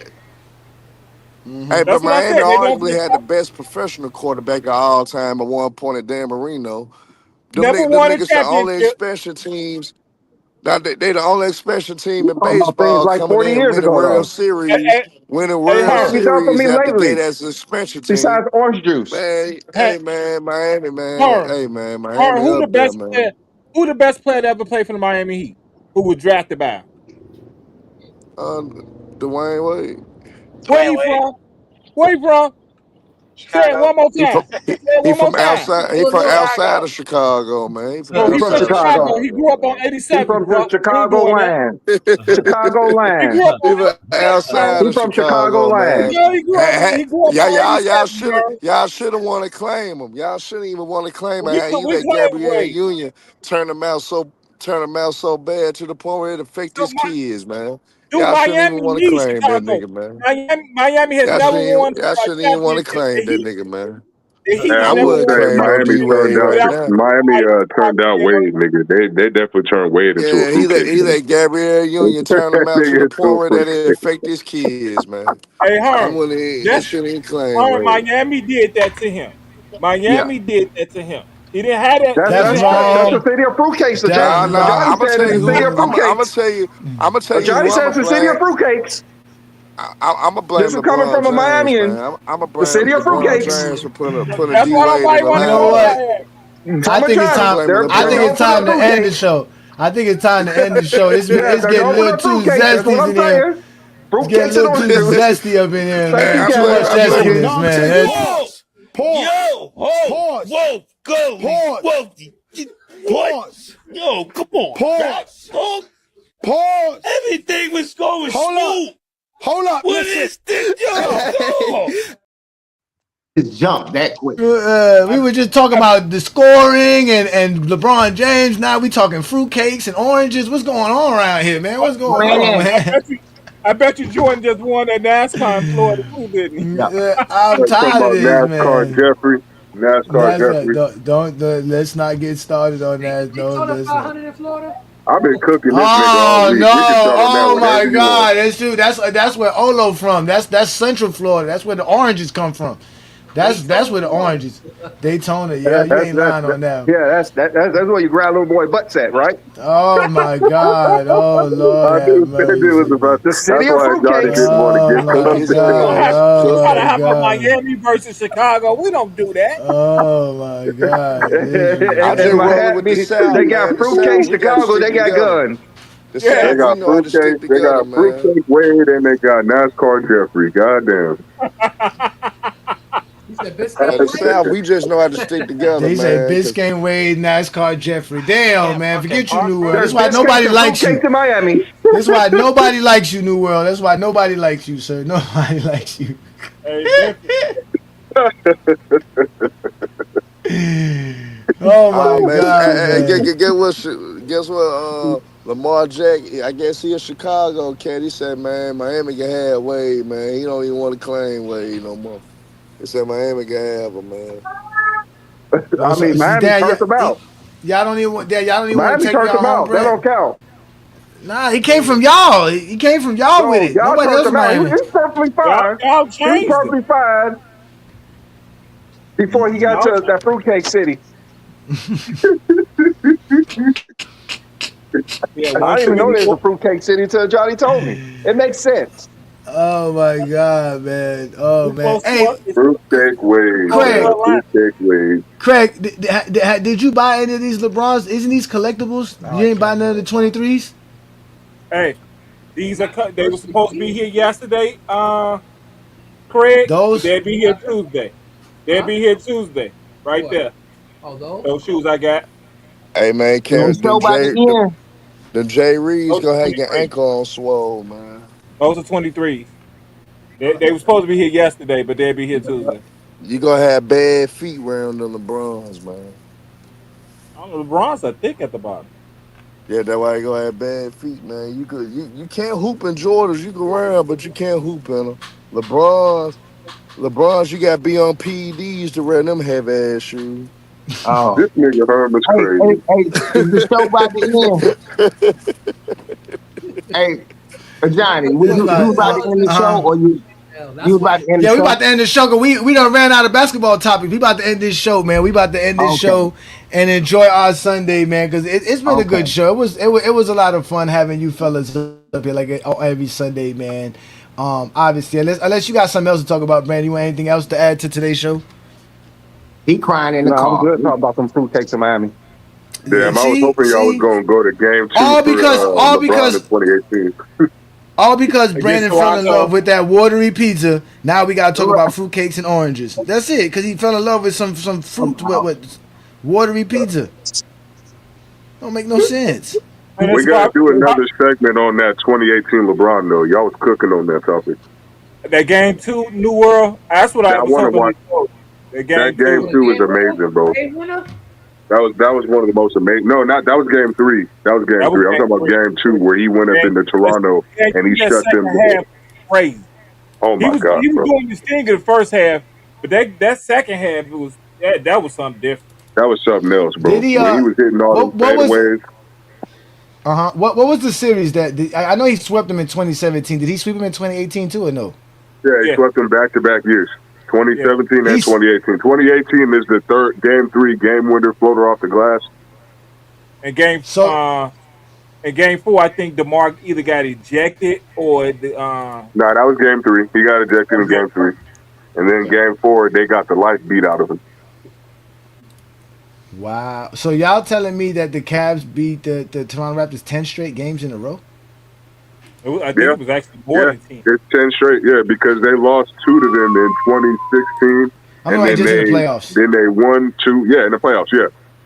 Hey, but That's what I Miami said. They don't arguably had the best professional quarterback of all time at one point at Dan Marino. never Them won a niggas the only championship. special teams. Now they the only special team You in talking about things baseball like coming 40 in years winning ago, World though. Series, winning Hey, World What have you done for Series me out the gate lately? as a special team. Besides orange juice. Man, Hey, hey man, Miami, man, Herm, hey man, Herm, Miami up there, man. who the best player to ever play for the Miami Heat? Who was drafted by him? Dwayne Wade. Where he from? Where he from? Say it Chicago. one more He time. from Say it he one more from time. outside. He from outside of Chicago, man. He from So He he's from from outside of Chicago. Chicago. He grew up Chicago, on man. He 87th, from bro. the He ain't Chicago doing that. land. Chicago He land. grew up He on from 87th, outside He of from Chicago Chicago, man. land. bro. He grew up. He grew up on Y'all 87th, should have want to claim him. Y'all shouldn't even want to claim bro. him. How you We let claim Gabrielle Wade. Union turn him out so bad to the point where it affect So his kids, man. do Y'all shouldn't even Miami want to need claim that Chicago? nigga, man. Miami has never won Y'all a shouldn't even want to championship. claim that nigga, man. The Heat Hey, I has I never will wouldn't won say a claim no Miami D championship turned Wade out right without now. Miami turned out Chicago. Wade, nigga. They definitely turned Wade into a Yeah, fruitcake. he let Gabrielle Union turn him out to Nigga the into a point where that it fruitcake. affect his kids, man. Hey, I Herm, wouldn't. He that's shouldn't even claim Herm. Wade. Miami did that to him. Yeah. Miami did that to him. He didn't have that. That's He That's that's didn't have that. that's the wrong. city of fruitcakes. That's No, Johnny I'm gonna said tell it's you the city who. of I'm gonna fruitcakes. tell you. I'm gonna tell you Johnny who I'm says gonna the city of blame. fruitcakes. I'm gonna This blame is coming LeBron from a James, Miamian. man. I'm gonna The blame city of LeBron fruitcakes. James for putting That's D why Wade in nobody the want You to know go limelight. what? there. I From a think it's I'm tribe. time. blaming They're I think known it's LeBron. for their time to end the fruitcakes. show. I think it's time to end the show. Yeah, It's they're getting a known for little their too fruitcakes. That's what zesty I'm in here. saying. It's getting a Fruitcakes and little too orange juice. zesty up in here, Thank man. you, Too much Kevin. zestiness, man. Pause. Yo, whoa, go, whoa, what? Yo, come on. Pause. Pause. Everything was going smooth. Hold up. What is this? Yo, Just jump that quick. We were just talking about the scoring and LeBron James. Now we talking fruitcakes and oranges. What's going on around here, man? What's going on, Man. man? I bet you Jordan just won that NASCAR in Florida too, didn't he? Yeah. I'm Like talking tired of about this, NASCAR man. Jeffrey. NASCAR NASCAR, Jeffrey. let's not get started on that. They No, told us let's not. 500 in Florida. I've been cooking this nigga all Oh week. no! We can start on that Oh my whenever you want. God! That's true. That's where Olo from. That's Central Florida. That's where the oranges come from. That's where the oranges. Daytona. Yeah, you ain't lying on that. That's where you grab little boy butts at, right? Oh my God! Oh Lord, I have knew that it was mercy, man. about The that. That's city of why Johnny fruitcakes. didn't want to Oh get on my Cookies there. and God! We Oh gotta my have a God! Miami versus Chicago. We don't do that. Oh my God! This I is just And rolling with the Miami, South, they got man. The South, fruitcakes. we got to Chicago, stick they got together. guns. The Yeah. They South, we got know how to fruitcake, stick they together, got man. fruitcake Wade, and they got NASCAR Jeffrey. Goddamn. He said Biscayne The Wade. South, we just know how to stick together, They say man. Cause Biscayne Wade, NASCAR Jeffrey. Damn, man, forget you, New World. There's That's why biscuits nobody and likes you. fruitcakes in Miami. That's why nobody likes you, New World. That's why nobody likes you, sir. Nobody likes you. Hey, Memphis. Oh oh my man, God, man. guess what? Lamar Jack, I guess he a Chicago cat. He said, man, Miami can have Wade, man. He don't even want to claim Wade no more. He said Miami can have him, man. Oh, I so, mean, so Miami Dad, turned them out. y'all don't even want. Dad, y'all don't even want to Miami take turned y'all them home out. That bread. don't count. Nah, he came from y'all. He came from y'all with No, it. y'all Nobody turned else from them out. Miami. He's perfectly fine. Y'all He was changed it. perfectly fine before he got Y'all to that fruitcake city. Yeah, I one didn't too even know many. there's a fruitcake city until Johnny told me. It makes sense. Oh my God, man. Oh man. Hey, Fruitcake Wade, Craig. man. Fruitcake Wade. Craig, did you buy any of these LeBrons? Isn't these collectibles? You ain't buy none of the 23s? Hey, these are they were supposed to be here yesterday. Craig, but Those? they'll be here Tuesday. They'll be here Tuesday, right What? there. Oh, those? Those shoes I got. Hey man, The show by the end. the J Reed's Those are gonna have your 23. ankle on swole, man. Those are 23s. They were supposed to be here yesterday, but they'll be here Tuesday. You gonna have bad feet around the LeBrons, man. I don't know. The Bronze are thick at the bottom. Yeah, that's why you gonna have bad feet, man. You can't hoop in Jordans. You can run, but you can't hoop in them. LeBron's, you gotta be on PEDs to wear them heavy ass shoes. Oh. This nigga Herm is crazy. Hey, is the show by the end? Hey, Johnny, you about to end the show or you about to end the show? Yeah, we about to end the show because we done ran out of basketball topics. We about to end this show, man. We about to end this show and enjoy our Sunday, man, because it's been a good show. It was a lot of fun having you fellas up here like every Sunday, man. Obviously, unless you got something else to talk about, Brandon, you want anything else to add to today's show? He crying in the car. I'm good talking about some fruitcakes in Miami. Damn, I was hoping y'all was going to go to game 2 for LeBron in 2018. All because Brandon fell in love with that watery pizza. Now we gotta talk about fruitcakes and oranges. That's it, because he fell in love with some fruit with watery pizza. Don't make no sense. We gotta do another segment on that 2018 LeBron though. Y'all was cooking on that topic. That game 2, New World. That's what I was hoping to show. That game 2 was amazing, bro. That was one of the most amazing. No, that was game 3. That was game 3. I'm talking about game 2 where he went up into Toronto and he shut them down. Crazy. Oh my God, he was bro. doing his thing in the first half, but that second half that was something different. That was something else, bro. Did he, when he was hitting all them fadeaways. What was the series that I know he swept them in 2017? Did he sweep them in 2018 too or no? Yeah, he swept them back-to-back years. 2017 and 2018. 2018 is the third game 3 game winner floater off the glass. And game 4, I think DeMar either got ejected or No, that was game 3. He got ejected in game 3, and then game 4 they got the life beat out of him. Wow. So y'all telling me that the Cavs beat the Toronto Raptors 10 straight games in a row? I think it was actually more than 10. It's 10 straight, because they lost 2 to them in 2016. I'm like just in the playoffs. Then they won 2, in the playoffs,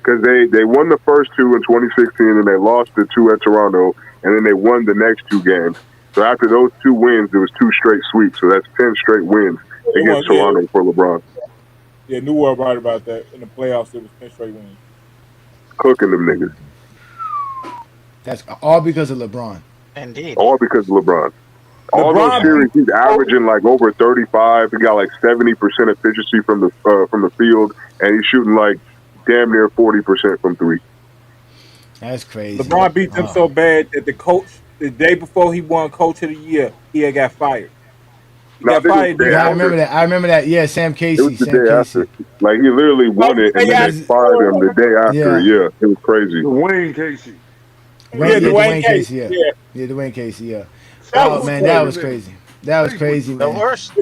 because they won the first 2 in 2016, and they lost the 2 at Toronto, and then they won the next 2 games. So after those 2 wins, there was 2 straight sweeps. So that's 10 straight wins against Toronto for LeBron. Yeah, New World right about that. In the playoffs, it was 10 straight wins. Cooking them niggas. That's all because of LeBron. Indeed. All because of LeBron. All those series, he's averaging like over 35. He got like 70% efficiency from the field, and he's shooting like damn near 40% from 3. That's crazy. LeBron beat them so bad that the coach, the day before he won Coach of the Year, he had got fired. I remember that. Yeah, Sam Casey. It was the day after. Like he literally won it, and then they fired him the day after. Yeah, it was crazy. Dwayne Casey. Dwayne Casey. Yeah, Dwayne Casey. Yeah. That was crazy. That was crazy, man. The worst.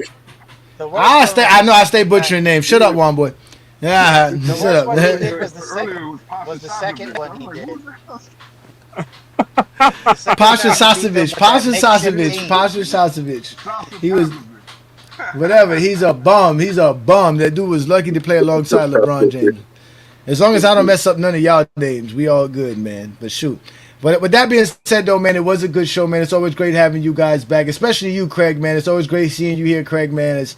I know I stay butchering names. Shut up, one boy. Yeah, the shut worst up. one he did was the second one he did. Pasha Sasevich. He was whatever. He's a bum. That dude was lucky to play alongside LeBron James. As long as I don't mess up none of y'all names, we all good, man. But shoot. But with that being said, though, man, it was a good show, man. It's always great having you guys back, especially you, Craig, man. It's always great seeing you here, Craig, man, as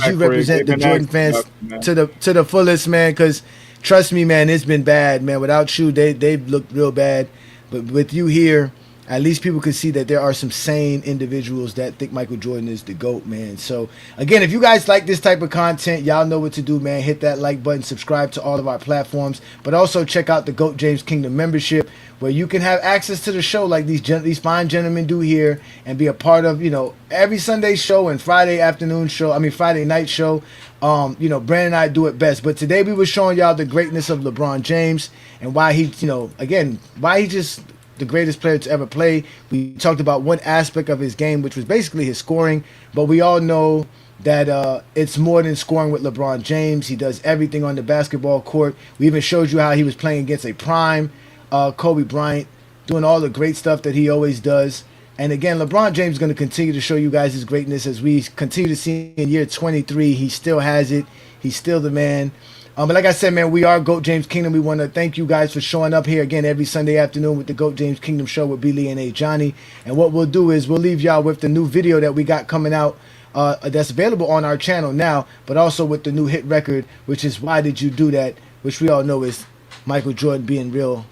you represent the Jordan fans to the fullest, man. Because trust me, man, it's been bad, man. Without you, they've looked real bad. But with you here, at least people can see that there are some sane individuals that think Michael Jordan is the GOAT, man. So, again, if you guys like this type of content, y'all know what to do, man. Hit that like button, subscribe to all of our platforms, but also check out the GOAT James Kingdom membership, where you can have access to the show like these fine gentlemen do here and be a part of, every Sunday show and Friday night show. Brandon and I do it best. But today we were showing y'all the greatness of LeBron James and why why he just the greatest player to ever play. We talked about one aspect of his game, which was basically his scoring, but we all know that it's more than scoring with LeBron James. He does everything on the basketball court. We even showed you how he was playing against a prime Kobe Bryant, doing all the great stuff that he always does. And again, LeBron James is going to continue to show you guys his greatness as we continue to see in year 23. He still has it. He's still the man. But like I said, man, we are GOAT James Kingdom. We want to thank you guys for showing up here again every Sunday afternoon with the GOAT James Kingdom show with B. Lee and A. Johnny. And what we'll do is we'll leave y'all with the new video that we got coming out that's available on our channel now, but also with the new hit record, which is Why Did You Do That, which we all know is Michael Jordan being real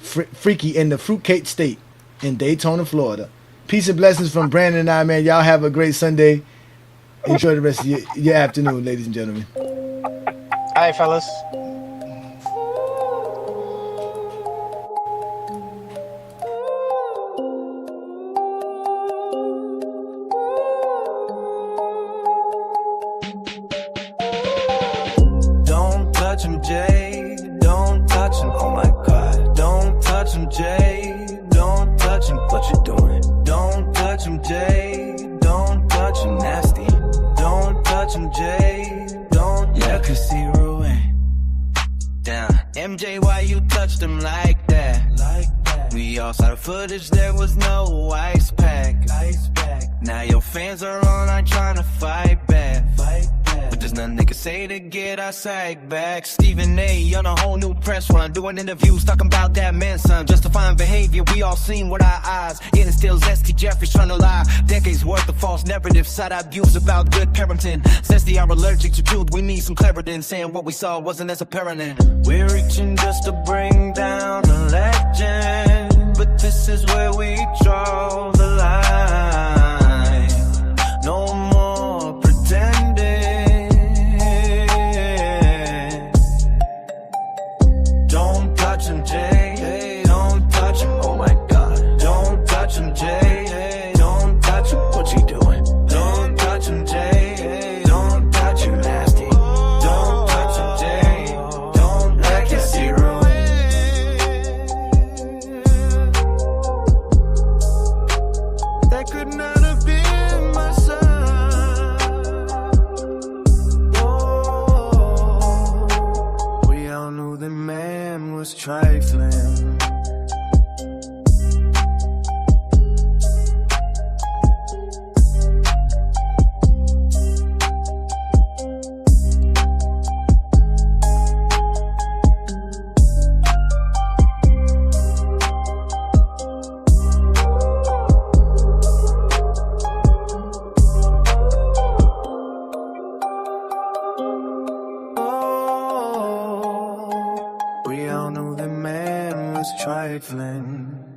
freaky in the fruitcake state in Daytona, Florida. Peace and blessings from Brandon and I, man. Y'all have a great Sunday. Enjoy the rest of your afternoon, ladies and gentlemen. All right, fellas. Don't touch him, Jay. Don't touch him. Oh my God. Don't touch him, Jay. Don't touch him. What you doing? Don't touch him, Jay. Don't touch him. Nasty. Don't touch him, Jay. Don't. Yeah, cause he ruined. Down. MJ, why you touched him like that? We all saw the footage, there was no ice pack. Now your fans are online trying to fight back. But there's nothing they can say to get our side back. Stephen A. on a whole new press run, doing interviews talking about that man, son. Justifying behavior we all seen with our eyes. Yet it still Zesty Jeffries trying to lie. Decades worth of false narrative, side-eye views about good parenting. Zesty are allergic to truth, we need some clarity. Saying what we saw wasn't as apparent. We're reaching just to bring down a legend, but this is where we draw the line. No more pretending. Don't touch him, Jay. Don't touch him. Oh my God. Don't touch him, Jay. Don't touch him. What you doing? Don't touch him, Jay. Don't touch him, nasty. Don't touch him, Jay. Don't let you see ruin. That could not have been my son. Oh, we all knew the man was trifling. We all knew the man was trifling.